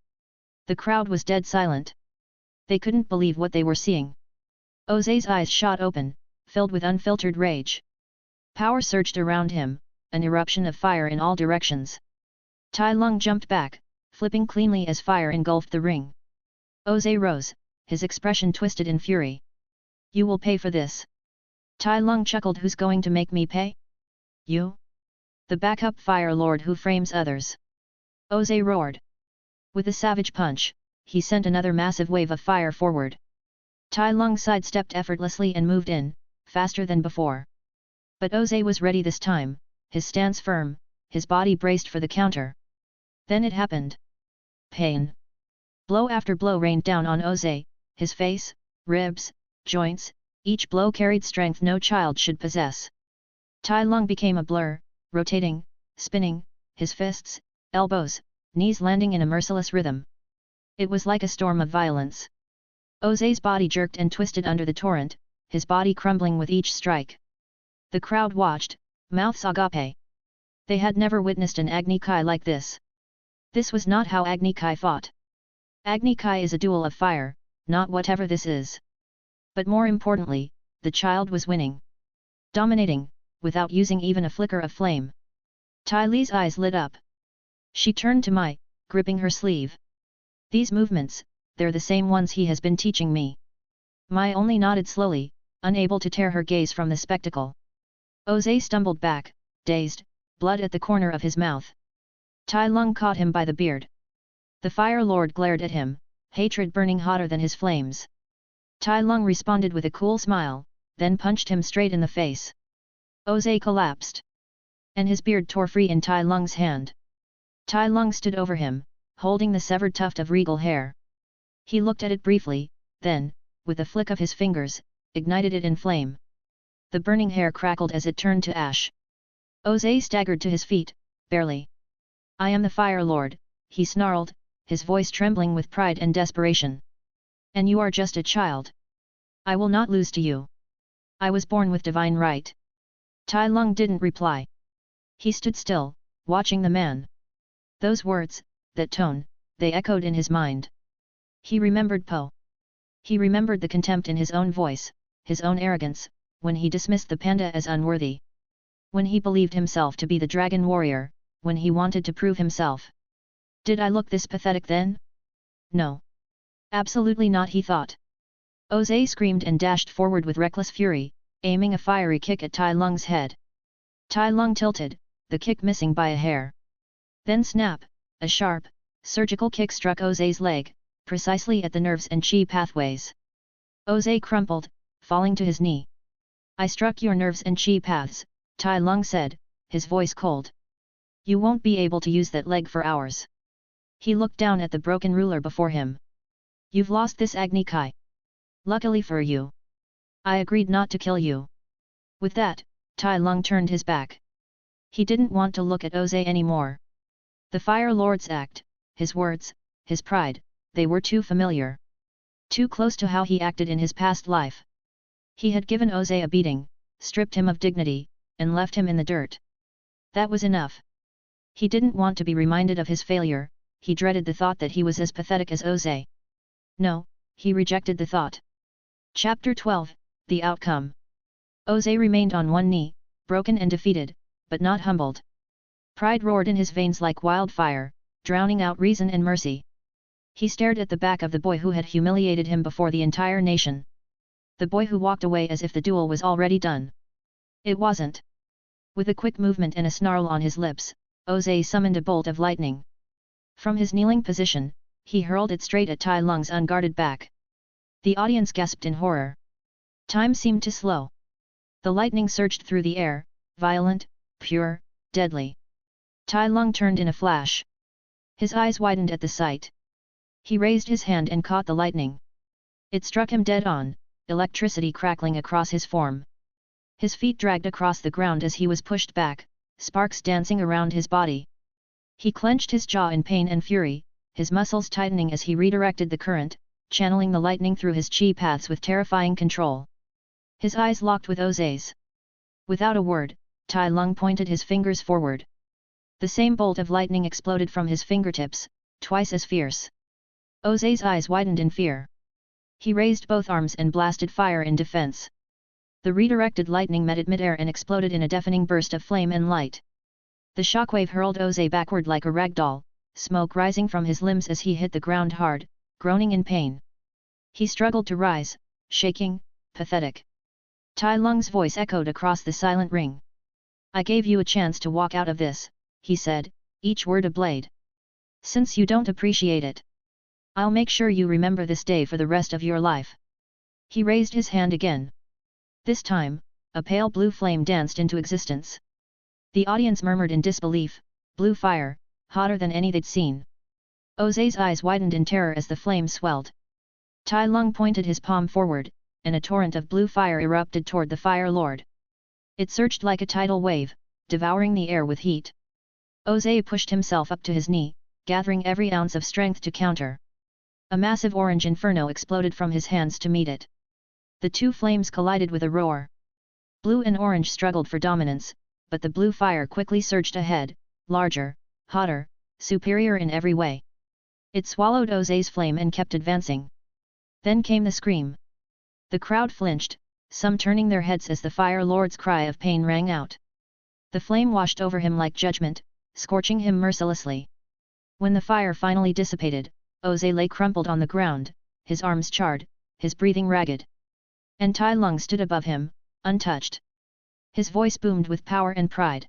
The crowd was dead silent. They couldn't believe what they were seeing. Oze's eyes shot open, filled with unfiltered rage. Power surged around him, an eruption of fire in all directions. Tai Lung jumped back, flipping cleanly as fire engulfed the ring. Oze rose, his expression twisted in fury. You will pay for this. Tai Lung chuckled. Who's going to make me pay? You? The backup Fire Lord who frames others. Oze roared. With a savage punch, he sent another massive wave of fire forward. Tai Lung sidestepped effortlessly and moved in, faster than before. But Oze was ready this time, his stance firm, his body braced for the counter. Then it happened. Pain. Blow after blow rained down on Oze, his face, ribs, joints, each blow carried strength no child should possess. Tai Lung became a blur, rotating, spinning, his fists, elbows, knees landing in a merciless rhythm. It was like a storm of violence. Oze's body jerked and twisted under the torrent, his body crumbling with each strike. The crowd watched, mouths agape. They had never witnessed an Agni Kai like this. This was not how Agni Kai fought. Agni Kai is a duel of fire, not whatever this is. But more importantly, the child was winning. Dominating, without using even a flicker of flame. Tai Li's eyes lit up. She turned to Mai, gripping her sleeve. These movements, they're the same ones he has been teaching me. Mai only nodded slowly, unable to tear her gaze from the spectacle. Oze stumbled back, dazed, blood at the corner of his mouth. Tai Lung caught him by the beard. The Fire Lord glared at him, hatred burning hotter than his flames. Tai Lung responded with a cool smile, then punched him straight in the face. Oze collapsed. And his beard tore free in Tai Lung's hand. Tai Lung stood over him, holding the severed tuft of regal hair. He looked at it briefly, then, with a flick of his fingers, ignited it in flame. The burning hair crackled as it turned to ash. Oze staggered to his feet, barely. I am the Fire Lord, he snarled, his voice trembling with pride and desperation. And you are just a child. I will not lose to you. I was born with divine right. Tai Lung didn't reply. He stood still, watching the man. Those words, that tone, they echoed in his mind. He remembered Po. He remembered the contempt in his own voice, his own arrogance, when he dismissed the panda as unworthy. When he believed himself to be the dragon warrior, when he wanted to prove himself. Did I look this pathetic then? No. Absolutely not, he thought. Oze screamed and dashed forward with reckless fury, aiming a fiery kick at Tai Lung's head. Tai Lung tilted, the kick missing by a hair. Then snap, a sharp, surgical kick struck Oze's leg, precisely at the nerves and chi pathways. Oze crumpled, falling to his knee. I struck your nerves and chi paths, Tai Lung said, his voice cold. You won't be able to use that leg for hours. He looked down at the broken ruler before him. You've lost this Agni Kai. Luckily for you. I agreed not to kill you. With that, Tai Lung turned his back. He didn't want to look at Oze anymore. The Fire Lord's act, his words, his pride, they were too familiar. Too close to how he acted in his past life. He had given Oze a beating, stripped him of dignity, and left him in the dirt. That was enough. He didn't want to be reminded of his failure, he dreaded the thought that he was as pathetic as Oze. No, he rejected the thought. Chapter 12, The Outcome. Oze remained on one knee, broken and defeated, but not humbled. Pride roared in his veins like wildfire, drowning out reason and mercy. He stared at the back of the boy who had humiliated him before the entire nation. The boy who walked away as if the duel was already done. It wasn't. With a quick movement and a snarl on his lips, Oze summoned a bolt of lightning. From his kneeling position, he hurled it straight at Tai Lung's unguarded back. The audience gasped in horror. Time seemed to slow. The lightning surged through the air, violent, pure, deadly. Tai Lung turned in a flash. His eyes widened at the sight. He raised his hand and caught the lightning. It struck him dead on, electricity crackling across his form. His feet dragged across the ground as he was pushed back, sparks dancing around his body. He clenched his jaw in pain and fury, his muscles tightening as he redirected the current, channeling the lightning through his chi paths with terrifying control. His eyes locked with Oze's. Without a word, Tai Lung pointed his fingers forward. The same bolt of lightning exploded from his fingertips, twice as fierce. Oze's eyes widened in fear. He raised both arms and blasted fire in defense. The redirected lightning met at midair and exploded in a deafening burst of flame and light. The shockwave hurled Oze backward like a ragdoll, smoke rising from his limbs as he hit the ground hard, groaning in pain. He struggled to rise, shaking, pathetic. Tai Lung's voice echoed across the silent ring. I gave you a chance to walk out of this, he said, each word a blade. Since you don't appreciate it, I'll make sure you remember this day for the rest of your life. He raised his hand again. This time, a pale blue flame danced into existence. The audience murmured in disbelief, blue fire, hotter than any they'd seen. Oze's eyes widened in terror as the flame swelled. Tai Lung pointed his palm forward, and a torrent of blue fire erupted toward the Fire Lord. It surged like a tidal wave, devouring the air with heat. Oze pushed himself up to his knee, gathering every ounce of strength to counter. A massive orange inferno exploded from his hands to meet it. The two flames collided with a roar. Blue and orange struggled for dominance, but the blue fire quickly surged ahead, larger, hotter, superior in every way. It swallowed Oze's flame and kept advancing. Then came the scream. The crowd flinched, some turning their heads as the Fire Lord's cry of pain rang out. The flame washed over him like judgment, scorching him mercilessly. When the fire finally dissipated, Oze lay crumpled on the ground, his arms charred, his breathing ragged. And Tai Lung stood above him, untouched. His voice boomed with power and pride.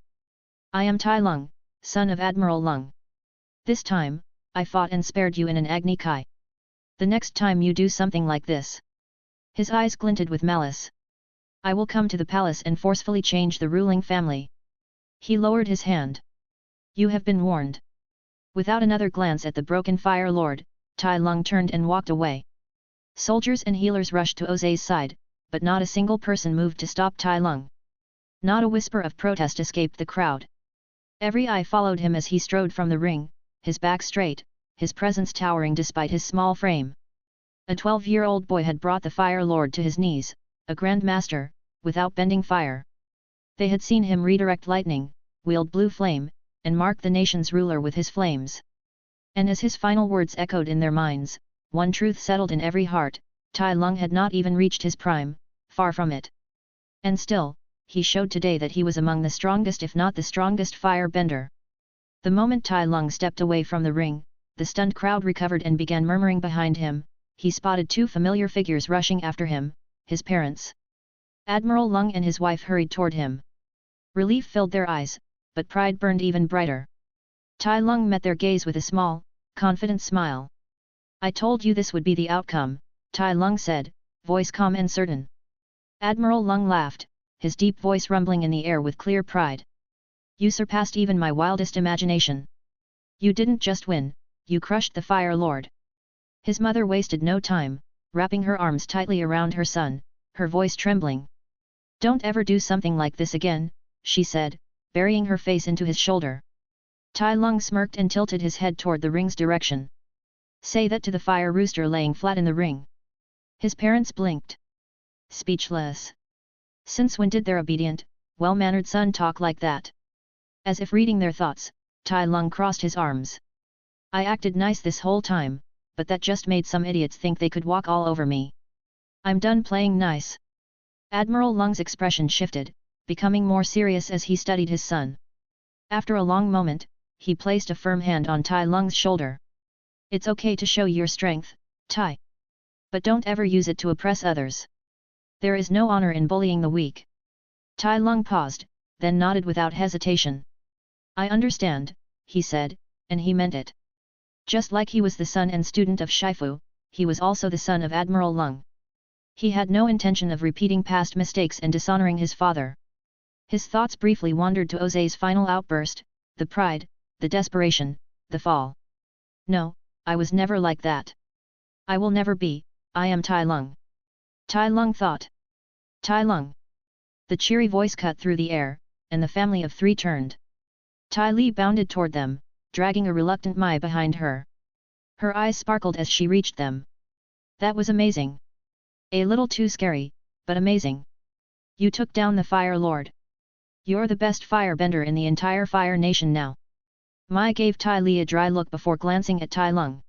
I am Tai Lung, son of Admiral Lung. This time, I fought and spared you in an Agni Kai. The next time you do something like this. His eyes glinted with malice. I will come to the palace and forcefully change the ruling family. He lowered his hand. You have been warned. Without another glance at the broken Fire Lord, Tai Lung turned and walked away. Soldiers and healers rushed to Oze's side, but not a single person moved to stop Tai Lung. Not a whisper of protest escaped the crowd. Every eye followed him as he strode from the ring, his back straight, his presence towering despite his small frame. A 12-year-old boy had brought the Fire Lord to his knees, a Grand Master, without bending fire. They had seen him redirect lightning, wield blue flame, and mark the nation's ruler with his flames. And as his final words echoed in their minds, one truth settled in every heart, Tai Lung had not even reached his prime, far from it. And still, he showed today that he was among the strongest if not the strongest firebender. The moment Tai Lung stepped away from the ring, the stunned crowd recovered and began murmuring behind him. He spotted two familiar figures rushing after him, his parents. Admiral Lung and his wife hurried toward him. Relief filled their eyes, but pride burned even brighter. Tai Lung met their gaze with a small, confident smile. I told you this would be the outcome, Tai Lung said, voice calm and certain. Admiral Lung laughed, his deep voice rumbling in the air with clear pride. You surpassed even my wildest imagination. You didn't just win, you crushed the Fire Lord. His mother wasted no time, wrapping her arms tightly around her son, her voice trembling. Don't ever do something like this again, she said, burying her face into his shoulder. Tai Lung smirked and tilted his head toward the ring's direction. Say that to the fire rooster laying flat in the ring. His parents blinked. Speechless. Since when did their obedient, well-mannered son talk like that? As if reading their thoughts, Tai Lung crossed his arms. I acted nice this whole time, but that just made some idiots think they could walk all over me. I'm done playing nice. Admiral Lung's expression shifted, becoming more serious as he studied his son. After a long moment, he placed a firm hand on Tai Lung's shoulder. It's okay to show your strength, Tai. But don't ever use it to oppress others. There is no honor in bullying the weak. Tai Lung paused, then nodded without hesitation. I understand, he said, and he meant it. Just like he was the son and student of Shifu, he was also the son of Admiral Lung. He had no intention of repeating past mistakes and dishonoring his father. His thoughts briefly wandered to Ozay's final outburst, the pride, the desperation, the fall. No, I was never like that. I will never be, I am Tai Lung. Tai Lung thought. Tai Lung. The cheery voice cut through the air, and the family of three turned. Tai Li bounded toward them, dragging a reluctant Mai behind her. Her eyes sparkled as she reached them. That was amazing. A little too scary, but amazing. You took down the Fire Lord. You're the best firebender in the entire Fire Nation now. Mai gave Tai Li a dry look before glancing at Tai Lung.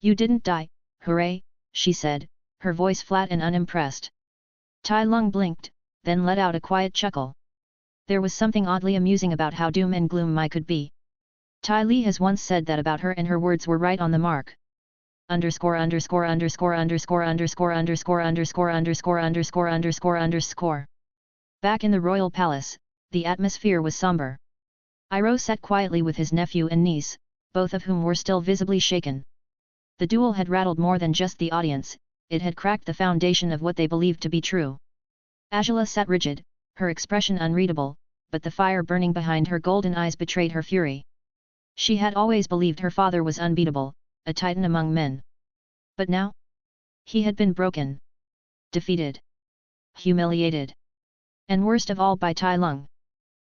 You didn't die, hooray, she said, her voice flat and unimpressed. Tai Lung blinked, then let out a quiet chuckle. There was something oddly amusing about how doom and gloom Mai could be. Tai Li has once said that about her and her words were right on the mark. Underscore underscore underscore underscore underscore underscore underscore underscore underscore underscore underscore. Back in the royal palace, the atmosphere was somber. Iroh sat quietly with his nephew and niece, both of whom were still visibly shaken. The duel had rattled more than just the audience, it had cracked the foundation of what they believed to be true. Azula sat rigid, her expression unreadable, but the fire burning behind her golden eyes betrayed her fury. She had always believed her father was unbeatable, a titan among men. But now? He had been broken. Defeated. Humiliated. And worst of all by Tai Lung.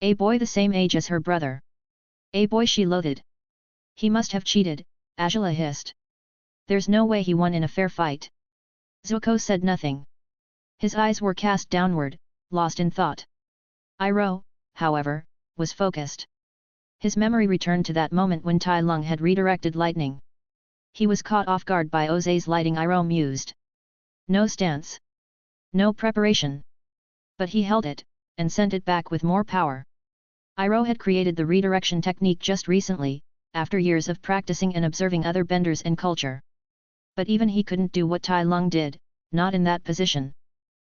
A boy the same age as her brother. A boy she loathed. He must have cheated, Azula hissed. There's no way he won in a fair fight. Zuko said nothing. His eyes were cast downward, lost in thought. Iroh, however, was focused. His memory returned to that moment when Tai Lung had redirected lightning. He was caught off guard by Ozay's lighting. Iroh mused. No stance. No preparation. But he held it, and sent it back with more power. Iroh had created the redirection technique just recently, after years of practicing and observing other benders and culture. But even he couldn't do what Tai Lung did, not in that position.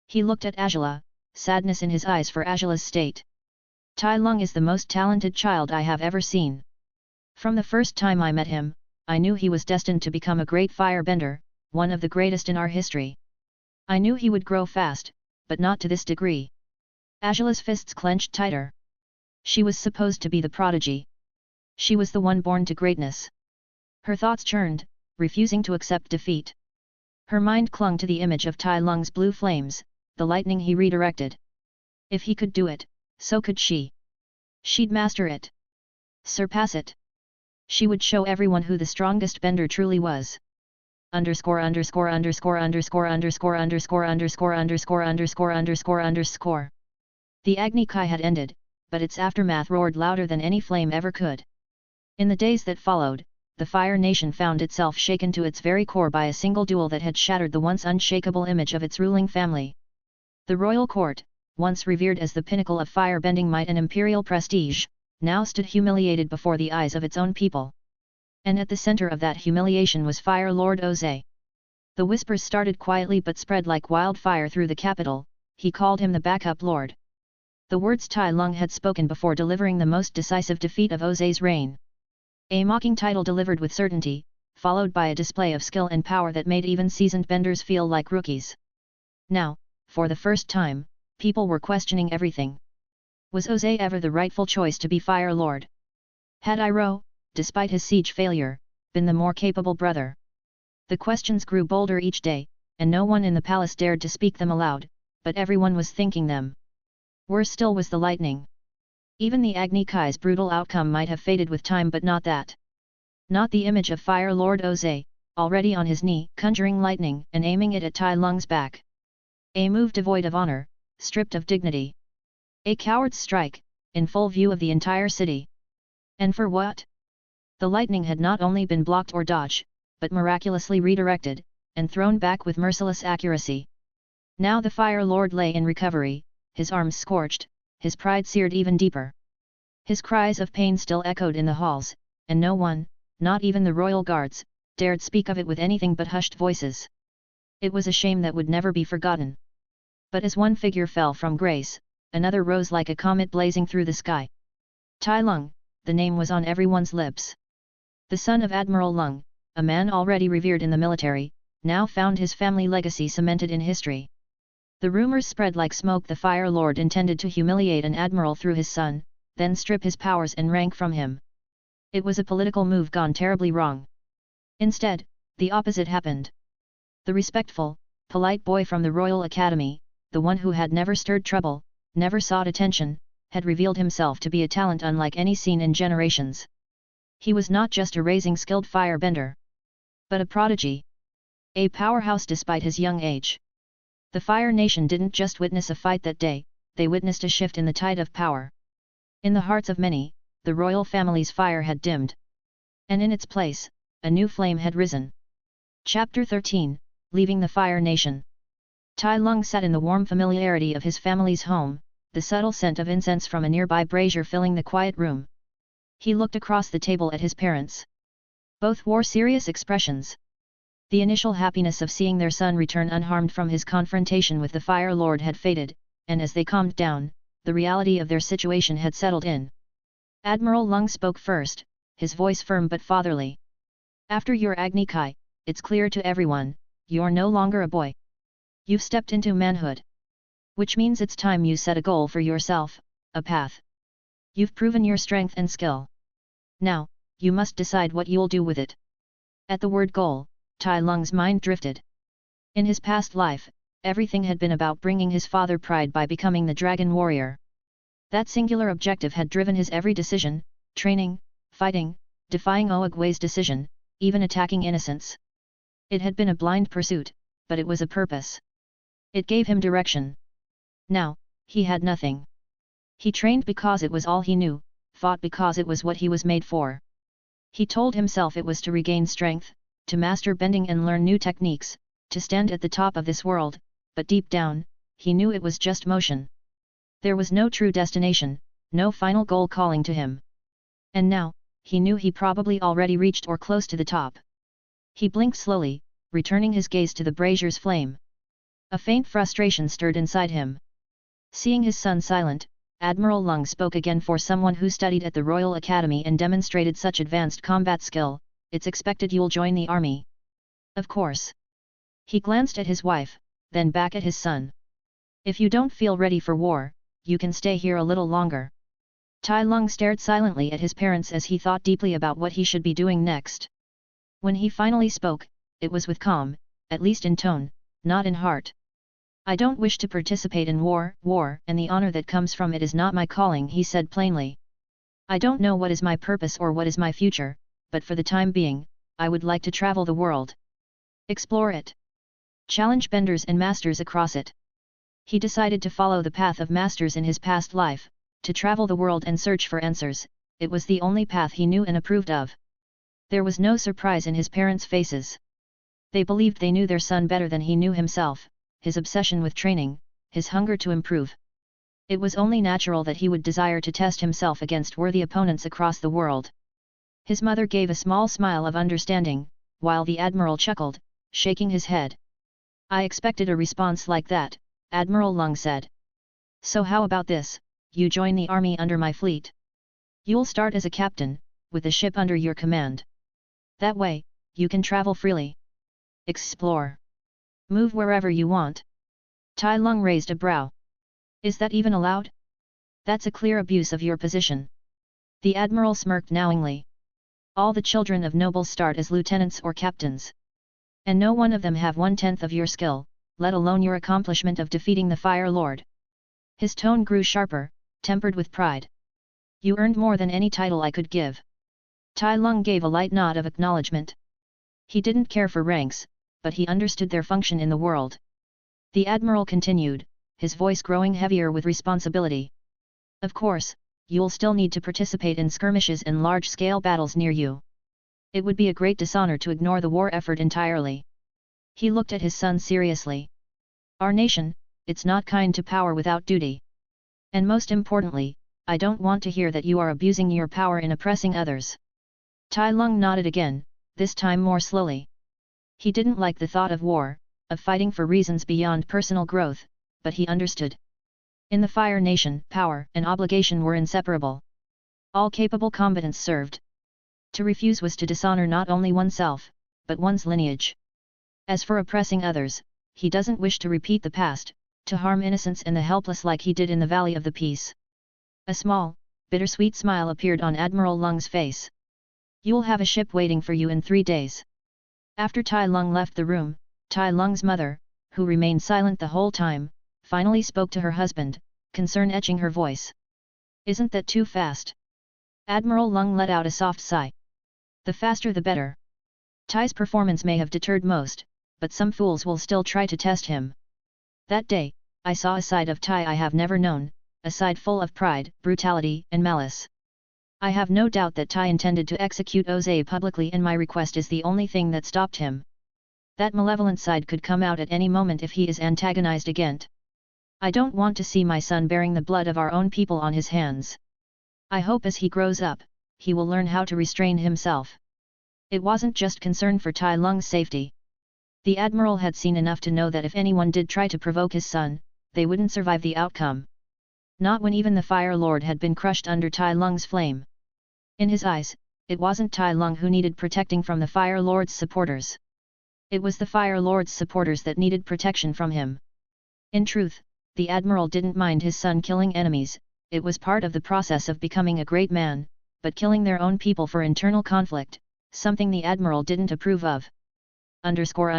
He looked at Azula, sadness in his eyes for Azula's state. Tai Lung is the most talented child I have ever seen. From the first time I met him, I knew he was destined to become a great firebender, one of the greatest in our history. I knew he would grow fast, but not to this degree. Azula's fists clenched tighter. She was supposed to be the prodigy. She was the one born to greatness. Her thoughts churned, refusing to accept defeat. Her mind clung to the image of Tai Lung's blue flames, the lightning he redirected. If he could do it, so could she. She'd master it. Surpass it. She would show everyone who the strongest bender truly was. Underscore underscore underscore underscore underscore underscore underscore underscore underscore underscore underscore. The Agni Kai had ended, but its aftermath roared louder than any flame ever could. In the days that followed, the Fire Nation found itself shaken to its very core by a single duel that had shattered the once unshakable image of its ruling family. The royal court, once revered as the pinnacle of firebending might and imperial prestige, now stood humiliated before the eyes of its own people. And at the center of that humiliation was Fire Lord Ozay. The whispers started quietly but spread like wildfire through the capital. He called him the backup lord. The words Tai Lung had spoken before delivering the most decisive defeat of Ozay's reign. A mocking title delivered with certainty, followed by a display of skill and power that made even seasoned benders feel like rookies. Now, for the first time, people were questioning everything. Was Oze ever the rightful choice to be Fire Lord? Had Iroh, despite his siege failure, been the more capable brother? The questions grew bolder each day, and no one in the palace dared to speak them aloud, but everyone was thinking them. Worse still was the lightning. Even the Agni Kai's brutal outcome might have faded with time, but not that. Not the image of Fire Lord Oze, already on his knee, conjuring lightning and aiming it at Tai Lung's back. A move devoid of honor, stripped of dignity. A coward's strike, in full view of the entire city. And for what? The lightning had not only been blocked or dodged, but miraculously redirected, and thrown back with merciless accuracy. Now the Fire Lord lay in recovery, his arms scorched, his pride seared even deeper. His cries of pain still echoed in the halls, and no one, not even the royal guards, dared speak of it with anything but hushed voices. It was a shame that would never be forgotten. But as one figure fell from grace, another rose like a comet blazing through the sky. Tai Lung, the name was on everyone's lips. The son of Admiral Lung, a man already revered in the military, now found his family legacy cemented in history. The rumors spread like smoke. The Fire Lord intended to humiliate an admiral through his son, then strip his powers and rank from him. It was a political move gone terribly wrong. Instead, the opposite happened. The respectful, polite boy from the Royal Academy, the one who had never stirred trouble, never sought attention, had revealed himself to be a talent unlike any seen in generations. He was not just a rising skilled firebender, but a prodigy. A powerhouse despite his young age. The Fire Nation didn't just witness a fight that day, they witnessed a shift in the tide of power. In the hearts of many, the royal family's fire had dimmed. And in its place, a new flame had risen. Chapter 13, Leaving the Fire Nation. Tai Lung sat in the warm familiarity of his family's home, the subtle scent of incense from a nearby brazier filling the quiet room. He looked across the table at his parents. Both wore serious expressions. The initial happiness of seeing their son return unharmed from his confrontation with the Fire Lord had faded, and as they calmed down, the reality of their situation had settled in. Admiral Lung spoke first, his voice firm but fatherly. After your Agni Kai, it's clear to everyone, you're no longer a boy. You've stepped into manhood. Which means it's time you set a goal for yourself, a path. You've proven your strength and skill. Now, you must decide what you'll do with it. At the word goal, Tai Lung's mind drifted. In his past life, everything had been about bringing his father pride by becoming the Dragon Warrior. That singular objective had driven his every decision, training, fighting, defying Oogway's decision, even attacking innocents. It had been a blind pursuit, but it was a purpose. It gave him direction. Now, he had nothing. He trained because it was all he knew, fought because it was what he was made for. He told himself it was to regain strength, to master bending and learn new techniques, to stand at the top of this world, but deep down, he knew it was just motion. There was no true destination, no final goal calling to him. And now, he knew he probably already reached or close to the top. He blinked slowly, returning his gaze to the brazier's flame. A faint frustration stirred inside him. Seeing his son silent, Admiral Lung spoke again. For someone who studied at the Royal Academy and demonstrated such advanced combat skill, it's expected you'll join the army. Of course. He glanced at his wife, then back at his son. If you don't feel ready for war, you can stay here a little longer. Tai Lung stared silently at his parents as he thought deeply about what he should be doing next. When he finally spoke, it was with calm, at least in tone, not in heart. I don't wish to participate in war, and the honor that comes from it is not my calling, he said plainly. I don't know what is my purpose or what is my future, but for the time being, I would like to travel the world. Explore it. Challenge benders and masters across it. He decided to follow the path of masters in his past life, to travel the world and search for answers. It was the only path he knew and approved of. There was no surprise in his parents' faces. They believed they knew their son better than he knew himself, his obsession with training, his hunger to improve. It was only natural that he would desire to test himself against worthy opponents across the world. His mother gave a small smile of understanding, while the Admiral chuckled, shaking his head. I expected a response like that, Admiral Lung said. So how about this, you join the army under my fleet. You'll start as a captain, with the ship under your command. That way, you can travel freely. Explore. Move wherever you want. Tai Lung raised a brow. Is that even allowed? That's a clear abuse of your position. The admiral smirked knowingly. All the children of nobles start as lieutenants or captains. And no one of them have 1/10 of your skill, let alone your accomplishment of defeating the Fire Lord. His tone grew sharper, tempered with pride. You earned more than any title I could give. Tai Lung gave a light nod of acknowledgement. He didn't care for ranks, but he understood their function in the world. The admiral continued, his voice growing heavier with responsibility. Of course, you'll still need to participate in skirmishes and large-scale battles near you. It would be a great dishonor to ignore the war effort entirely. He looked at his son seriously. Our nation, it's not kind to power without duty. And most importantly, I don't want to hear that you are abusing your power in oppressing others. Tai Lung nodded again, this time more slowly. He didn't like the thought of war, of fighting for reasons beyond personal growth, but he understood. In the Fire Nation, power and obligation were inseparable. All capable combatants served. To refuse was to dishonor not only oneself, but one's lineage. As for oppressing others, he doesn't wish to repeat the past, to harm innocents and the helpless like he did in the Valley of the Peace. A small, bittersweet smile appeared on Admiral Lung's face. You'll have a ship waiting for you in 3 days. After Tai Lung left the room, Tai Lung's mother, who remained silent the whole time, finally spoke to her husband, concern etching her voice. Isn't that too fast? Admiral Lung let out a soft sigh. The faster the better. Tai's performance may have deterred most, but some fools will still try to test him. That day, I saw a side of Tai I have never known, a side full of pride, brutality, and malice. I have no doubt that Tai intended to execute Oze publicly, and my request is the only thing that stopped him. That malevolent side could come out at any moment if he is antagonized again. I don't want to see my son bearing the blood of our own people on his hands. I hope as he grows up, he will learn how to restrain himself. It wasn't just concern for Tai Lung's safety. The admiral had seen enough to know that if anyone did try to provoke his son, they wouldn't survive the outcome. Not when even the Fire Lord had been crushed under Tai Lung's flame. In his eyes, it wasn't Tai Lung who needed protecting from the Fire Lord's supporters. It was the Fire Lord's supporters that needed protection from him. In truth, the admiral didn't mind his son killing enemies, it was part of the process of becoming a great man, but killing their own people for internal conflict, something the admiral didn't approve of. Underscore.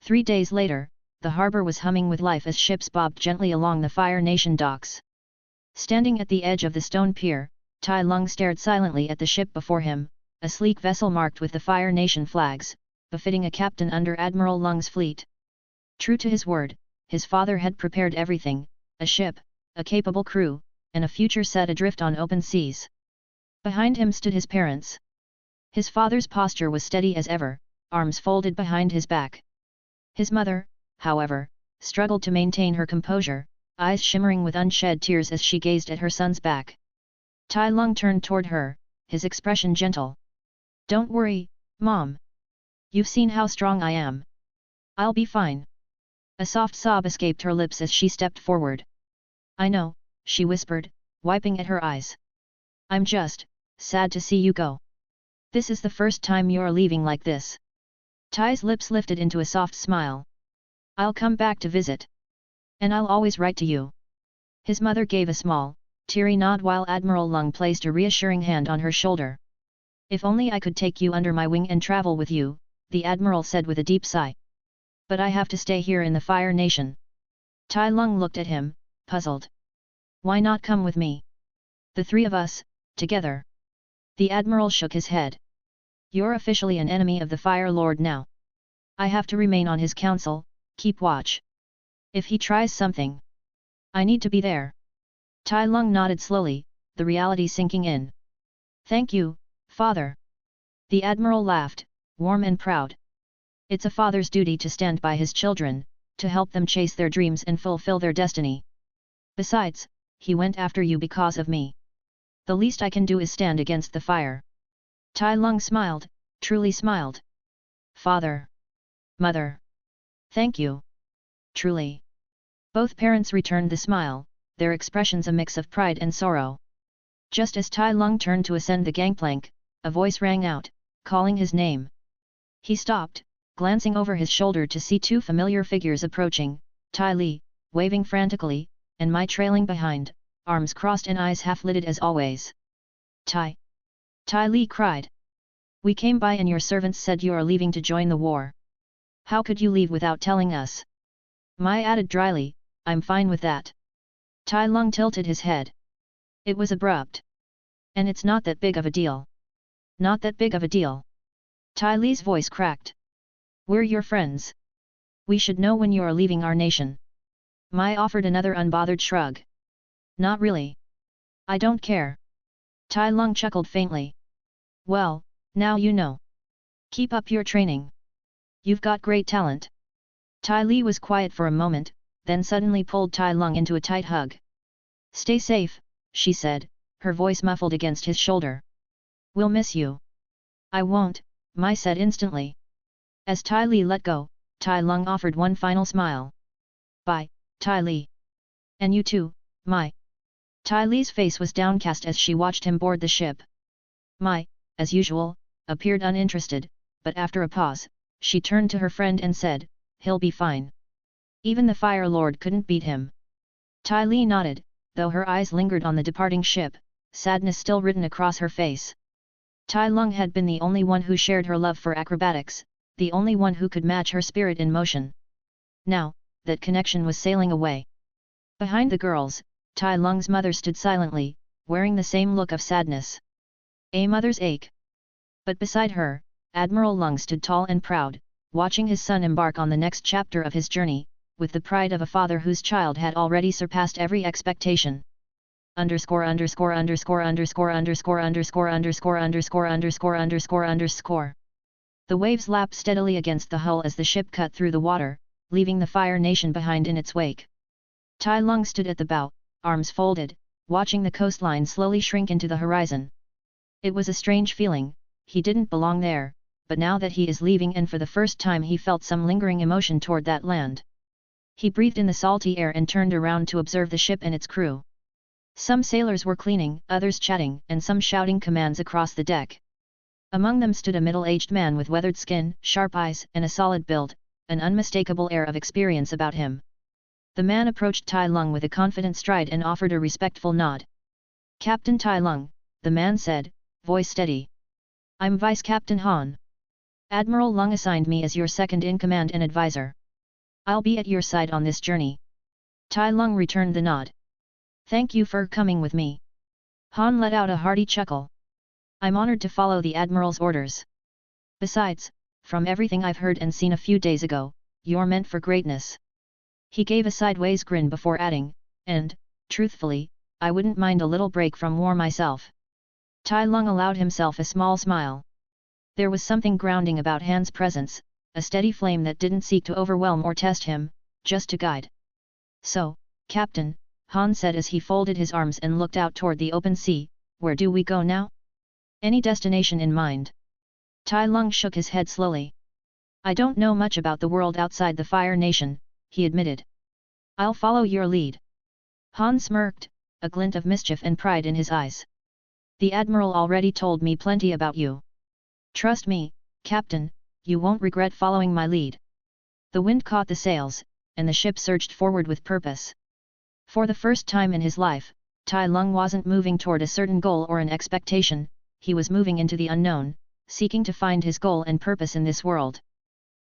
3 days later, the harbor was humming with life as ships bobbed gently along the Fire Nation docks. Standing at the edge of the stone pier, Tai Lung stared silently at the ship before him, a sleek vessel marked with the Fire Nation flags, befitting a captain under Admiral Lung's fleet. True to his word, his father had prepared everything, a ship, a capable crew, and a future set adrift on open seas. Behind him stood his parents. His father's posture was steady as ever, arms folded behind his back. His mother, however, struggled to maintain her composure, eyes shimmering with unshed tears as she gazed at her son's back. Tai Lung turned toward her, his expression gentle. Don't worry, Mom. You've seen how strong I am. I'll be fine. A soft sob escaped her lips as she stepped forward. I know, she whispered, wiping at her eyes. I'm just sad to see you go. This is the first time you're leaving like this. Tai's lips lifted into a soft smile. I'll come back to visit. And I'll always write to you. His mother gave a small, teary nod while Admiral Lung placed a reassuring hand on her shoulder. If only I could take you under my wing and travel with you, the Admiral said with a deep sigh. But I have to stay here in the Fire Nation. Tai Lung looked at him, puzzled. Why not come with me? The three of us, together. The Admiral shook his head. You're officially an enemy of the Fire Lord now. I have to remain on his council, keep watch. If he tries something, I need to be there. Tai Lung nodded slowly, the reality sinking in. Thank you, Father. The Admiral laughed, warm and proud. It's a father's duty to stand by his children, to help them chase their dreams and fulfill their destiny. Besides, he went after you because of me. The least I can do is stand against the fire. Tai Lung smiled, truly smiled. Father. Mother. Thank you. Truly. Both parents returned the smile, their expressions a mix of pride and sorrow. Just as Tai Lung turned to ascend the gangplank, a voice rang out, calling his name. He stopped, glancing over his shoulder to see two familiar figures approaching, Tai Li, waving frantically, and Mai trailing behind, arms crossed and eyes half-lidded as always. Tai Li cried. We came by and your servants said you are leaving to join the war. How could you leave without telling us? Mai added dryly, I'm fine with that. Tai Lung tilted his head. It was abrupt. And it's not that big of a deal. Not that big of a deal. Tai Li's voice cracked. We're your friends. We should know when you are leaving our nation. Mai offered another unbothered shrug. Not really. I don't care. Tai Lung chuckled faintly. Well, now you know. Keep up your training. You've got great talent. Tai Li was quiet for a moment, then suddenly pulled Tai Lung into a tight hug. Stay safe, she said, her voice muffled against his shoulder. We'll miss you. I won't, Mai said instantly. As Tai Li let go, Tai Lung offered one final smile. Bye, Tai Li. And you too, Mai. Tai Li's face was downcast as she watched him board the ship. Mai, as usual, appeared uninterested, but after a pause, she turned to her friend and said, he'll be fine. Even the Fire Lord couldn't beat him. Tai Li nodded, though her eyes lingered on the departing ship, sadness still written across her face. Tai Lung had been the only one who shared her love for acrobatics, the only one who could match her spirit in motion. Now, that connection was sailing away. Behind the girls, Tai Lung's mother stood silently, wearing the same look of sadness. A mother's ache. But beside her, Admiral Lung stood tall and proud, watching his son embark on the next chapter of his journey, with the pride of a father whose child had already surpassed every expectation. Underscore. The waves lapped steadily against the hull as the ship cut through the water, leaving the Fire Nation behind in its wake. Tai Lung stood at the bow, arms folded, watching the coastline slowly shrink into the horizon. It was a strange feeling, he didn't belong there, but now that he is leaving and for the first time he felt some lingering emotion toward that land. He breathed in the salty air and turned around to observe the ship and its crew. Some sailors were cleaning, others chatting, and some shouting commands across the deck. Among them stood a middle-aged man with weathered skin, sharp eyes, and a solid build, an unmistakable air of experience about him. The man approached Tai Lung with a confident stride and offered a respectful nod. Captain Tai Lung, the man said, voice steady. I'm Vice Captain Han. Admiral Lung assigned me as your second-in-command and advisor. I'll be at your side on this journey. Tai Lung returned the nod. Thank you for coming with me. Han let out a hearty chuckle. I'm honored to follow the Admiral's orders. Besides, from everything I've heard and seen a few days ago, you're meant for greatness. He gave a sideways grin before adding, and, truthfully, I wouldn't mind a little break from war myself. Tai Lung allowed himself a small smile. There was something grounding about Han's presence, a steady flame that didn't seek to overwhelm or test him, just to guide. So, Captain, Han said as he folded his arms and looked out toward the open sea, where do we go now? Any destination in mind? Tai Lung shook his head slowly. I don't know much about the world outside the Fire Nation, he admitted. I'll follow your lead. Han smirked, a glint of mischief and pride in his eyes. The Admiral already told me plenty about you. Trust me, Captain, you won't regret following my lead. The wind caught the sails, and the ship surged forward with purpose. For the first time in his life, Tai Lung wasn't moving toward a certain goal or an expectation, he was moving into the unknown, seeking to find his goal and purpose in this world.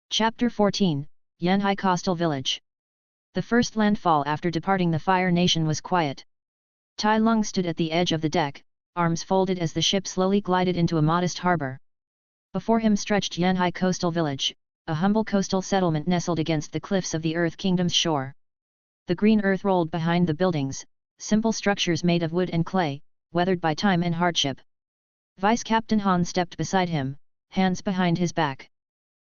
Chapter 14, Yanhai Coastal Village. The first landfall after departing the Fire Nation was quiet. Tai Lung stood at the edge of the deck, arms folded as the ship slowly glided into a modest harbor. Before him stretched Yanhai Coastal Village, a humble coastal settlement nestled against the cliffs of the Earth Kingdom's shore. The green earth rolled behind the buildings, simple structures made of wood and clay, weathered by time and hardship. Vice Captain Han stepped beside him, hands behind his back.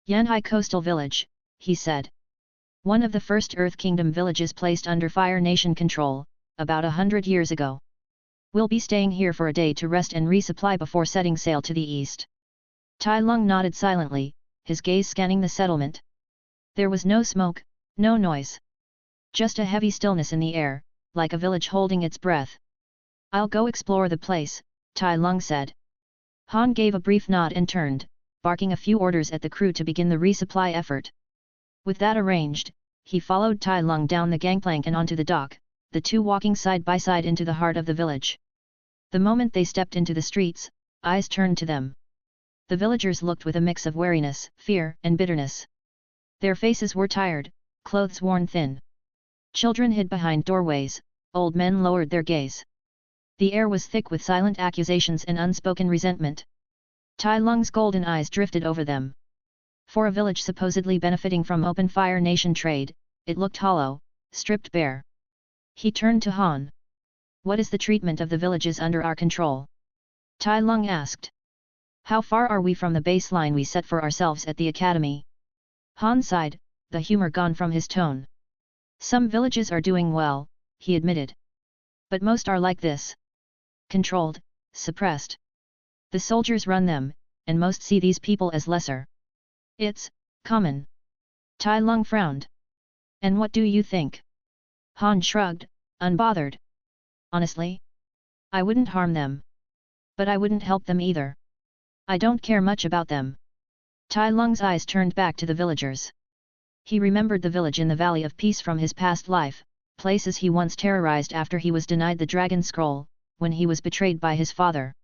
Yanhai Coastal Village, he said. One of the first Earth Kingdom villages placed under Fire Nation control, about 100 years ago. We'll be staying here for a day to rest and resupply before setting sail to the east. Tai Lung nodded silently, his gaze scanning the settlement. There was no smoke, no noise. Just a heavy stillness in the air, like a village holding its breath. "I'll go explore the place," Tai Lung said. Han gave a brief nod and turned, barking a few orders at the crew to begin the resupply effort. With that arranged, he followed Tai Lung down the gangplank and onto the dock, the two walking side by side into the heart of the village. The moment they stepped into the streets, eyes turned to them. The villagers looked with a mix of wariness, fear, and bitterness. Their faces were tired, clothes worn thin. Children hid behind doorways, old men lowered their gaze. The air was thick with silent accusations and unspoken resentment. Tai Lung's golden eyes drifted over them. For a village supposedly benefiting from open Fire Nation trade, it looked hollow, stripped bare. He turned to Han. "What is the treatment of the villages under our control?" Tai Lung asked. "How far are we from the baseline we set for ourselves at the academy?" Han sighed, the humor gone from his tone. "Some villages are doing well," he admitted. "But most are like this. Controlled, suppressed. The soldiers run them, and most see these people as lesser. It's common." Tai Lung frowned. "And what do you think?" Han shrugged, unbothered. "Honestly? I wouldn't harm them. But I wouldn't help them either. I don't care much about them." Tai Lung's eyes turned back to the villagers. He remembered the village in the Valley of Peace from his past life, places he once terrorized after he was denied the Dragon Scroll, when he was betrayed by his father.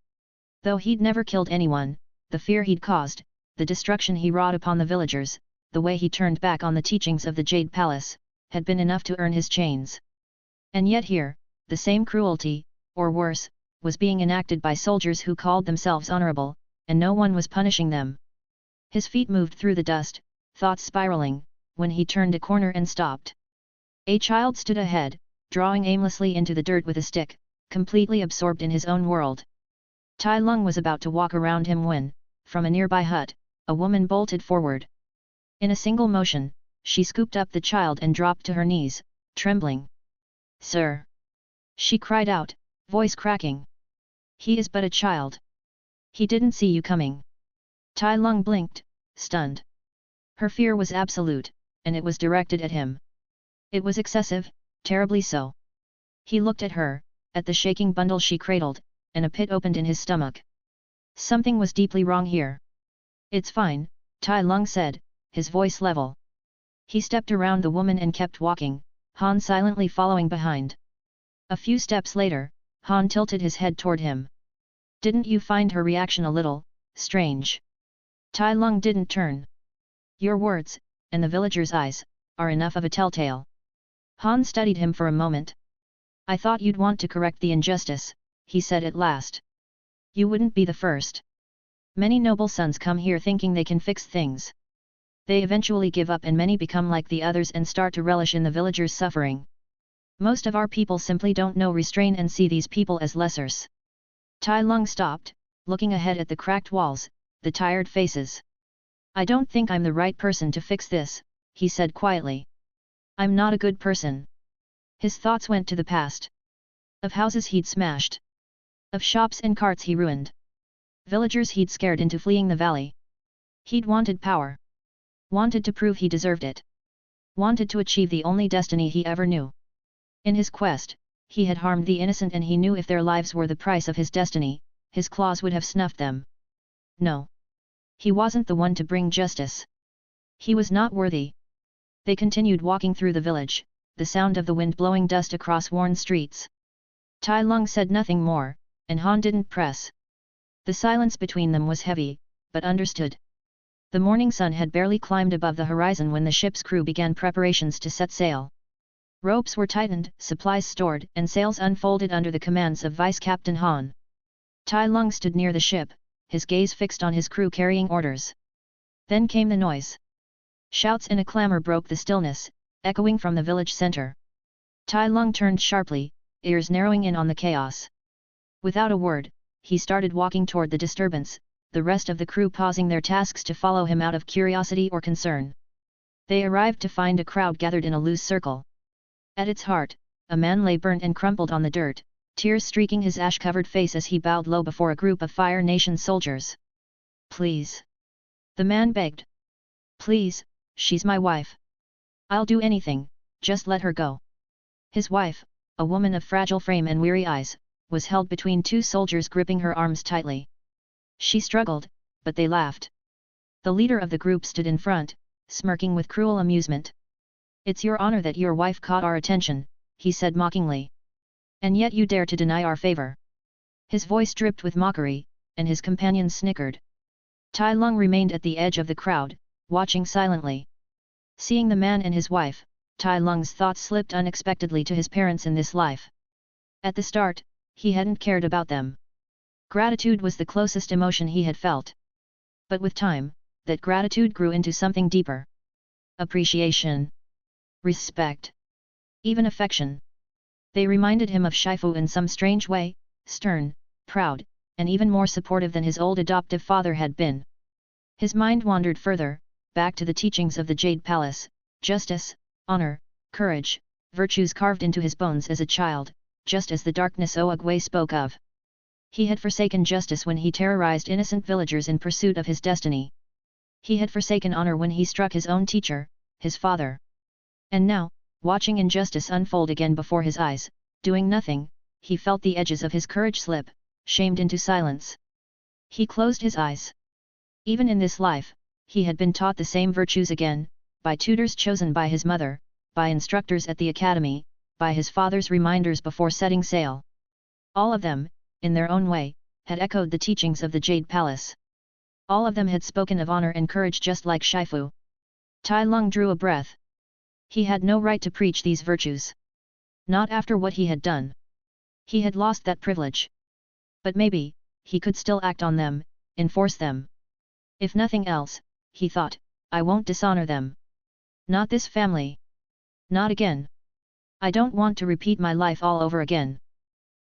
Though he'd never killed anyone, the fear he'd caused, the destruction he wrought upon the villagers, the way he turned back on the teachings of the Jade Palace, had been enough to earn his chains. And yet here, the same cruelty, or worse, was being enacted by soldiers who called themselves honorable, and no one was punishing them. His feet moved through the dust, thoughts spiraling, when he turned a corner and stopped. A child stood ahead, drawing aimlessly into the dirt with a stick, completely absorbed in his own world. Tai Lung was about to walk around him when, from a nearby hut, a woman bolted forward. In a single motion, she scooped up the child and dropped to her knees, trembling. "Sir!" she cried out, voice cracking. "He is but a child. He didn't see you coming." Tai Lung blinked, stunned. Her fear was absolute, and it was directed at him. It was excessive, terribly so. He looked at her, at the shaking bundle she cradled, and a pit opened in his stomach. Something was deeply wrong here. "It's fine," Tai Lung said, his voice level. He stepped around the woman and kept walking, Han silently following behind. A few steps later, Han tilted his head toward him. "Didn't you find her reaction a little strange?" Tai Lung didn't turn. "Your words, and the villagers' eyes, are enough of a telltale." Han studied him for a moment. "I thought you'd want to correct the injustice," he said at last. "You wouldn't be the first. Many noble sons come here thinking they can fix things. They eventually give up and many become like the others and start to relish in the villagers' suffering. Most of our people simply don't know restrain and see these people as lessers." Tai Lung stopped, looking ahead at the cracked walls, the tired faces. "I don't think I'm the right person to fix this," he said quietly. "I'm not a good person." His thoughts went to the past. Of houses he'd smashed. Of shops and carts he ruined. Villagers he'd scared into fleeing the valley. He'd wanted power. Wanted to prove he deserved it. Wanted to achieve the only destiny he ever knew. In his quest, he had harmed the innocent and he knew if their lives were the price of his destiny, his claws would have snuffed them. No. He wasn't the one to bring justice. He was not worthy. They continued walking through the village, the sound of the wind blowing dust across worn streets. Tai Lung said nothing more, and Han didn't press. The silence between them was heavy, but understood. The morning sun had barely climbed above the horizon when the ship's crew began preparations to set sail. Ropes were tightened, supplies stored, and sails unfolded under the commands of Vice Captain Han. Tai Lung stood near the ship, his gaze fixed on his crew carrying orders. Then came the noise. Shouts and a clamor broke the stillness, echoing from the village center. Tai Lung turned sharply, ears narrowing in on the chaos. Without a word, he started walking toward the disturbance, the rest of the crew pausing their tasks to follow him out of curiosity or concern. They arrived to find a crowd gathered in a loose circle. At its heart, a man lay burnt and crumpled on the dirt, tears streaking his ash-covered face as he bowed low before a group of Fire Nation soldiers. "Please!" the man begged. "Please, she's my wife. I'll do anything, just let her go." His wife, a woman of fragile frame and weary eyes, was held between two soldiers gripping her arms tightly. She struggled, but they laughed. The leader of the group stood in front, smirking with cruel amusement. "It's your honor that your wife caught our attention," he said mockingly. "And yet you dare to deny our favor." His voice dripped with mockery, and his companions snickered. Tai Lung remained at the edge of the crowd, watching silently. Seeing the man and his wife, Tai Lung's thoughts slipped unexpectedly to his parents in this life. At the start, he hadn't cared about them. Gratitude was the closest emotion he had felt. But with time, that gratitude grew into something deeper. Appreciation. Respect. Even affection. They reminded him of Shifu in some strange way, stern, proud, and even more supportive than his old adoptive father had been. His mind wandered further, back to the teachings of the Jade Palace: justice, honor, courage, virtues carved into his bones as a child, just as the darkness Oogway spoke of. He had forsaken justice when he terrorized innocent villagers in pursuit of his destiny. He had forsaken honor when he struck his own teacher, his father. And now, watching injustice unfold again before his eyes, doing nothing, he felt the edges of his courage slip, shamed into silence. He closed his eyes. Even in this life, he had been taught the same virtues again, by tutors chosen by his mother, by instructors at the academy, by his father's reminders before setting sail. All of them, in their own way, had echoed the teachings of the Jade Palace. All of them had spoken of honor and courage just like Shifu. Tai Lung drew a breath. He had no right to preach these virtues. Not after what he had done. He had lost that privilege. But maybe, he could still act on them, enforce them. If nothing else, he thought, I won't dishonor them. Not this family. Not again. I don't want to repeat my life all over again.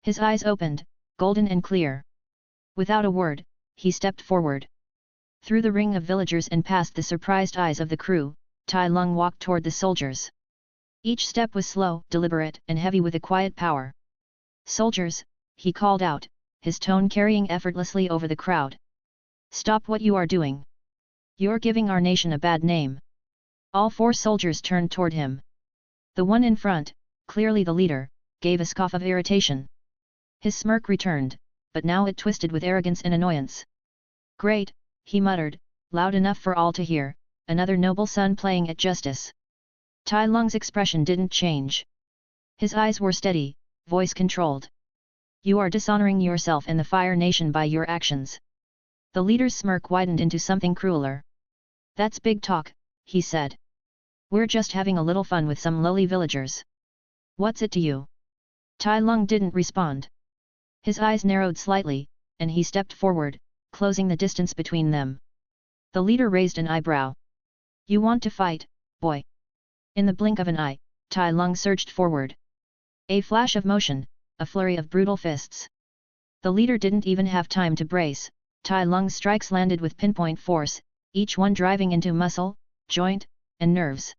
His eyes opened, golden and clear. Without a word, he stepped forward. Through the ring of villagers and past the surprised eyes of the crew, Tai Lung walked toward the soldiers. Each step was slow, deliberate, and heavy with a quiet power. "Soldiers," he called out, his tone carrying effortlessly over the crowd. "Stop what you are doing. You're giving our nation a bad name." All four soldiers turned toward him. The one in front, clearly the leader, gave a scoff of irritation. His smirk returned, but now it twisted with arrogance and annoyance. "Great," he muttered, loud enough for all to hear, "another noble son playing at justice." Tai Lung's expression didn't change. His eyes were steady, voice controlled. "You are dishonoring yourself and the Fire Nation by your actions." The leader's smirk widened into something crueler. "That's big talk," he said. "We're just having a little fun with some lowly villagers. What's it to you?" Tai Lung didn't respond. His eyes narrowed slightly, and he stepped forward, closing the distance between them. The leader raised an eyebrow. "You want to fight, boy?" In the blink of an eye, Tai Lung surged forward. A flash of motion, a flurry of brutal fists. The leader didn't even have time to brace. Tai Lung's strikes landed with pinpoint force, each one driving into muscle, joint, and nerves.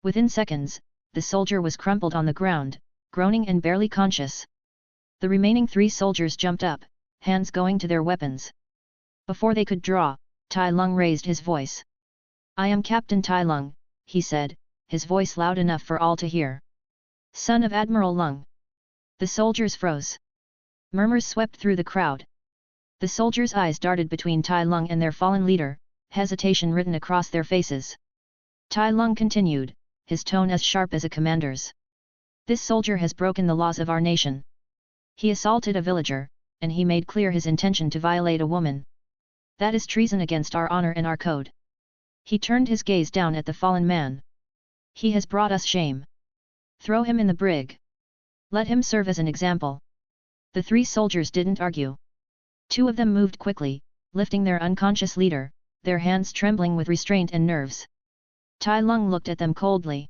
Within seconds, the soldier was crumpled on the ground, groaning and barely conscious. The remaining three soldiers jumped up, hands going to their weapons. Before they could draw, Tai Lung raised his voice. "I am Captain Tai Lung," he said, his voice loud enough for all to hear. "Son of Admiral Lung." The soldiers froze. Murmurs swept through the crowd. The soldiers' eyes darted between Tai Lung and their fallen leader, hesitation written across their faces. Tai Lung continued, his tone as sharp as a commander's. "This soldier has broken the laws of our nation. He assaulted a villager, and he made clear his intention to violate a woman. That is treason against our honor and our code." He turned his gaze down at the fallen man. "He has brought us shame. Throw him in the brig. Let him serve as an example." The three soldiers didn't argue. Two of them moved quickly, lifting their unconscious leader, their hands trembling with restraint and nerves. Tai Lung looked at them coldly.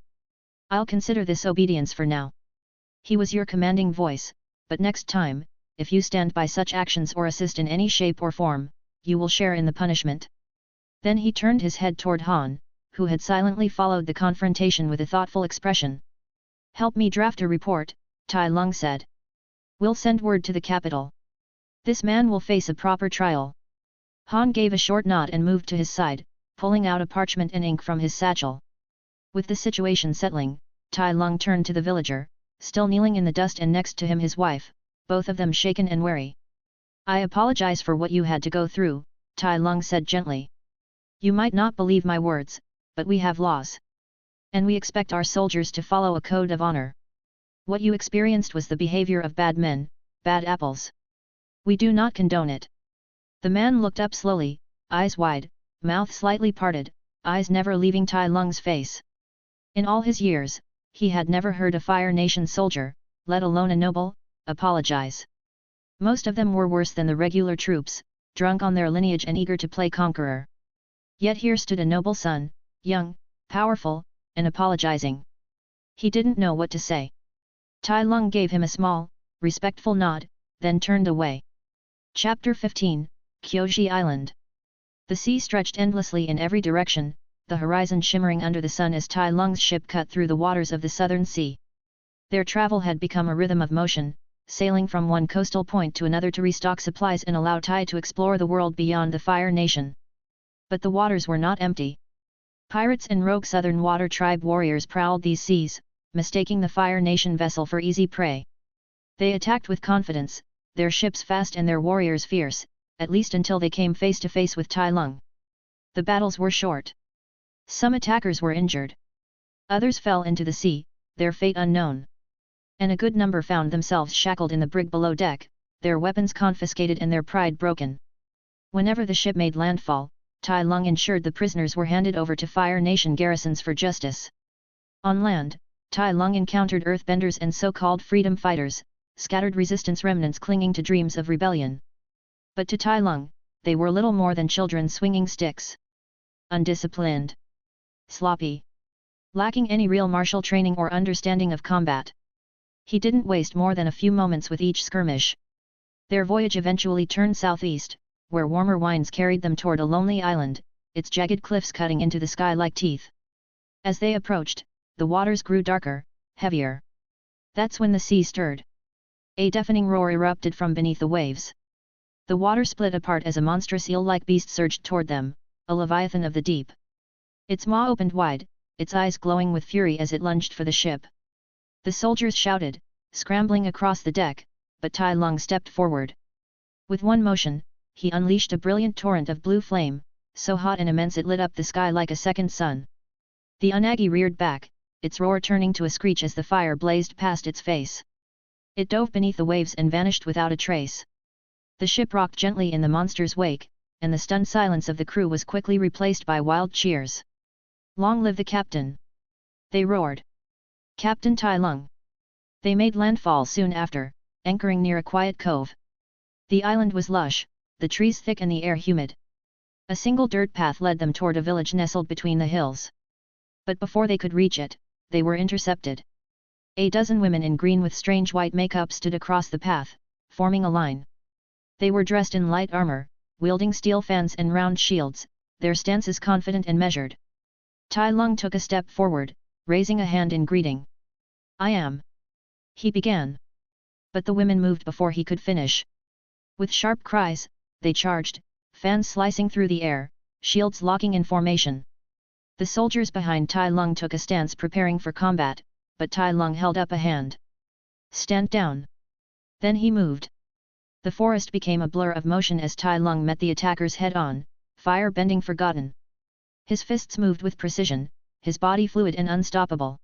"I'll consider this obedience for now. He was your commanding voice, but next time, if you stand by such actions or assist in any shape or form, you will share in the punishment." Then he turned his head toward Han, who had silently followed the confrontation with a thoughtful expression. "Help me draft a report," Tai Lung said. "We'll send word to the capital. This man will face a proper trial." Han gave a short nod and moved to his side, pulling out a parchment and ink from his satchel. With the situation settling, Tai Lung turned to the villager, still kneeling in the dust, and next to him his wife, both of them shaken and wary. "I apologize for what you had to go through," Tai Lung said gently. "You might not believe my words, but we have laws. And we expect our soldiers to follow a code of honor. What you experienced was the behavior of bad men, bad apples. We do not condone it." The man looked up slowly, eyes wide, mouth slightly parted, eyes never leaving Tai Lung's face. In all his years, he had never heard a Fire Nation soldier, let alone a noble, apologize. Most of them were worse than the regular troops, drunk on their lineage and eager to play conqueror. Yet here stood a noble son, young, powerful, and apologizing. He didn't know what to say. Tai Lung gave him a small, respectful nod, then turned away. Chapter 15, Kyoji Island. The sea stretched endlessly in every direction, the horizon shimmering under the sun as Tai Lung's ship cut through the waters of the southern sea. Their travel had become a rhythm of motion, sailing from one coastal point to another to restock supplies and allow Tai to explore the world beyond the Fire Nation. But the waters were not empty. Pirates and rogue Southern Water Tribe warriors prowled these seas, mistaking the Fire Nation vessel for easy prey. They attacked with confidence, their ships fast and their warriors fierce, at least until they came face to face with Tai Lung. The battles were short. Some attackers were injured. Others fell into the sea, their fate unknown. And a good number found themselves shackled in the brig below deck, their weapons confiscated and their pride broken. Whenever the ship made landfall, Tai Lung ensured the prisoners were handed over to Fire Nation garrisons for justice. On land, Tai Lung encountered earthbenders and so-called freedom fighters, scattered resistance remnants clinging to dreams of rebellion. But to Tai Lung, they were little more than children swinging sticks. Undisciplined. Sloppy. Lacking any real martial training or understanding of combat. He didn't waste more than a few moments with each skirmish. Their voyage eventually turned southeast, where warmer winds carried them toward a lonely island, its jagged cliffs cutting into the sky like teeth. As they approached, the waters grew darker, heavier. That's when the sea stirred. A deafening roar erupted from beneath the waves. The water split apart as a monstrous eel-like beast surged toward them, a leviathan of the deep. Its maw opened wide, its eyes glowing with fury as it lunged for the ship. The soldiers shouted, scrambling across the deck, but Tai Lung stepped forward. With one motion, he unleashed a brilliant torrent of blue flame, so hot and immense it lit up the sky like a second sun. The unagi reared back, its roar turning to a screech as the fire blazed past its face. It dove beneath the waves and vanished without a trace. The ship rocked gently in the monster's wake, and the stunned silence of the crew was quickly replaced by wild cheers. "Long live the captain!" they roared. "Captain Tai Lung!" They made landfall soon after, anchoring near a quiet cove. The island was lush, the trees thick and the air humid. A single dirt path led them toward a village nestled between the hills. But before they could reach it, they were intercepted. A dozen women in green with strange white makeup stood across the path, forming a line. They were dressed in light armor, wielding steel fans and round shields, their stances confident and measured. Tai Lung took a step forward, raising a hand in greeting. "I am," he began. But the women moved before he could finish. With sharp cries, they charged, fans slicing through the air, shields locking in formation. The soldiers behind Tai Lung took a stance preparing for combat, but Tai Lung held up a hand. "Stand down." Then he moved. The forest became a blur of motion as Tai Lung met the attackers head-on, fire bending forgotten. His fists moved with precision, his body fluid and unstoppable.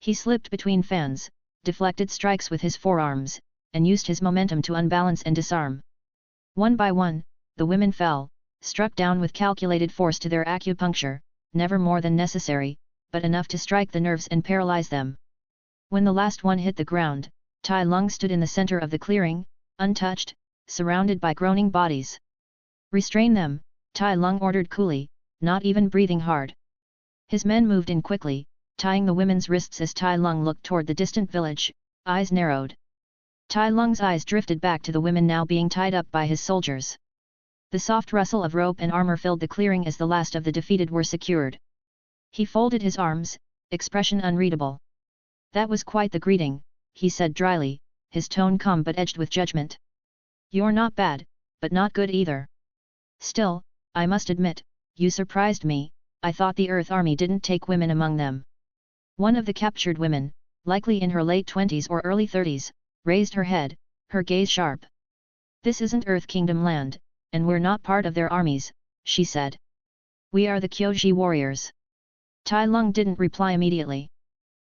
He slipped between fans, deflected strikes with his forearms, and used his momentum to unbalance and disarm. One by one, the women fell, struck down with calculated force to their acupuncture, never more than necessary, but enough to strike the nerves and paralyze them. When the last one hit the ground, Tai Lung stood in the center of the clearing, untouched, surrounded by groaning bodies. "Restrain them," Tai Lung ordered coolly, not even breathing hard. His men moved in quickly, tying the women's wrists as Tai Lung looked toward the distant village, eyes narrowed. Tai Lung's eyes drifted back to the women now being tied up by his soldiers. The soft rustle of rope and armor filled the clearing as the last of the defeated were secured. He folded his arms, expression unreadable. "That was quite the greeting," he said dryly, his tone calm but edged with judgment. "You're not bad, but not good either. Still, I must admit, you surprised me. I thought the Earth Army didn't take women among them." One of the captured women, likely in her late 20s or early 30s, raised her head, her gaze sharp. "This isn't Earth Kingdom land, and we're not part of their armies," she said. "We are the Kyoji warriors." Tai Lung didn't reply immediately.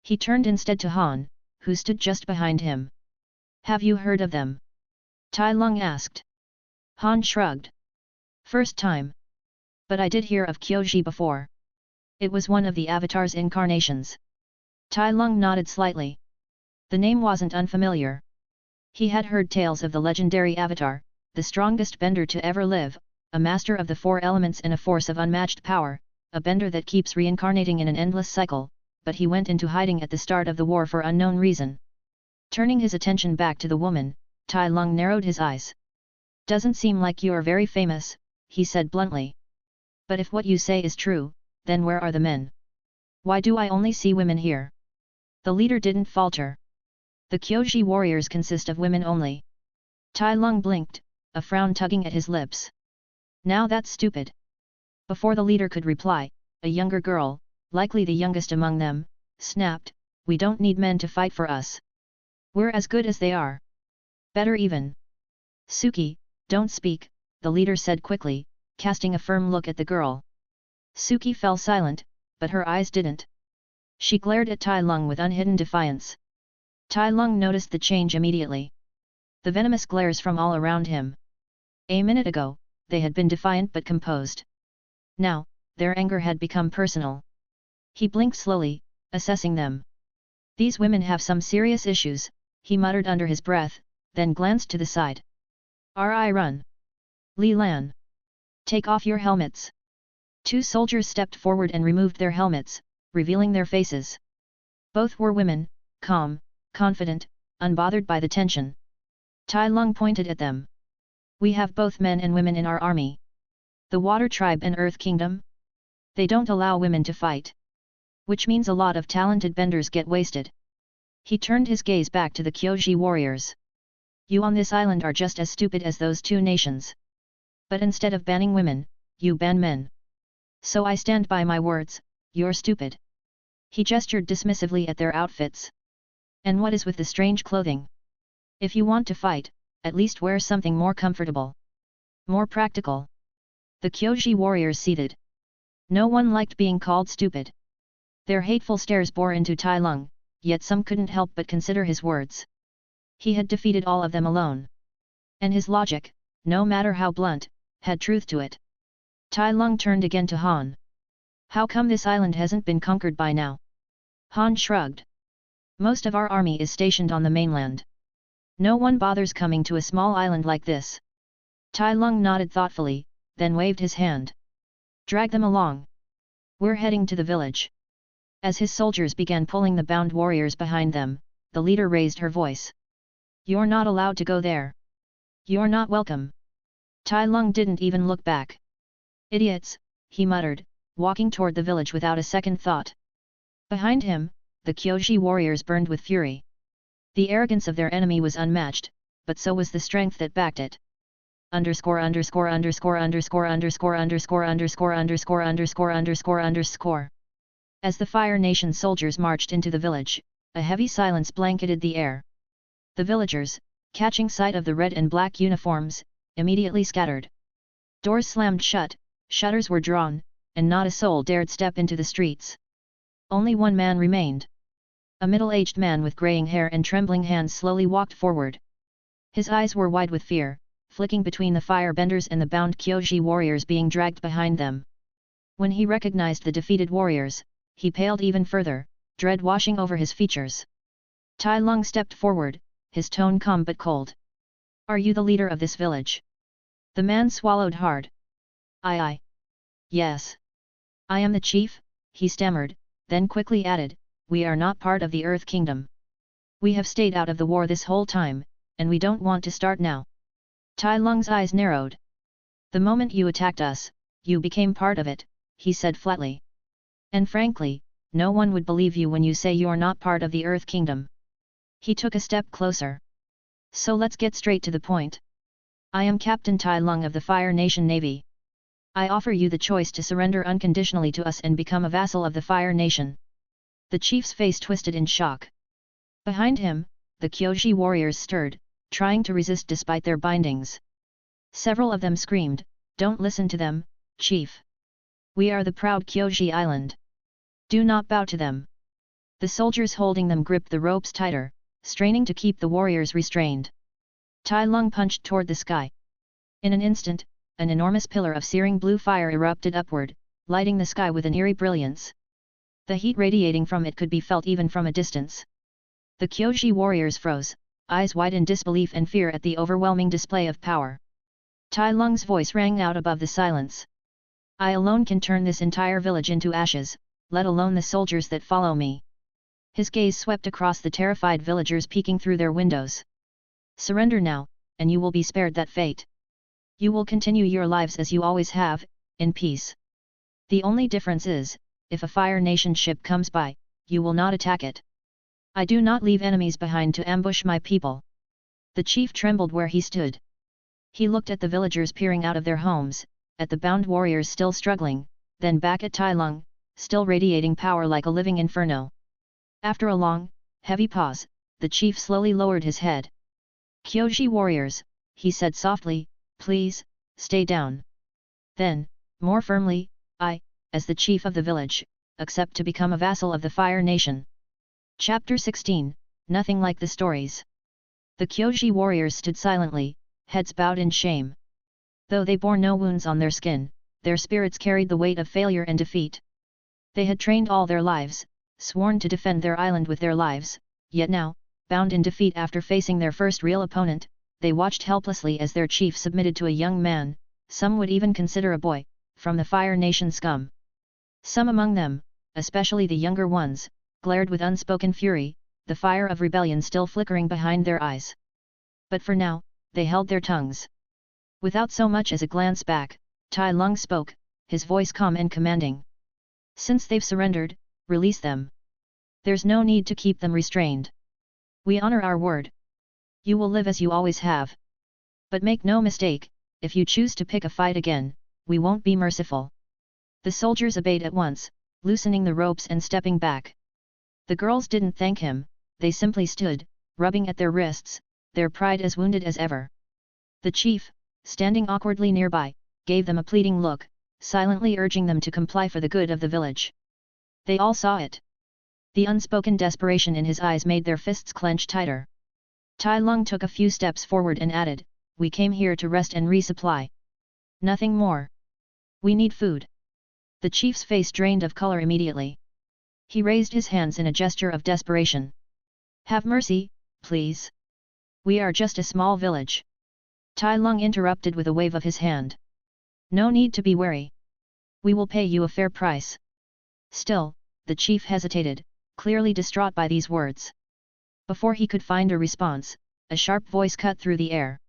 He turned instead to Han, who stood just behind him. "Have you heard of them?" Tai Lung asked. Han shrugged. "First time. But I did hear of Kyoji before. It was one of the Avatar's incarnations." Tai Lung nodded slightly. The name wasn't unfamiliar. He had heard tales of the legendary Avatar, the strongest bender to ever live, a master of the four elements and a force of unmatched power, a bender that keeps reincarnating in an endless cycle, but he went into hiding at the start of the war for unknown reason. Turning his attention back to the woman, Tai Lung narrowed his eyes. "Doesn't seem like you are very famous," he said bluntly. "But if what you say is true, then where are the men? Why do I only see women here?" The leader didn't falter. "The Kyoji warriors consist of women only." Tai Lung blinked, a frown tugging at his lips. "Now that's stupid." Before the leader could reply, a younger girl, likely the youngest among them, snapped, "We don't need men to fight for us. We're as good as they are. Better even." "Suki, don't speak," the leader said quickly, casting a firm look at the girl. Suki fell silent, but her eyes didn't. She glared at Tai Lung with unhidden defiance. Tai Lung noticed the change immediately. The venomous glares from all around him. A minute ago, they had been defiant but composed. Now, their anger had become personal. He blinked slowly, assessing them. "These women have some serious issues," he muttered under his breath, then glanced to the side. Run! Li Lan! Take off your helmets!" Two soldiers stepped forward and removed their helmets, revealing their faces. Both were women, calm, confident, unbothered by the tension. Tai Lung pointed at them. "We have both men and women in our army. The Water Tribe and Earth Kingdom? They don't allow women to fight. Which means a lot of talented benders get wasted." He turned his gaze back to the Kyoji warriors. "You on this island are just as stupid as those two nations. But instead of banning women, you ban men. So I stand by my words, you're stupid." He gestured dismissively at their outfits. "And what is with the strange clothing? If you want to fight, at least wear something more comfortable. More practical." The Kyoji warriors seethed. No one liked being called stupid. Their hateful stares bore into Tai Lung, yet some couldn't help but consider his words. He had defeated all of them alone. And his logic, no matter how blunt, had truth to it. Tai Lung turned again to Han. "How come this island hasn't been conquered by now?" Han shrugged. "Most of our army is stationed on the mainland. No one bothers coming to a small island like this." Tai Lung nodded thoughtfully, then waved his hand. "Drag them along. We're heading to the village." As his soldiers began pulling the bound warriors behind them, the leader raised her voice. "You're not allowed to go there. You're not welcome." Tai Lung didn't even look back. "Idiots," he muttered, walking toward the village without a second thought. Behind him, the Kyoji warriors burned with fury. The arrogance of their enemy was unmatched, but so was the strength that backed it. Underscore. As the Fire Nation soldiers marched into the village, a heavy silence blanketed the air. The villagers, catching sight of the red and black uniforms, immediately scattered. Doors slammed shut, shutters were drawn, and not a soul dared step into the streets. Only one man remained. A middle-aged man with graying hair and trembling hands slowly walked forward. His eyes were wide with fear, flicking between the firebenders and the bound Kyoji warriors being dragged behind them. When he recognized the defeated warriors, he paled even further, dread washing over his features. Tai Lung stepped forward, his tone calm but cold. "Are you the leader of this village?" The man swallowed hard. I. Yes. I am the chief," he stammered, then quickly added, "We are not part of the Earth Kingdom. We have stayed out of the war this whole time, and we don't want to start now." Tai Lung's eyes narrowed. "The moment you attacked us, you became part of it," he said flatly. "And frankly, no one would believe you when you say you're not part of the Earth Kingdom." He took a step closer. "So let's get straight to the point. I am Captain Tai Lung of the Fire Nation Navy. I offer you the choice to surrender unconditionally to us and become a vassal of the Fire Nation." The chief's face twisted in shock. Behind him, the Kyoji warriors stirred, trying to resist despite their bindings. Several of them screamed, "Don't listen to them, chief. We are the proud Kyoji Island. Do not bow to them." The soldiers holding them gripped the ropes tighter, straining to keep the warriors restrained. Tai Lung punched toward the sky. In an instant, an enormous pillar of searing blue fire erupted upward, lighting the sky with an eerie brilliance. The heat radiating from it could be felt even from a distance. The Kyoji warriors froze, eyes wide in disbelief and fear at the overwhelming display of power. Tai Lung's voice rang out above the silence. "I alone can turn this entire village into ashes, let alone the soldiers that follow me." His gaze swept across the terrified villagers peeking through their windows. "Surrender now, and you will be spared that fate. You will continue your lives as you always have, in peace. The only difference is, if a Fire Nation ship comes by, you will not attack it. I do not leave enemies behind to ambush my people." The chief trembled where he stood. He looked at the villagers peering out of their homes, at the bound warriors still struggling, then back at Tai Lung, still radiating power like a living inferno. After a long, heavy pause, the chief slowly lowered his head. "Kyoji warriors," he said softly, "please, stay down." Then, more firmly, "I, as the chief of the village, accept to become a vassal of the Fire Nation." Chapter 16, Nothing Like the Stories. The Kyoji warriors stood silently, heads bowed in shame. Though they bore no wounds on their skin, their spirits carried the weight of failure and defeat. They had trained all their lives, sworn to defend their island with their lives, yet now, bound in defeat after facing their first real opponent, they watched helplessly as their chief submitted to a young man, some would even consider a boy, from the Fire Nation scum. Some among them, especially the younger ones, glared with unspoken fury, the fire of rebellion still flickering behind their eyes. But for now, they held their tongues. Without so much as a glance back, Tai Lung spoke, his voice calm and commanding. "Since they've surrendered, release them. There's no need to keep them restrained. We honor our word. You will live as you always have. But make no mistake, if you choose to pick a fight again, we won't be merciful." The soldiers obeyed at once, loosening the ropes and stepping back. The girls didn't thank him, they simply stood, rubbing at their wrists, their pride as wounded as ever. The chief, standing awkwardly nearby, gave them a pleading look, silently urging them to comply for the good of the village. They all saw it. The unspoken desperation in his eyes made their fists clench tighter. Tai Lung took a few steps forward and added, "We came here to rest and resupply. Nothing more. We need food." The chief's face drained of color immediately. He raised his hands in a gesture of desperation. "Have mercy, please. We are just a small village." Tai Lung interrupted with a wave of his hand. "No need to be wary. We will pay you a fair price." Still, the chief hesitated, clearly distraught by these words. Before he could find a response, a sharp voice cut through the air.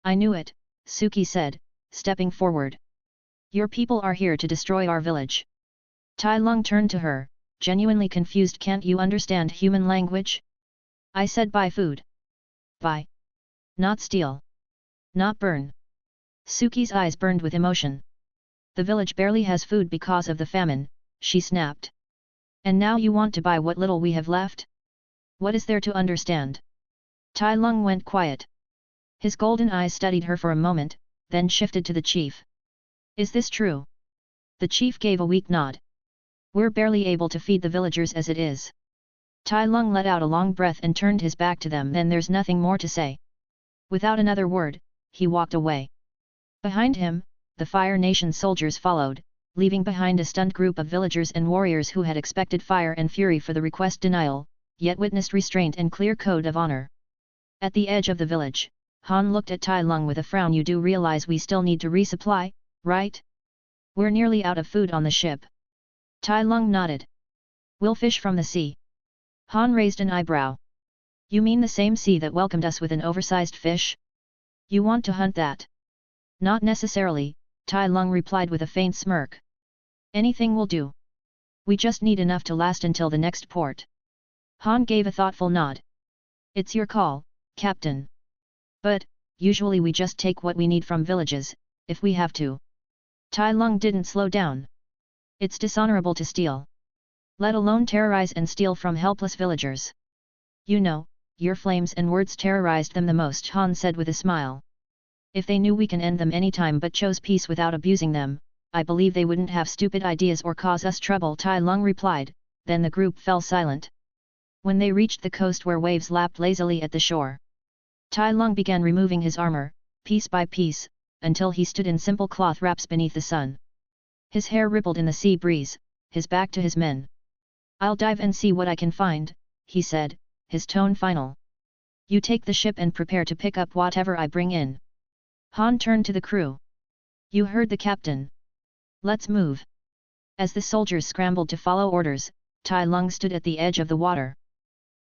"I knew it," Suki said, stepping forward. "Your people are here to destroy our village." Tai Lung turned to her, genuinely confused. "Can't you understand human language? I said buy food. Buy. Not steal. Not burn." Suki's eyes burned with emotion. "The village barely has food because of the famine," she snapped. "And now you want to buy what little we have left? What is there to understand?" Tai Lung went quiet. His golden eyes studied her for a moment, then shifted to the chief. "Is this true?" The chief gave a weak nod. "We're barely able to feed the villagers as it is." Tai Lung let out a long breath and turned his back to them. "Then there's nothing more to say." Without another word, he walked away. Behind him, the Fire Nation soldiers followed, leaving behind a stunned group of villagers and warriors who had expected fire and fury for the request denial, yet witnessed restraint and clear code of honor. At the edge of the village, Han looked at Tai Lung with a frown. "You do realize we still need to resupply, right? We're nearly out of food on the ship." Tai Lung nodded. "We'll fish from the sea." Han raised an eyebrow. "You mean the same sea that welcomed us with an oversized fish? You want to hunt that?" "Not necessarily," Tai Lung replied with a faint smirk. "Anything will do. We just need enough to last until the next port." Han gave a thoughtful nod. "It's your call, Captain. But, usually we just take what we need from villages, if we have to." Tai Lung didn't slow down. "It's dishonorable to steal. Let alone terrorize and steal from helpless villagers. You know, your flames and words terrorized them the most, Han said with a smile. If they knew we can end them anytime but chose peace without abusing them, I believe they wouldn't have stupid ideas or cause us trouble, Tai Lung replied. Then the group fell silent. When they reached the coast where waves lapped lazily at the shore, Tai Lung began removing his armor, piece by piece, until he stood in simple cloth wraps beneath the sun. His hair rippled in the sea breeze, his back to his men. I'll dive and see what I can find, he said, his tone final. You take the ship and prepare to pick up whatever I bring in. Han turned to the crew. You heard the captain. Let's move. As the soldiers scrambled to follow orders, Tai Lung stood at the edge of the water.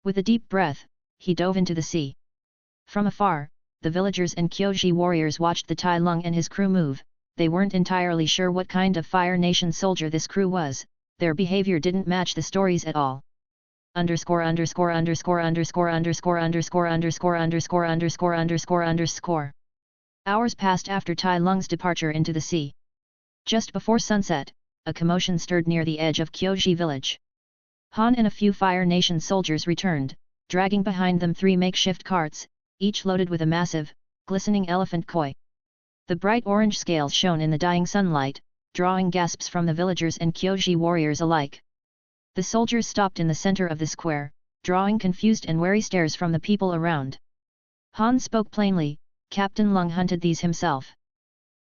With a deep breath, he dove into the sea. From afar, the villagers and Kyoji warriors watched the Tai Lung and his crew move. They weren't entirely sure what kind of Fire Nation soldier this crew was. Their behavior didn't match the stories at all. Underscore. Hours passed after Tai Lung's departure into the sea. Just before sunset, a commotion stirred near the edge of Kyoji village. Han and a few Fire Nation soldiers returned, dragging behind them 3 makeshift carts, each loaded with a massive, glistening elephant koi. The bright orange scales shone in the dying sunlight, drawing gasps from the villagers and Kyoji warriors alike. The soldiers stopped in the center of the square, drawing confused and wary stares from the people around. Han spoke plainly, Captain Lung hunted these himself.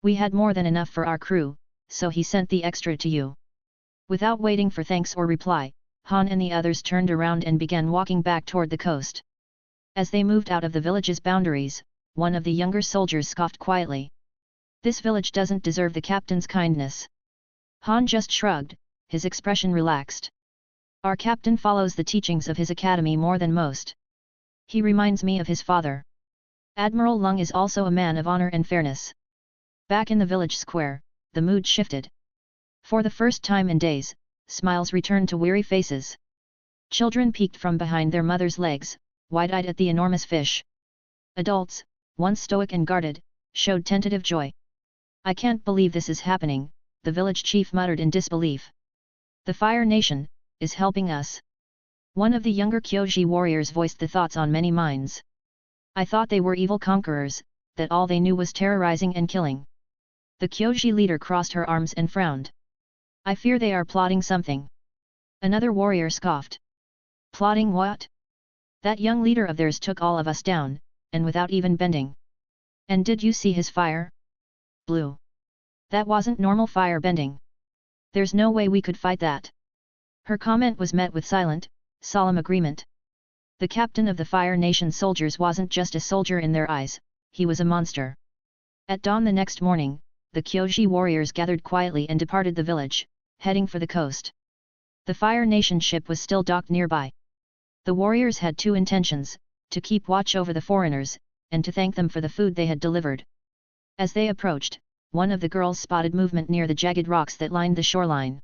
We had more than enough for our crew, so he sent the extra to you. Without waiting for thanks or reply, Han and the others turned around and began walking back toward the coast. As they moved out of the village's boundaries, one of the younger soldiers scoffed quietly. This village doesn't deserve the captain's kindness. Han just shrugged, his expression relaxed. Our captain follows the teachings of his academy more than most. He reminds me of his father. Admiral Lung is also a man of honor and fairness. Back in the village square, the mood shifted. For the first time in days, smiles returned to weary faces. Children peeked from behind their mother's legs, wide-eyed at the enormous fish. Adults, once stoic and guarded, showed tentative joy. I can't believe this is happening, the village chief muttered in disbelief. The Fire Nation is helping us. One of the younger Kyoji warriors voiced the thoughts on many minds. I thought they were evil conquerors, that all they knew was terrorizing and killing. The Kyoji leader crossed her arms and frowned. I fear they are plotting something. Another warrior scoffed. Plotting what? That young leader of theirs took all of us down, and without even bending. And did you see his fire? Blue. That wasn't normal fire bending. There's no way we could fight that. Her comment was met with silent, solemn agreement. The captain of the Fire Nation soldiers wasn't just a soldier in their eyes, he was a monster. At dawn the next morning, the Kyoji warriors gathered quietly and departed the village, heading for the coast. The Fire Nation ship was still docked nearby. The warriors had 2 intentions, to keep watch over the foreigners, and to thank them for the food they had delivered. As they approached, one of the girls spotted movement near the jagged rocks that lined the shoreline.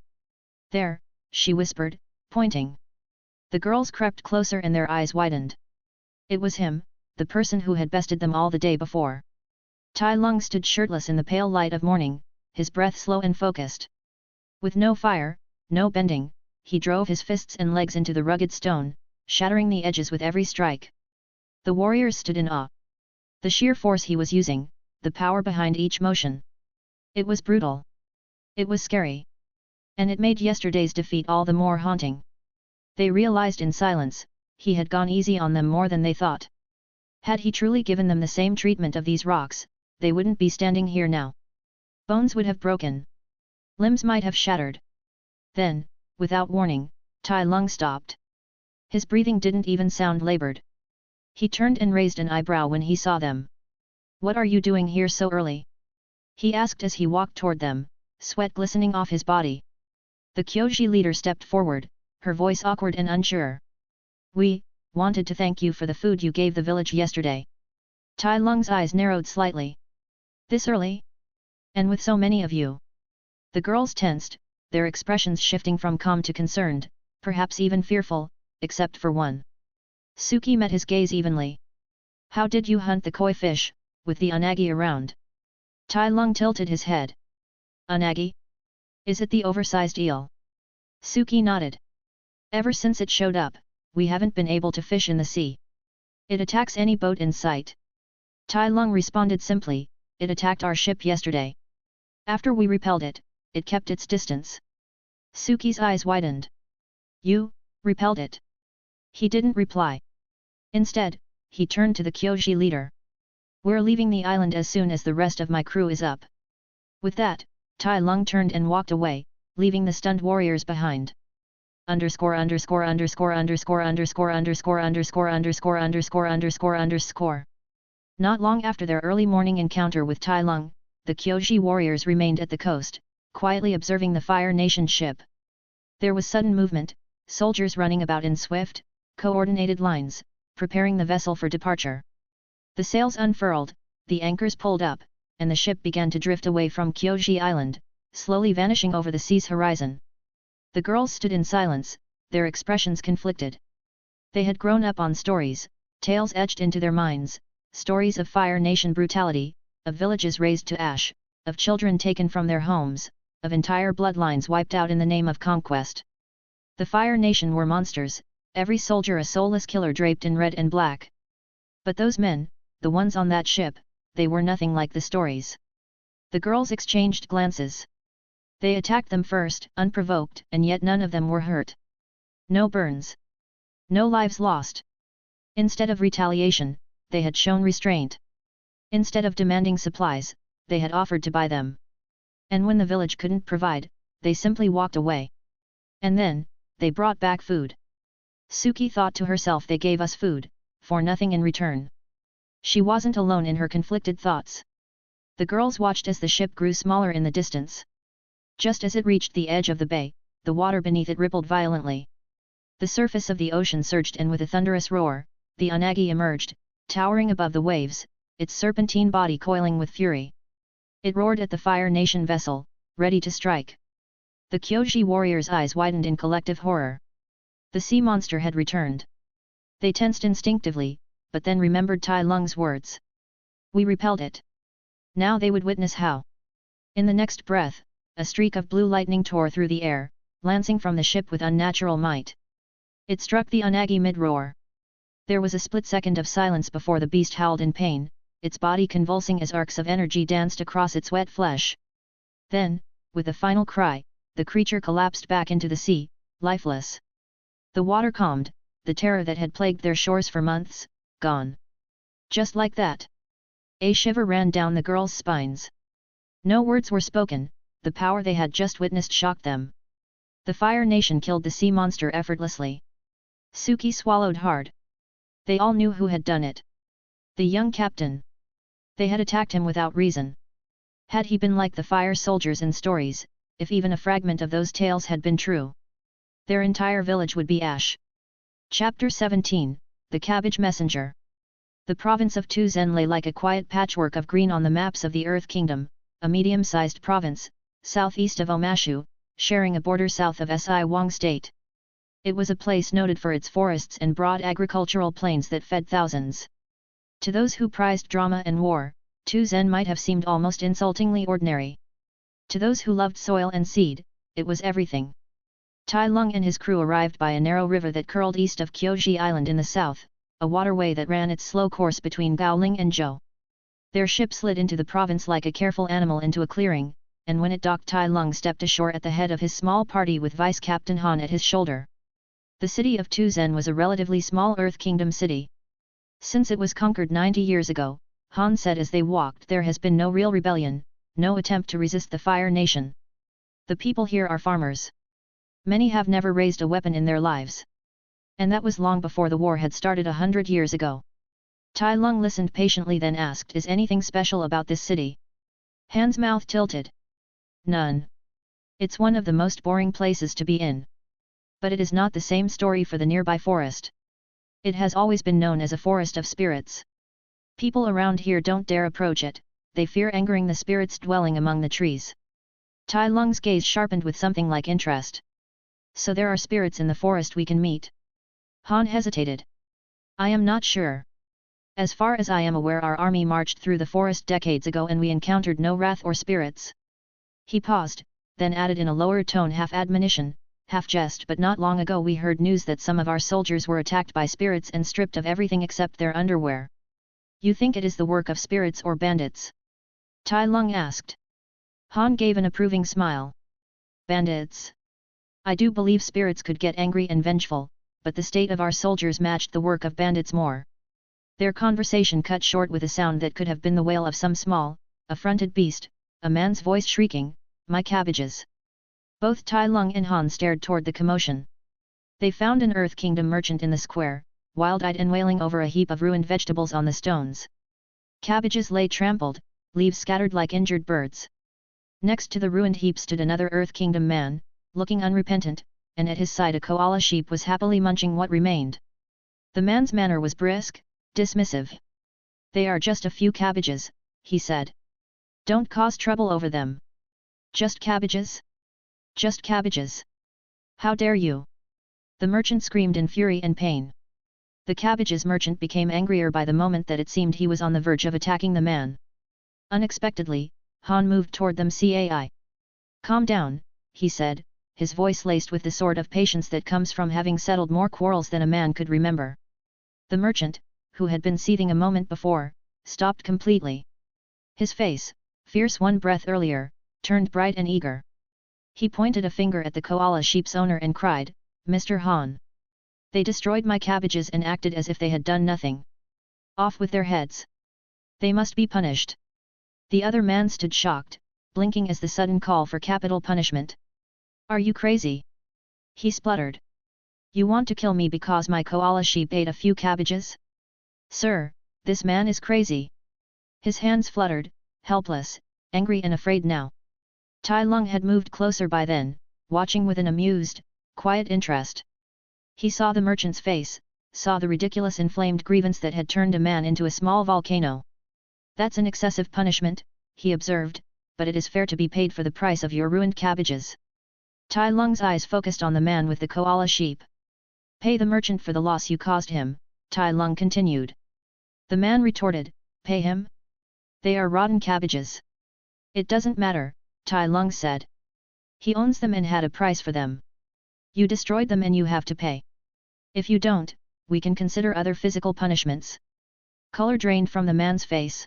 There, she whispered, pointing. The girls crept closer and their eyes widened. It was him, the person who had bested them all the day before. Tai Lung stood shirtless in the pale light of morning, his breath slow and focused. With no fire, no bending, he drove his fists and legs into the rugged stone, shattering the edges with every strike. The warriors stood in awe. The sheer force he was using, the power behind each motion. It was brutal. It was scary. And it made yesterday's defeat all the more haunting. They realized in silence, he had gone easy on them more than they thought. Had he truly given them the same treatment of these rocks, they wouldn't be standing here now. Bones would have broken. Limbs might have shattered. Then, without warning, Tai Lung stopped. His breathing didn't even sound labored. He turned and raised an eyebrow when he saw them. What are you doing here so early? He asked as he walked toward them, sweat glistening off his body. The Kyoji leader stepped forward, her voice awkward and unsure. We wanted to thank you for the food you gave the village yesterday. Tai Lung's eyes narrowed slightly. This early? And with so many of you? The girls tensed, their expressions shifting from calm to concerned, perhaps even fearful, except for one. Suki met his gaze evenly. How did you hunt the koi fish, with the unagi around? Tai Lung tilted his head. Unagi? Is it the oversized eel? Suki nodded. Ever since it showed up, we haven't been able to fish in the sea. It attacks any boat in sight. Tai Lung responded simply, it attacked our ship yesterday. After we repelled it, it kept its distance. Suki's eyes widened. You, repelled it? He didn't reply. Instead, he turned to the Kyoji leader. We're leaving the island as soon as the rest of my crew is up. With that, Tai Lung turned and walked away, leaving the stunned warriors behind. Underscore. Not long after their early morning encounter with Tai Lung, the Kyoji warriors remained at the coast, quietly observing the Fire Nation ship. There was sudden movement, soldiers running about in swift, coordinated lines, preparing the vessel for departure. The sails unfurled, the anchors pulled up, and the ship began to drift away from Kyoji Island, slowly vanishing over the sea's horizon. The girls stood in silence, their expressions conflicted. They had grown up on stories, tales etched into their minds, stories of Fire Nation brutality, of villages razed to ash, of children taken from their homes, of entire bloodlines wiped out in the name of conquest. The Fire Nation were monsters, every soldier a soulless killer draped in red and black. But those men, the ones on that ship, they were nothing like the stories. The girls exchanged glances. They attacked them first, unprovoked, and yet none of them were hurt. No burns. No lives lost. Instead of retaliation, they had shown restraint. Instead of demanding supplies, they had offered to buy them. And when the village couldn't provide, they simply walked away. And then, they brought back food. Suki thought to herself, they gave us food, for nothing in return. She wasn't alone in her conflicted thoughts. The girls watched as the ship grew smaller in the distance. Just as it reached the edge of the bay, the water beneath it rippled violently. The surface of the ocean surged, and with a thunderous roar, the Unagi emerged, towering above the waves, its serpentine body coiling with fury. It roared at the Fire Nation vessel, ready to strike. The Kyoji warriors' eyes widened in collective horror. The sea monster had returned. They tensed instinctively, but then remembered Tai Lung's words. We repelled it. Now they would witness how. In the next breath, a streak of blue lightning tore through the air, lancing from the ship with unnatural might. It struck the Unagi mid-roar. There was a split second of silence before the beast howled in pain, its body convulsing as arcs of energy danced across its wet flesh. Then, with a final cry, the creature collapsed back into the sea, lifeless. The water calmed, the terror that had plagued their shores for months, gone. Just like that. A shiver ran down the girls' spines. No words were spoken, the power they had just witnessed shocked them. The Fire Nation killed the sea monster effortlessly. Suki swallowed hard. They all knew who had done it. The young captain. They had attacked him without reason. Had he been like the fire soldiers in stories, if even a fragment of those tales had been true, their entire village would be ash. Chapter 17, The Cabbage Messenger. The province of Tuzen lay like a quiet patchwork of green on the maps of the Earth Kingdom, a medium-sized province, southeast of Omashu, sharing a border south of Si Wang State. It was a place noted for its forests and broad agricultural plains that fed thousands. To those who prized drama and war, Tuzen might have seemed almost insultingly ordinary. To those who loved soil and seed, it was everything. Tai Lung and his crew arrived by a narrow river that curled east of Kyoji Island in the south, a waterway that ran its slow course between Gaoling and Zhou. Their ship slid into the province like a careful animal into a clearing, and when it docked, Tai Lung stepped ashore at the head of his small party with Vice Captain Han at his shoulder. The city of Tuzen was a relatively small Earth Kingdom city. Since it was conquered 90 years ago, Han said as they walked, there has been no real rebellion, no attempt to resist the Fire Nation. The people here are farmers. Many have never raised a weapon in their lives. And that was long before the war had started 100 years ago. Tai Lung listened patiently, then asked, is anything special about this city? Han's mouth tilted. None. It's one of the most boring places to be in. But it is not the same story for the nearby forest. It has always been known as a forest of spirits. People around here don't dare approach it, they fear angering the spirits dwelling among the trees. Tai Lung's gaze sharpened with something like interest. So there are spirits in the forest we can meet? Han hesitated. I am not sure. As far as I am aware, our army marched through the forest decades ago and we encountered no wrath or spirits. He paused, then added in a lower tone, half admonition, half jest, but not long ago we heard news that some of our soldiers were attacked by spirits and stripped of everything except their underwear. You think it is the work of spirits or bandits? Tai Lung asked. Han gave an approving smile. Bandits? I do believe spirits could get angry and vengeful, but the state of our soldiers matched the work of bandits more. Their conversation cut short with a sound that could have been the wail of some small, affronted beast, a man's voice shrieking, "My cabbages!" Both Tai Lung and Han stared toward the commotion. They found an Earth Kingdom merchant in the square, wild-eyed and wailing over a heap of ruined vegetables on the stones. Cabbages lay trampled, leaves scattered like injured birds. Next to the ruined heap stood another Earth Kingdom man, looking unrepentant, and at his side a koala sheep was happily munching what remained. The man's manner was brisk, dismissive. "They are just a few cabbages," he said. "Don't cause trouble over them." "Just cabbages? Just cabbages? How dare you!" The merchant screamed in fury and pain. The cabbages merchant became angrier by the moment that it seemed he was on the verge of attacking the man. Unexpectedly, Han moved toward them. "Cai. Calm down," he said, his voice laced with the sort of patience that comes from having settled more quarrels than a man could remember. The merchant, who had been seething a moment before, stopped completely. His face, fierce one breath earlier, turned bright and eager. He pointed a finger at the koala sheep's owner and cried, "Mr. Han! They destroyed my cabbages and acted as if they had done nothing. Off with their heads! They must be punished!" The other man stood shocked, blinking as the sudden call for capital punishment. "Are you crazy?" he spluttered. "You want to kill me because my koala sheep ate a few cabbages?" "Sir, this man is crazy." His hands fluttered, helpless, angry and afraid now. Tai Lung had moved closer by then, watching with an amused, quiet interest. He saw the merchant's face, saw the ridiculous inflamed grievance that had turned a man into a small volcano. "That's an excessive punishment," he observed, "but it is fair to be paid for the price of your ruined cabbages." Tai Lung's eyes focused on the man with the koala sheep. "Pay the merchant for the loss you caused him," Tai Lung continued. The man retorted, "Pay him? They are rotten cabbages." "It doesn't matter," Tai Lung said. "He owns them and had a price for them. You destroyed them and you have to pay. If you don't, we can consider other physical punishments." Color drained from the man's face.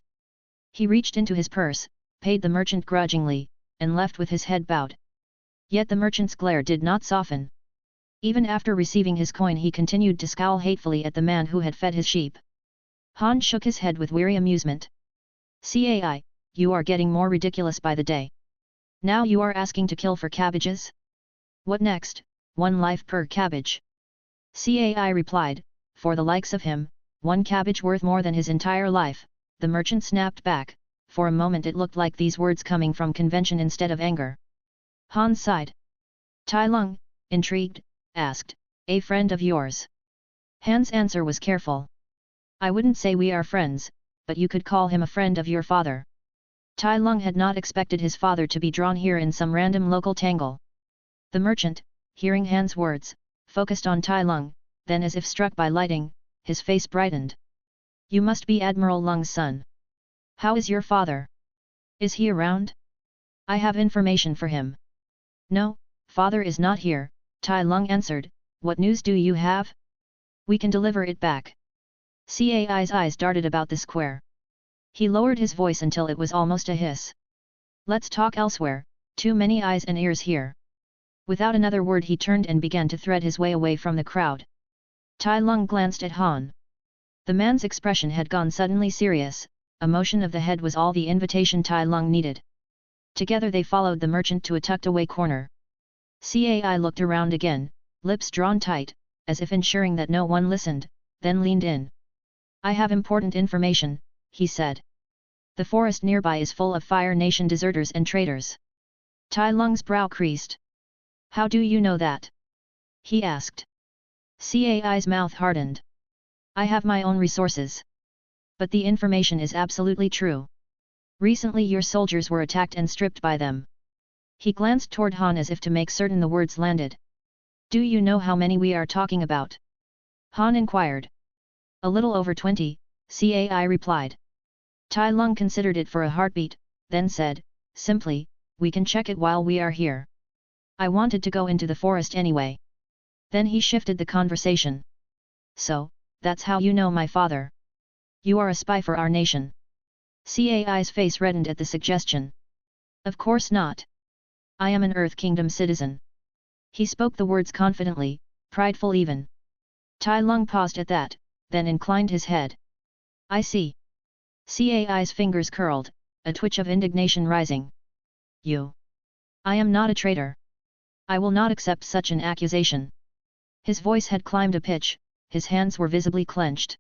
He reached into his purse, paid the merchant grudgingly, and left with his head bowed. Yet the merchant's glare did not soften. Even after receiving his coin he continued to scowl hatefully at the man who had fed his sheep. Han shook his head with weary amusement. "Cai, you are getting more ridiculous by the day. Now you are asking to kill for cabbages? What next, 1 life per cabbage?" Cai replied, "For the likes of him, 1 cabbage worth more than his entire life." The merchant snapped back. For a moment it looked like these words coming from convention instead of anger. Han sighed. Tai Lung, intrigued, asked, "A friend of yours?" Han's answer was careful. "I wouldn't say we are friends, but you could call him a friend of your father." Tai Lung had not expected his father to be drawn here in some random local tangle. The merchant, hearing Han's words, focused on Tai Lung, then as if struck by lightning, his face brightened. "You must be Admiral Lung's son. How is your father? Is he around? I have information for him." "No, father is not here," Tai Lung answered. "What news do you have? We can deliver it back." Cai's eyes darted about the square. He lowered his voice until it was almost a hiss. "Let's talk elsewhere, too many eyes and ears here." Without another word he turned and began to thread his way away from the crowd. Tai Lung glanced at Han. The man's expression had gone suddenly serious, a motion of the head was all the invitation Tai Lung needed. Together they followed the merchant to a tucked-away corner. Cai looked around again, lips drawn tight, as if ensuring that no one listened, then leaned in. "I have important information," he said. "The forest nearby is full of Fire Nation deserters and traitors." Tai Lung's brow creased. "How do you know that?" he asked. Cai's mouth hardened. "I have my own resources. But the information is absolutely true. Recently your soldiers were attacked and stripped by them." He glanced toward Han as if to make certain the words landed. "Do you know how many we are talking about?" Han inquired. "A little over 20, Cai replied. Tai Lung considered it for a heartbeat, then said, simply, "We can check it while we are here." I wanted to go into the forest anyway. Then he shifted the conversation. So, that's how you know my father. You are a spy for our nation. Cai's face reddened at the suggestion. Of course not. I am an Earth Kingdom citizen. He spoke the words confidently, prideful even. Tai Lung paused at that, then inclined his head. I see. Cai's fingers curled, a twitch of indignation rising. You. I am not a traitor. I will not accept such an accusation. His voice had climbed a pitch, his hands were visibly clenched.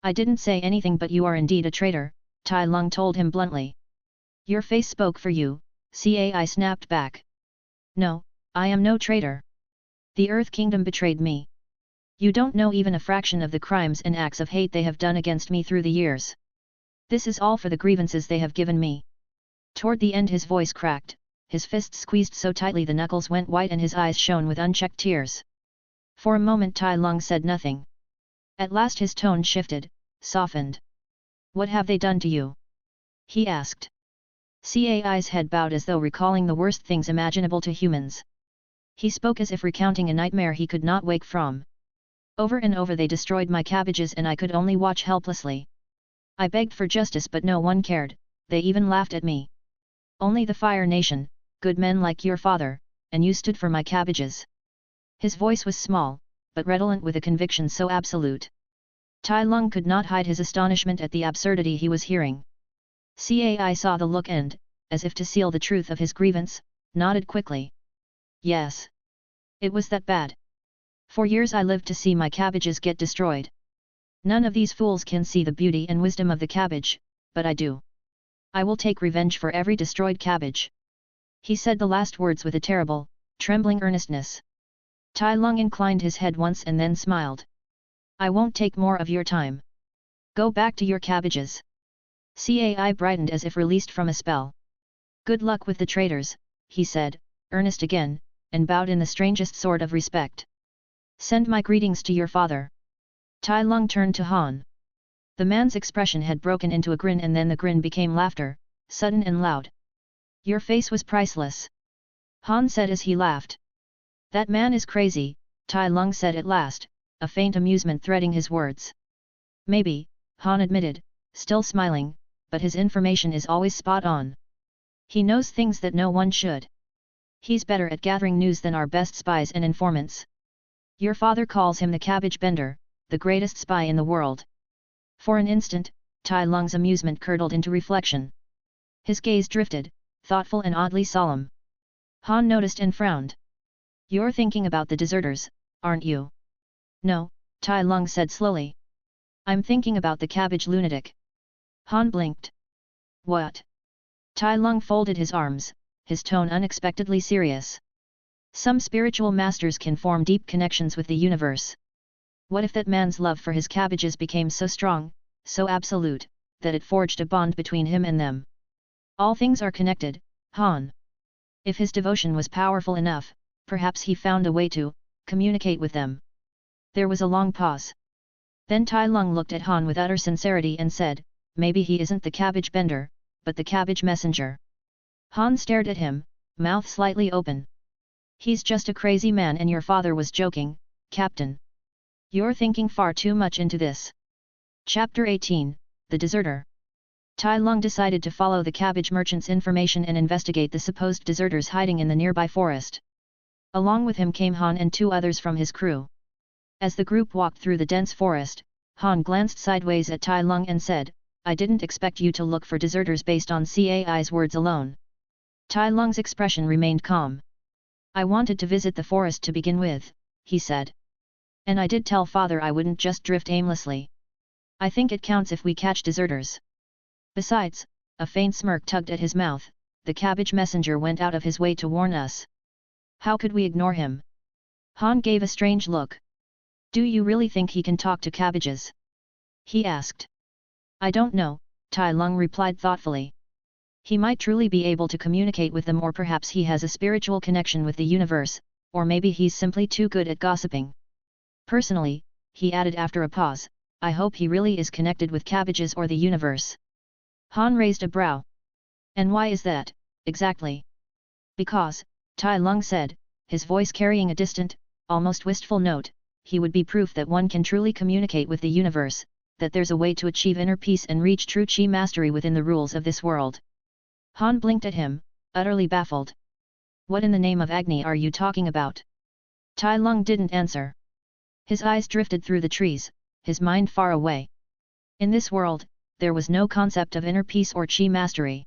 I didn't say anything, but you are indeed a traitor, Tai Lung told him bluntly. Your face spoke for you, Cai snapped back. No, I am no traitor. The Earth Kingdom betrayed me. You don't know even a fraction of the crimes and acts of hate they have done against me through the years. This is all for the grievances they have given me. Toward the end his voice cracked, his fists squeezed so tightly the knuckles went white and his eyes shone with unchecked tears. For a moment Tai Lung said nothing. At last his tone shifted, softened. What have they done to you? He asked. Cai's head bowed as though recalling the worst things imaginable to humans. He spoke as if recounting a nightmare he could not wake from. Over and over they destroyed my cabbages and I could only watch helplessly. I begged for justice but no one cared, they even laughed at me. Only the Fire Nation, good men like your father, and you stood for my cabbages. His voice was small, but redolent with a conviction so absolute. Tai Lung could not hide his astonishment at the absurdity he was hearing. Cai saw the look and, as if to seal the truth of his grievance, nodded quickly. Yes. It was that bad. For years I lived to see my cabbages get destroyed. None of these fools can see the beauty and wisdom of the cabbage, but I do. I will take revenge for every destroyed cabbage. He said the last words with a terrible, trembling earnestness. Tai Lung inclined his head once and then smiled. I won't take more of your time. Go back to your cabbages. Cai brightened as if released from a spell. Good luck with the traitors, he said, earnest again, and bowed in the strangest sort of respect. Send my greetings to your father. Tai Lung turned to Han. The man's expression had broken into a grin and then the grin became laughter, sudden and loud. Your face was priceless. Han said as he laughed. That man is crazy, Tai Lung said at last, a faint amusement threading his words. Maybe, Han admitted, still smiling, but his information is always spot on. He knows things that no one should. He's better at gathering news than our best spies and informants. Your father calls him the cabbage bender, the greatest spy in the world. For an instant, Tai Lung's amusement curdled into reflection. His gaze drifted, thoughtful and oddly solemn. Han noticed and frowned. You're thinking about the deserters, aren't you? No, Tai Lung said slowly. I'm thinking about the cabbage lunatic. Han blinked. What? Tai Lung folded his arms, his tone unexpectedly serious. Some spiritual masters can form deep connections with the universe. What if that man's love for his cabbages became so strong, so absolute, that it forged a bond between him and them? All things are connected, Han. If his devotion was powerful enough, perhaps he found a way to communicate with them. There was a long pause. Then Tai Lung looked at Han with utter sincerity and said, maybe he isn't the cabbage bender, but the cabbage messenger. Han stared at him, mouth slightly open. He's just a crazy man and your father was joking, Captain. You're thinking far too much into this. Chapter 18, The Deserter. Tai Lung decided to follow the cabbage merchant's information and investigate the supposed deserters hiding in the nearby forest. Along with him came Han and two others from his crew. As the group walked through the dense forest, Han glanced sideways at Tai Lung and said, I didn't expect you to look for deserters based on Cai's words alone. Tai Lung's expression remained calm. I wanted to visit the forest to begin with, he said. And I did tell father I wouldn't just drift aimlessly. I think it counts if we catch deserters. Besides, a faint smirk tugged at his mouth, the cabbage messenger went out of his way to warn us. How could we ignore him? Han gave a strange look. Do you really think he can talk to cabbages? He asked. I don't know, Tai Lung replied thoughtfully. He might truly be able to communicate with them, or perhaps he has a spiritual connection with the universe, or maybe he's simply too good at gossiping. Personally, he added after a pause, I hope he really is connected with cabbages or the universe. Han raised a brow. And why is that, exactly? Because, Tai Lung said, his voice carrying a distant, almost wistful note, he would be proof that one can truly communicate with the universe, that there's a way to achieve inner peace and reach true chi mastery within the rules of this world. Han blinked at him, utterly baffled. What in the name of Agni are you talking about? Tai Lung didn't answer. His eyes drifted through the trees, his mind far away. In this world, there was no concept of inner peace or chi mastery.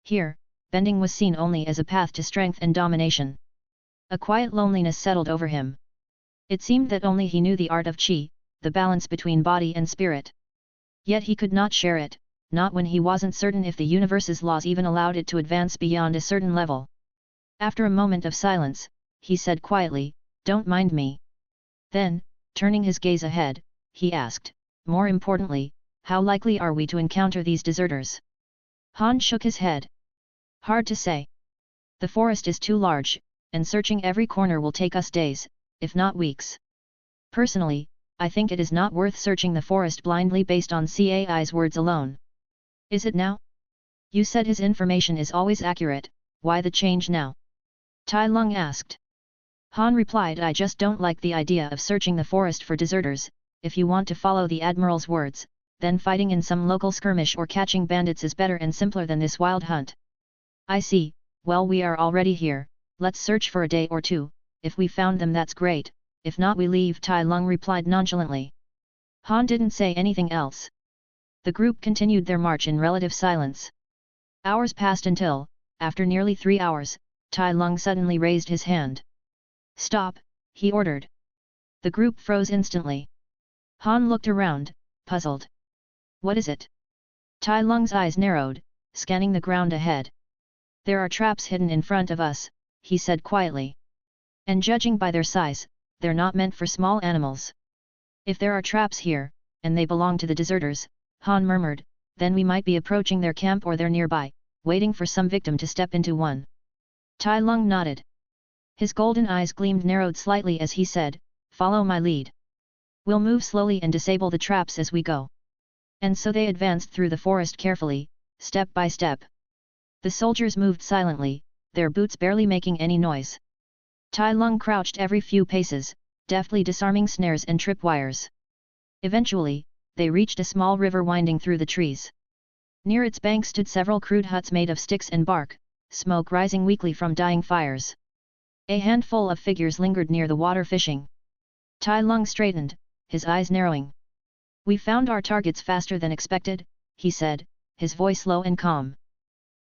Here, bending was seen only as a path to strength and domination. A quiet loneliness settled over him. It seemed that only he knew the art of chi, the balance between body and spirit. Yet he could not share it, not when he wasn't certain if the universe's laws even allowed it to advance beyond a certain level. After a moment of silence, he said quietly, "Don't mind me." Then, turning his gaze ahead, he asked, "More importantly, how likely are we to encounter these deserters?" Han shook his head. "Hard to say. The forest is too large, and searching every corner will take us days, if not weeks. Personally, I think it is not worth searching the forest blindly based on CAI's words alone." "Is it now? You said his information is always accurate, why the change now?" Tai Lung asked. Han replied, "I just don't like the idea of searching the forest for deserters. If you want to follow the Admiral's words, then fighting in some local skirmish or catching bandits is better and simpler than this wild hunt." "I see. Well, we are already here, let's search for a day or two. If we found them, that's great, if not we leave," Tai Lung replied nonchalantly. Han didn't say anything else. The group continued their march in relative silence. Hours passed until, after nearly 3 hours, Tai Lung suddenly raised his hand. "Stop," he ordered. The group froze instantly. Han looked around, puzzled. "What is it?" Tai Lung's eyes narrowed, scanning the ground ahead. "There are traps hidden in front of us," he said quietly. "And judging by their size, they're not meant for small animals. If there are traps here, and they belong to the deserters," Han murmured, "then we might be approaching their camp or they're nearby, waiting for some victim to step into one." Tai Lung nodded. His golden eyes gleamed narrowed slightly as he said, "Follow my lead. We'll move slowly and disable the traps as we go." And so they advanced through the forest carefully, step by step. The soldiers moved silently, their boots barely making any noise. Tai Lung crouched every few paces, deftly disarming snares and tripwires. Eventually, they reached a small river winding through the trees. Near its bank stood several crude huts made of sticks and bark, smoke rising weakly from dying fires. A handful of figures lingered near the water fishing. Tai Lung straightened, his eyes narrowing. "We found our targets faster than expected," he said, his voice low and calm.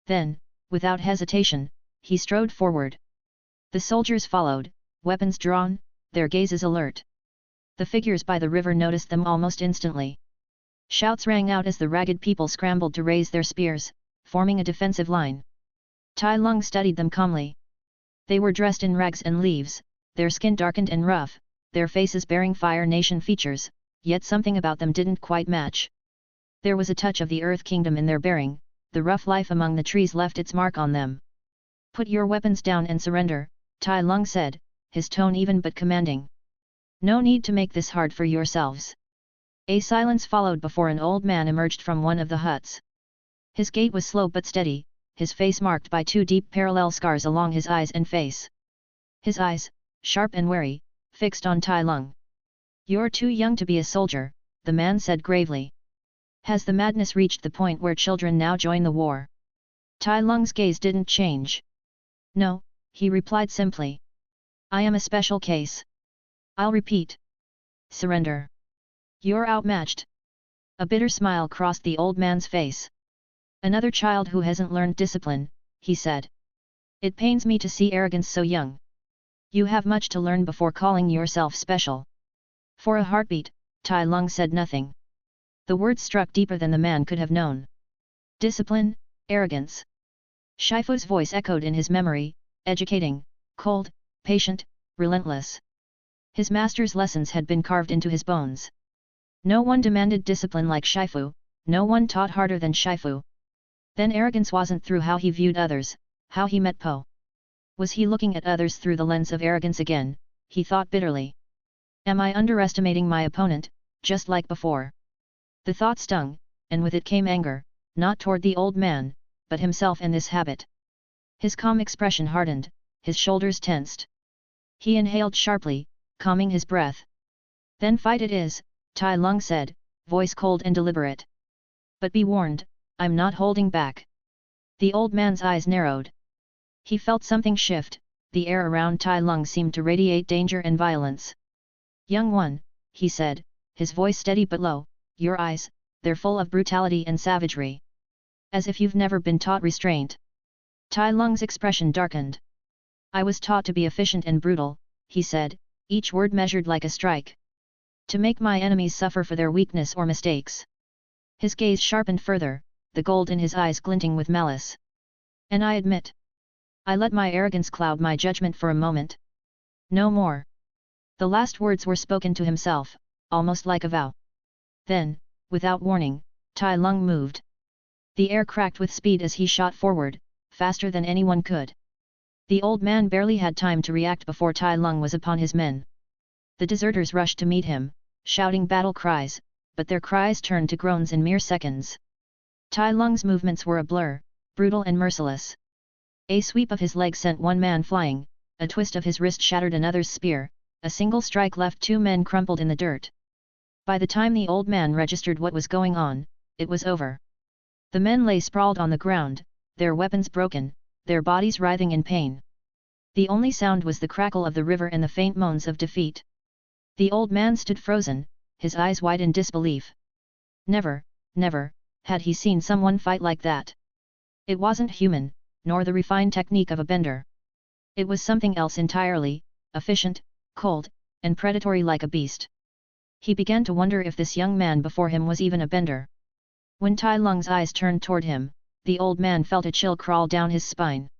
Then, without hesitation, he strode forward. The soldiers followed, weapons drawn, their gazes alert. The figures by the river noticed them almost instantly. Shouts rang out as the ragged people scrambled to raise their spears, forming a defensive line. Tai Lung studied them calmly. They were dressed in rags and leaves, their skin darkened and rough, their faces bearing Fire Nation features, yet something about them didn't quite match. There was a touch of the Earth Kingdom in their bearing, the rough life among the trees left its mark on them. "Put your weapons down and surrender," Tai Lung said, his tone even but commanding. "No need to make this hard for yourselves." A silence followed before an old man emerged from one of the huts. His gait was slow but steady, his face marked by 2 deep parallel scars along his eyes and face. His eyes, sharp and wary, fixed on Tai Lung. "You're too young to be a soldier," the man said gravely. "Has the madness reached the point where children now join the war?" Tai Lung's gaze didn't change. "No," he replied simply. "I am a special case. I'll repeat. Surrender. You're outmatched." A bitter smile crossed the old man's face. "Another child who hasn't learned discipline," he said. "It pains me to see arrogance so young. You have much to learn before calling yourself special." For a heartbeat, Tai Lung said nothing. The words struck deeper than the man could have known. Discipline, arrogance. Shifu's voice echoed in his memory, educating, cold, patient, relentless. His master's lessons had been carved into his bones. No one demanded discipline like Shifu, no one taught harder than Shifu. Then arrogance wasn't through how he viewed others, how he met Po. Was he looking at others through the lens of arrogance again, he thought bitterly. Am I underestimating my opponent, just like before? The thought stung, and with it came anger, not toward the old man, but himself and this habit. His calm expression hardened, his shoulders tensed. He inhaled sharply, calming his breath. Then fight it is, Tai Lung said, voice cold and deliberate. But be warned, I'm not holding back. The old man's eyes narrowed. He felt something shift, the air around Tai Lung seemed to radiate danger and violence. Young one, he said, his voice steady but low, your eyes, they're full of brutality and savagery. As if you've never been taught restraint. Tai Lung's expression darkened. I was taught to be efficient and brutal, he said, each word measured like a strike. To make my enemies suffer for their weakness or mistakes. His gaze sharpened further, the gold in his eyes glinting with malice. And I admit. I let my arrogance cloud my judgment for a moment. No more. The last words were spoken to himself, almost like a vow. Then, without warning, Tai Lung moved. The air cracked with speed as he shot forward, faster than anyone could. The old man barely had time to react before Tai Lung was upon his men. The deserters rushed to meet him, shouting battle cries, but their cries turned to groans in mere seconds. Tai Lung's movements were a blur, brutal and merciless. A sweep of his leg sent one man flying, a twist of his wrist shattered another's spear, a single strike left two men crumpled in the dirt. By the time the old man registered what was going on, it was over. The men lay sprawled on the ground, their weapons broken, their bodies writhing in pain. The only sound was the crackle of the river and the faint moans of defeat. The old man stood frozen, his eyes wide in disbelief. Never, never, had he seen someone fight like that. It wasn't human, nor the refined technique of a bender. It was something else entirely, efficient, cold, and predatory like a beast. He began to wonder if this young man before him was even a bender. When Tai Lung's eyes turned toward him, the old man felt a chill crawl down his spine.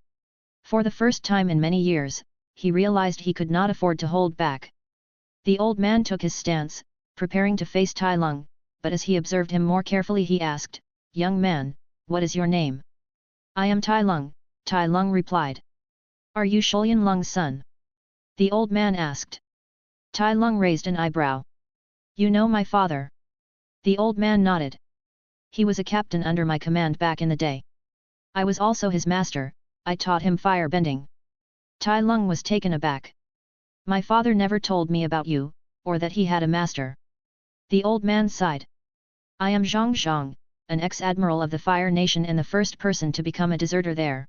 For the first time in many years, he realized he could not afford to hold back. The old man took his stance, preparing to face Tai Lung, but as he observed him more carefully he asked, "Young man, what is your name?" "I am Tai Lung," Tai Lung replied. "Are you Sholian Lung's son?" the old man asked. Tai Lung raised an eyebrow. "You know my father?" The old man nodded. "He was a captain under my command back in the day. I was also his master, I taught him firebending." Tai Lung was taken aback. "My father never told me about you, or that he had a master." The old man sighed. "I am Zhang Zhang, an ex-admiral of the Fire Nation and the first person to become a deserter there.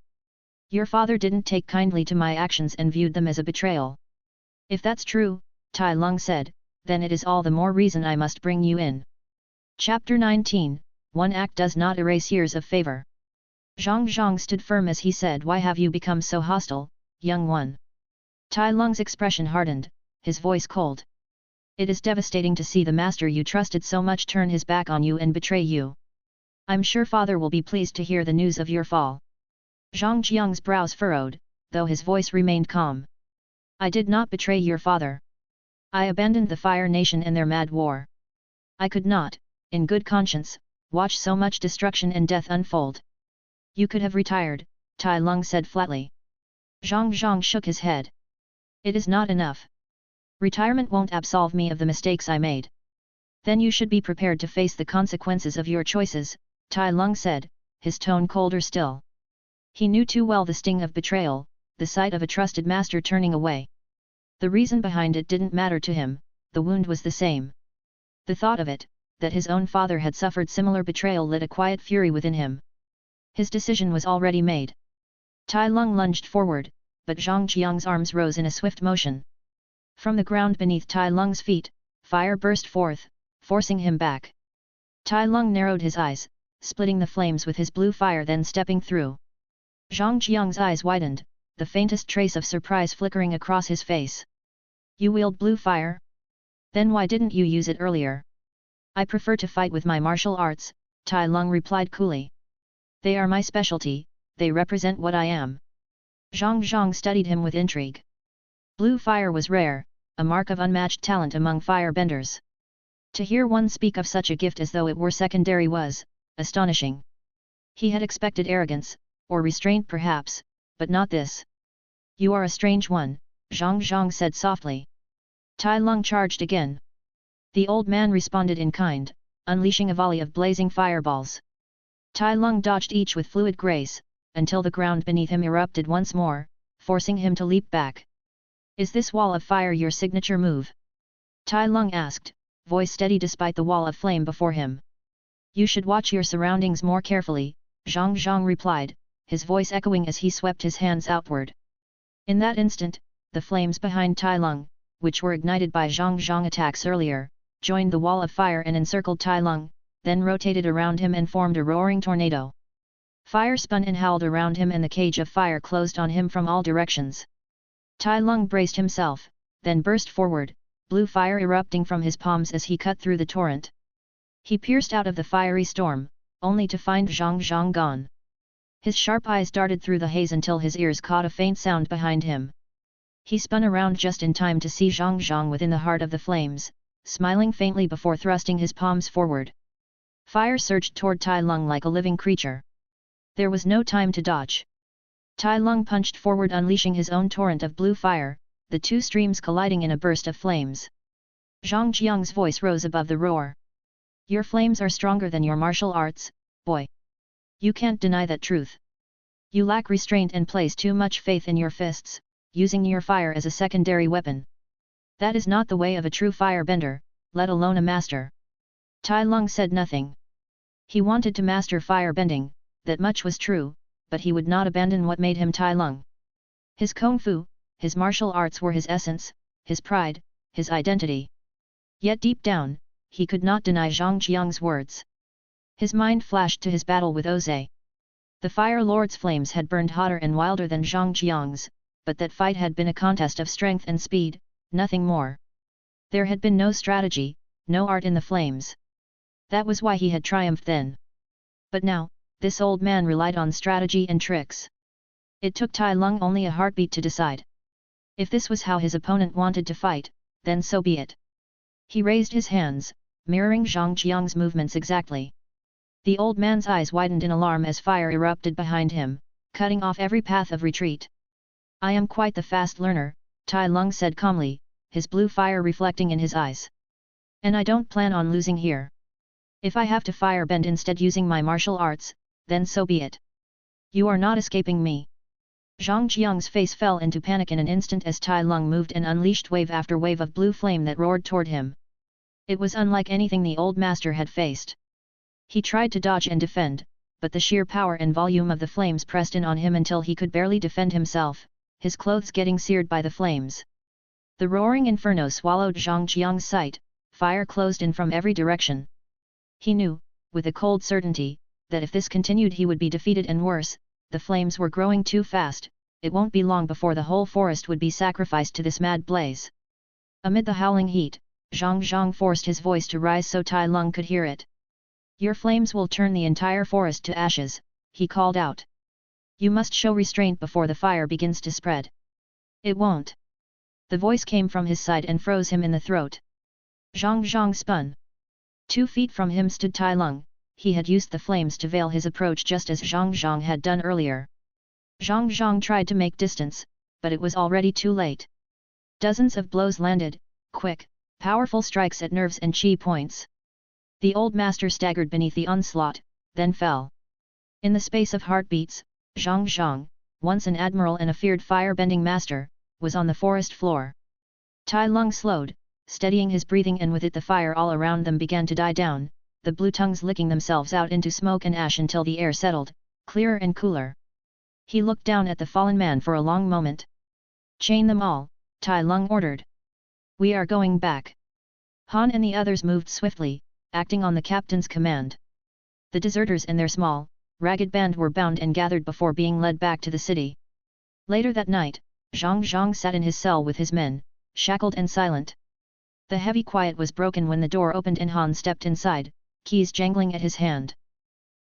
Your father didn't take kindly to my actions and viewed them as a betrayal." "If that's true," Tai Lung said, "then it is all the more reason I must bring you in." Chapter 19, One act does not erase years of favor. Zhang Zhang stood firm as he said, "Why have you become so hostile, young one?" Tai Lung's expression hardened, his voice cold. "It is devastating to see the master you trusted so much turn his back on you and betray you. I'm sure father will be pleased to hear the news of your fall." Zhang Jiang's brows furrowed, though his voice remained calm. "I did not betray your father. I abandoned the Fire Nation and their mad war. I could not, in good conscience, watch so much destruction and death unfold." "You could have retired," Tai Lung said flatly. Zhang Zhang shook his head. "It is not enough. Retirement won't absolve me of the mistakes I made." "Then you should be prepared to face the consequences of your choices," Tai Lung said, his tone colder still. He knew too well the sting of betrayal, the sight of a trusted master turning away. The reason behind it didn't matter to him, the wound was the same. The thought of it, that his own father had suffered similar betrayal, lit a quiet fury within him. His decision was already made. Tai Lung lunged forward, but Zhang Jiang's arms rose in a swift motion. From the ground beneath Tai Lung's feet, fire burst forth, forcing him back. Tai Lung narrowed his eyes, splitting the flames with his blue fire, then stepping through. Zhang Jiang's eyes widened, the faintest trace of surprise flickering across his face. "You wield blue fire? Then why didn't you use it earlier?" "I prefer to fight with my martial arts," Tai Lung replied coolly. "They are my specialty, they represent what I am." Zhang Zhang studied him with intrigue. Blue fire was rare, a mark of unmatched talent among firebenders. To hear one speak of such a gift as though it were secondary was astonishing. He had expected arrogance, or restraint perhaps, but not this. "You are a strange one," Zhang Zhang said softly. Tai Lung charged again. The old man responded in kind, unleashing a volley of blazing fireballs. Tai Lung dodged each with fluid grace, until the ground beneath him erupted once more, forcing him to leap back. Is this wall of fire your signature move? Tai Lung asked, voice steady despite the wall of flame before him. You should watch your surroundings more carefully, Zhang Zhang replied, his voice echoing as he swept his hands outward. In that instant, the flames behind Tai Lung, which were ignited by Zhang Zhang attacks earlier, joined the wall of fire and encircled Tai Lung, then rotated around him and formed a roaring tornado. Fire spun and howled around him and the cage of fire closed on him from all directions. Tai Lung braced himself, then burst forward, blue fire erupting from his palms as he cut through the torrent. He pierced out of the fiery storm, only to find Zhang Zhang gone. His sharp eyes darted through the haze until his ears caught a faint sound behind him. He spun around just in time to see Zhang Zhang within the heart of the flames, smiling faintly before thrusting his palms forward. Fire surged toward Tai Lung like a living creature. There was no time to dodge. Tai Lung punched forward, unleashing his own torrent of blue fire, the two streams colliding in a burst of flames. Zhang Jiang's voice rose above the roar. Your flames are stronger than your martial arts, boy. You can't deny that truth. You lack restraint and place too much faith in your fists, using your fire as a secondary weapon. That is not the way of a true firebender, let alone a master. Tai Lung said nothing. He wanted to master firebending, that much was true, but he would not abandon what made him Tai Lung. His kung fu, his martial arts were his essence, his pride, his identity. Yet deep down, he could not deny Zhang Jiang's words. His mind flashed to his battle with Oze. The Fire Lord's flames had burned hotter and wilder than Zhang Jiang's, but that fight had been a contest of strength and speed, nothing more. There had been no strategy, no art in the flames. That was why he had triumphed then. But now, this old man relied on strategy and tricks. It took Tai Lung only a heartbeat to decide. If this was how his opponent wanted to fight, then so be it. He raised his hands, mirroring Zhang Jiang's movements exactly. The old man's eyes widened in alarm as fire erupted behind him, cutting off every path of retreat. I am quite the fast learner, Tai Lung said calmly, his blue fire reflecting in his eyes. And I don't plan on losing here. If I have to firebend instead using my martial arts, then so be it. You are not escaping me. Zhang Jiang's face fell into panic in an instant as Tai Lung moved and unleashed wave after wave of blue flame that roared toward him. It was unlike anything the old master had faced. He tried to dodge and defend, but the sheer power and volume of the flames pressed in on him until he could barely defend himself, his clothes getting seared by the flames. The roaring inferno swallowed Zhang Jiang's sight, fire closed in from every direction. He knew, with a cold certainty, that if this continued he would be defeated and worse, the flames were growing too fast, it won't be long before the whole forest would be sacrificed to this mad blaze. Amid the howling heat, Zhang Zhang forced his voice to rise so Tai Lung could hear it. Your flames will turn the entire forest to ashes, he called out. You must show restraint before the fire begins to spread. It won't. The voice came from his side and froze him in the throat. Zhang Zhang spun. 2 feet from him stood Tai Lung. He had used the flames to veil his approach just as Zhang Zhang had done earlier. Zhang Zhang tried to make distance, but it was already too late. Dozens of blows landed, quick, powerful strikes at nerves and chi points. The old master staggered beneath the onslaught, then fell. In the space of heartbeats, Zhang Zhang, once an admiral and a feared firebending master, was on the forest floor. Tai Lung slowed, steadying his breathing, and with it the fire all around them began to die down, the blue tongues licking themselves out into smoke and ash until the air settled, clearer and cooler. He looked down at the fallen man for a long moment. Chain them all, Tai Lung ordered. We are going back. Han and the others moved swiftly, acting on the captain's command. The deserters and their small, ragged band were bound and gathered before being led back to the city. Later that night, Zhang Zhang sat in his cell with his men, shackled and silent. The heavy quiet was broken when the door opened and Han stepped inside, keys jangling at his hand.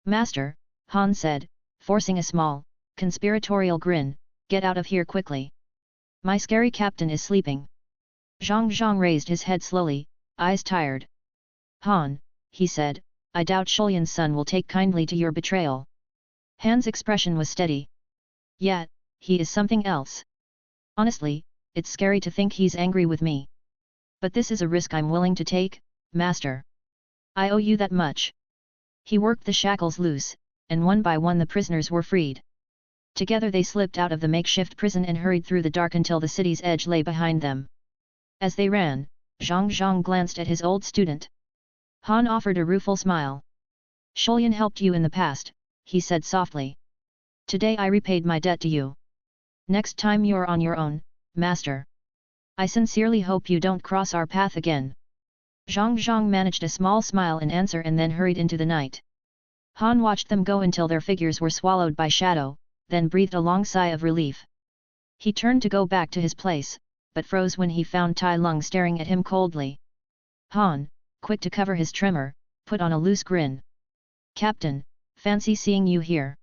Master, Han said, forcing a small, conspiratorial grin, get out of here quickly. My scary captain is sleeping. Zhang Zhang raised his head slowly, eyes tired. Han, he said, I doubt Shulyan's son will take kindly to your betrayal. Han's expression was steady. Yet, he is something else. Honestly, it's scary to think he's angry with me. But this is a risk I'm willing to take, Master. I owe you that much. He worked the shackles loose, and one by one the prisoners were freed. Together they slipped out of the makeshift prison and hurried through the dark until the city's edge lay behind them. As they ran, Zhang Zhang glanced at his old student. Han offered a rueful smile. Shulyan helped you in the past, he said softly. Today I repaid my debt to you. Next time you're on your own, master. I sincerely hope you don't cross our path again. Zhang Zhang managed a small smile in answer and then hurried into the night. Han watched them go until their figures were swallowed by shadow, then breathed a long sigh of relief. He turned to go back to his place, but froze when he found Tai Lung staring at him coldly. Han, quick to cover his tremor, put on a loose grin. Captain, fancy seeing you here.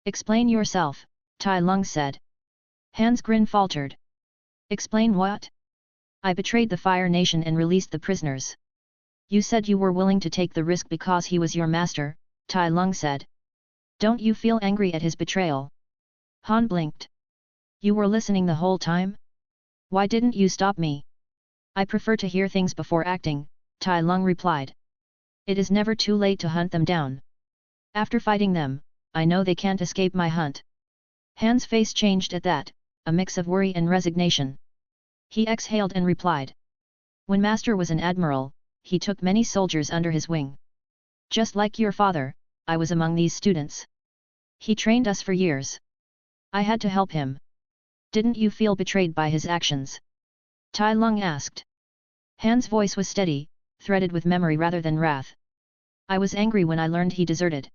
Explain yourself, Tai Lung said. Han's grin faltered. Explain what? I betrayed the Fire Nation and released the prisoners. You said you were willing to take the risk because he was your master, Tai Lung said. Don't you feel angry at his betrayal? Han blinked. You were listening the whole time? Why didn't you stop me? I prefer to hear things before acting, Tai Lung replied. It is never too late to hunt them down. After fighting them, I know they can't escape my hunt. Han's face changed at that, a mix of worry and resignation. He exhaled and replied. When Master was an admiral, he took many soldiers under his wing. Just like your father, I was among these students. He trained us for years. I had to help him. Didn't you feel betrayed by his actions? Tai Lung asked. Han's voice was steady, threaded with memory rather than wrath. I was angry when I learned he deserted.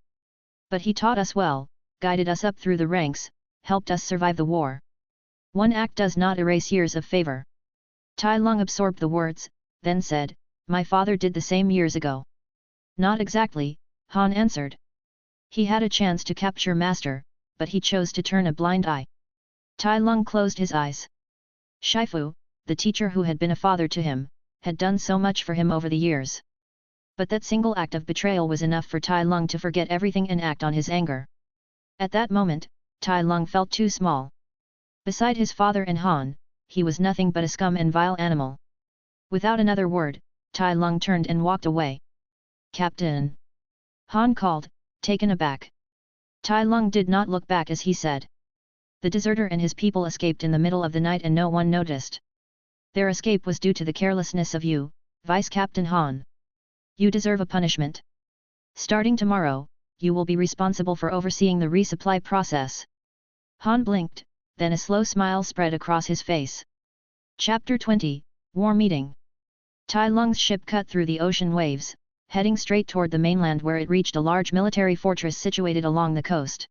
But he taught us well, guided us up through the ranks, helped us survive the war. One act does not erase years of favor. Tai Lung absorbed the words, then said, my father did the same years ago. Not exactly, Han answered. He had a chance to capture Master, but he chose to turn a blind eye. Tai Lung closed his eyes. Shifu, the teacher who had been a father to him, had done so much for him over the years. But that single act of betrayal was enough for Tai Lung to forget everything and act on his anger. At that moment, Tai Lung felt too small. Beside his father and Han, he was nothing but a scum and vile animal. Without another word, Tai Lung turned and walked away. Captain! Han called, taken aback. Tai Lung did not look back as he said. The deserter and his people escaped in the middle of the night and no one noticed. Their escape was due to the carelessness of you, Vice Captain Han. You deserve a punishment. Starting tomorrow, you will be responsible for overseeing the resupply process. Han blinked, then a slow smile spread across his face. Chapter 20, War Meeting. Tai Lung's ship cut through the ocean waves, heading straight toward the mainland where it reached a large military fortress situated along the coast.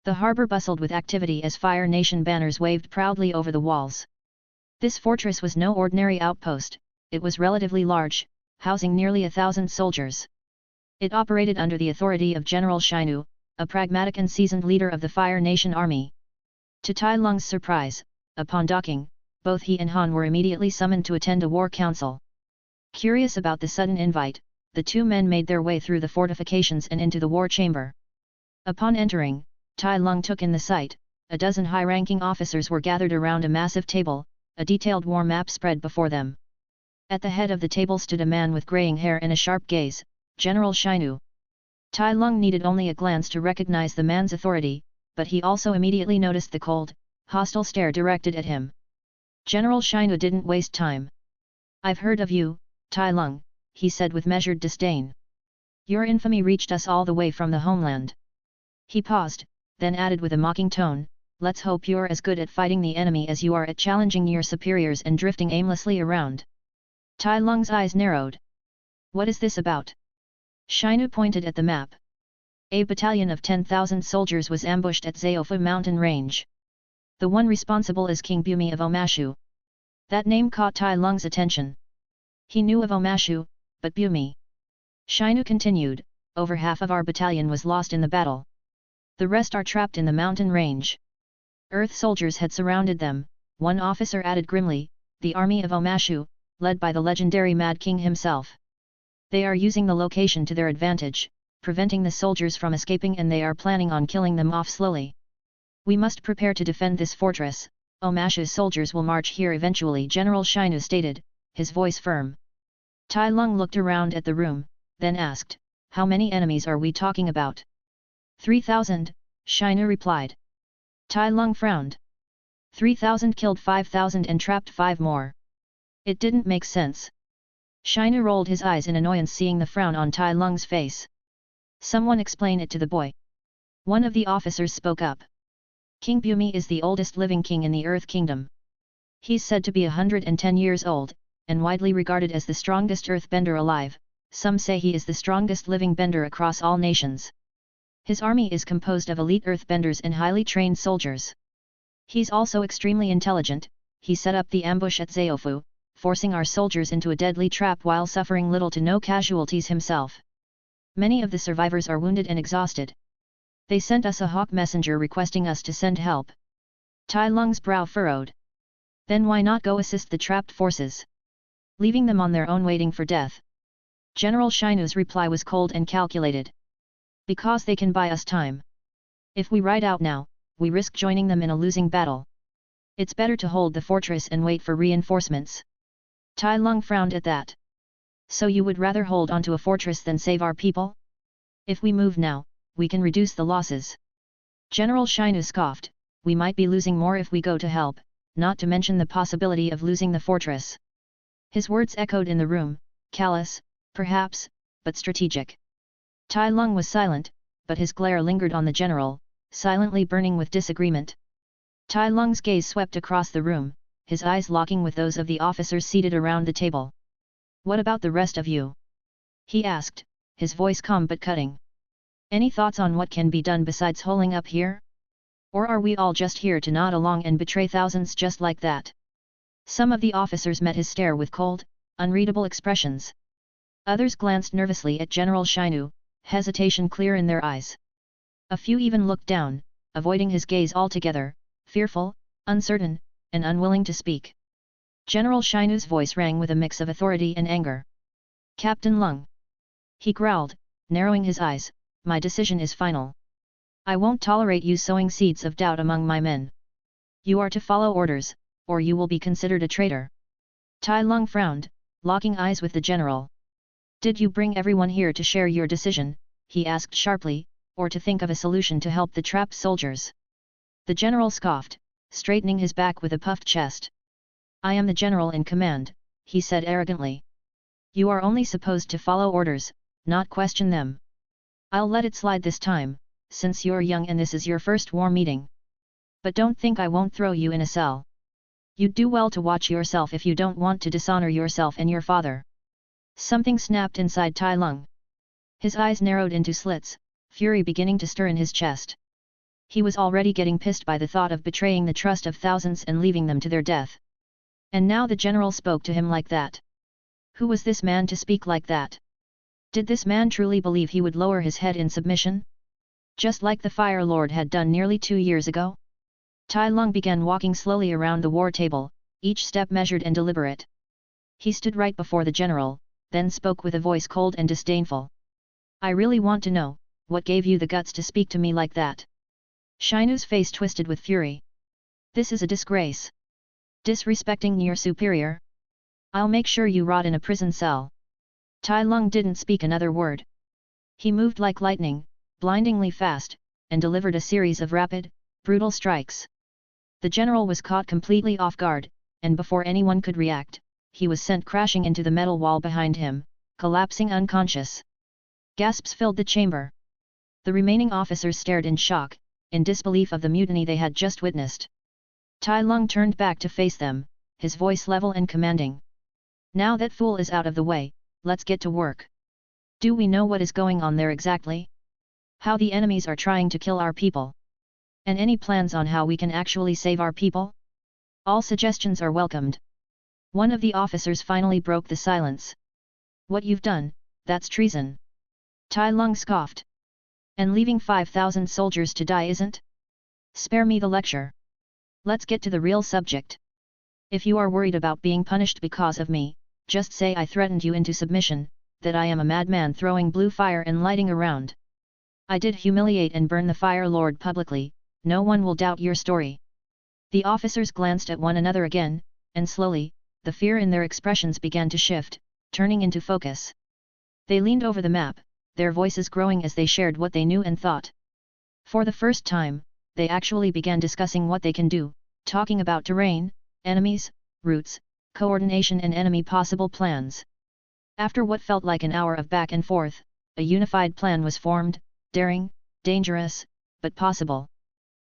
The harbor bustled with activity as Fire Nation banners waved proudly over the walls. This fortress was no ordinary outpost, it was relatively large, housing nearly 1,000 soldiers. It operated under the authority of General Shinu, a pragmatic and seasoned leader of the Fire Nation army. To Tai Lung's surprise, upon docking, both he and Han were immediately summoned to attend a war council. Curious about the sudden invite, the two men made their way through the fortifications and into the war chamber. Upon entering, Tai Lung took in the sight. A dozen high-ranking officers were gathered around a massive table, a detailed war map spread before them. At the head of the table stood a man with graying hair and a sharp gaze, General Shinu. Tai Lung needed only a glance to recognize the man's authority, but he also immediately noticed the cold, hostile stare directed at him. General Shinu didn't waste time. I've heard of you, Tai Lung, he said with measured disdain. Your infamy reached us all the way from the homeland. He paused, then added with a mocking tone, let's hope you're as good at fighting the enemy as you are at challenging your superiors and drifting aimlessly around. Tai Lung's eyes narrowed. What is this about? Shinu pointed at the map. A battalion of 10,000 soldiers was ambushed at Zaofu mountain range. The one responsible is King Bumi of Omashu. That name caught Tai Lung's attention. He knew of Omashu, but Bumi. Shinu continued, over half of our battalion was lost in the battle. The rest are trapped in the mountain range. Earth soldiers had surrounded them, one officer added grimly, the army of Omashu, led by the legendary Mad King himself. They are using the location to their advantage, preventing the soldiers from escaping, and they are planning on killing them off slowly. We must prepare to defend this fortress. Omashu's soldiers will march here eventually, General Shinu stated, his voice firm. Tai Lung looked around at the room, then asked, how many enemies are we talking about? 3,000, Shinu replied. Tai Lung frowned. 3,000 killed 5,000 and trapped 5 more. It didn't make sense. Shinu rolled his eyes in annoyance seeing the frown on Tai Lung's face. Someone explain it to the boy. One of the officers spoke up. King Bumi is the oldest living king in the Earth Kingdom. He's said to be 110 years old, and widely regarded as the strongest earthbender alive. Some say he is the strongest living bender across all nations. His army is composed of elite earthbenders and highly trained soldiers. He's also extremely intelligent. He set up the ambush at Zaofu, forcing our soldiers into a deadly trap while suffering little to no casualties himself. Many of the survivors are wounded and exhausted. They sent us a hawk messenger requesting us to send help. Tai Lung's brow furrowed. Then why not go assist the trapped forces? Leaving them on their own waiting for death. General Shinu's reply was cold and calculated. Because they can buy us time. If we ride out now, we risk joining them in a losing battle. It's better to hold the fortress and wait for reinforcements. Tai Lung frowned at that. So you would rather hold onto a fortress than save our people? If we move now, we can reduce the losses. General Shinu scoffed, we might be losing more if we go to help, not to mention the possibility of losing the fortress. His words echoed in the room, callous, perhaps, but strategic. Tai Lung was silent, but his glare lingered on the general, silently burning with disagreement. Tai Lung's gaze swept across the room, his eyes locking with those of the officers seated around the table. What about the rest of you? He asked, his voice calm but cutting. Any thoughts on what can be done besides holding up here? Or are we all just here to nod along and betray thousands just like that? Some of the officers met his stare with cold, unreadable expressions. Others glanced nervously at General Shinu, hesitation clear in their eyes. A few even looked down, avoiding his gaze altogether, fearful, uncertain, and unwilling to speak. General Shinu's voice rang with a mix of authority and anger. Captain Lung. He growled, narrowing his eyes, my decision is final. I won't tolerate you sowing seeds of doubt among my men. You are to follow orders, or you will be considered a traitor. Tai Lung frowned, locking eyes with the general. Did you bring everyone here to share your decision, he asked sharply, or to think of a solution to help the trapped soldiers? The general scoffed, straightening his back with a puffed chest. I am the general in command, he said arrogantly. You are only supposed to follow orders, not question them. I'll let it slide this time, since you're young and this is your first war meeting. But don't think I won't throw you in a cell. You'd do well to watch yourself if you don't want to dishonor yourself and your father. Something snapped inside Tai Lung. His eyes narrowed into slits, fury beginning to stir in his chest. He was already getting pissed by the thought of betraying the trust of thousands and leaving them to their death. And now the general spoke to him like that. Who was this man to speak like that? Did this man truly believe he would lower his head in submission? Just like the Fire Lord had done nearly 2 years ago? Tai Lung began walking slowly around the war table, each step measured and deliberate. He stood right before the general, then spoke with a voice cold and disdainful. I really want to know, what gave you the guts to speak to me like that? Shinu's face twisted with fury. This is a disgrace. Disrespecting your superior? I'll make sure you rot in a prison cell. Tai Lung didn't speak another word. He moved like lightning, blindingly fast, and delivered a series of rapid, brutal strikes. The general was caught completely off guard, and before anyone could react, he was sent crashing into the metal wall behind him, collapsing unconscious. Gasps filled the chamber. The remaining officers stared in shock, in disbelief of the mutiny they had just witnessed. Tai Lung turned back to face them, his voice level and commanding. Now that fool is out of the way, let's get to work. Do we know what is going on there exactly? How the enemies are trying to kill our people? And any plans on how we can actually save our people? All suggestions are welcomed. One of the officers finally broke the silence. What you've done, that's treason. Tai Lung scoffed. And leaving 5,000 soldiers to die isn't? Spare me the lecture. Let's get to the real subject. If you are worried about being punished because of me, just say I threatened you into submission, that I am a madman throwing blue fire and lighting around. I did humiliate and burn the Fire Lord publicly, no one will doubt your story. The officers glanced at one another again, and slowly, the fear in their expressions began to shift, turning into focus. They leaned over the map, their voices growing as they shared what they knew and thought. For the first time, they actually began discussing what they can do, talking about terrain, enemies, routes, coordination and enemy possible plans. After what felt like an hour of back and forth, a unified plan was formed, daring, dangerous, but possible.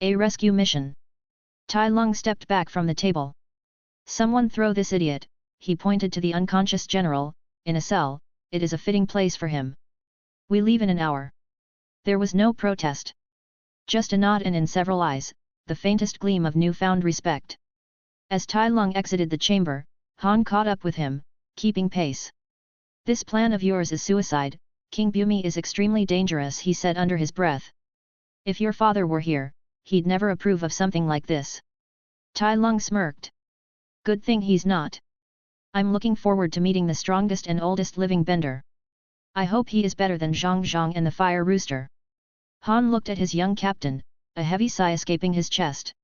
A rescue mission. Tai Lung stepped back from the table. Someone throw this idiot, he pointed to the unconscious general, in a cell, it is a fitting place for him. We leave in an hour. There was no protest. Just a nod and in several eyes, the faintest gleam of newfound respect. As Tai Lung exited the chamber, Han caught up with him, keeping pace. This plan of yours is suicide, King Bumi is extremely dangerous, he said under his breath. If your father were here, he'd never approve of something like this. Tai Lung smirked. Good thing he's not. I'm looking forward to meeting the strongest and oldest living bender. I hope he is better than Zhang Zhang and the Fire Rooster. Han looked at his young captain, a heavy sigh escaping his chest.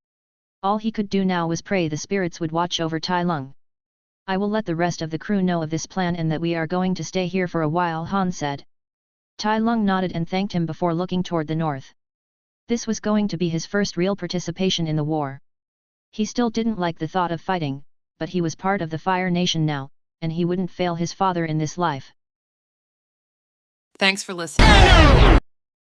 All he could do now was pray the spirits would watch over Tai Lung. I will let the rest of the crew know of this plan and that we are going to stay here for a while, Han said. Tai Lung nodded and thanked him before looking toward the north. This was going to be his first real participation in the war. He still didn't like the thought of fighting, but he was part of the Fire Nation now, and he wouldn't fail his father in this life. Thanks for listening.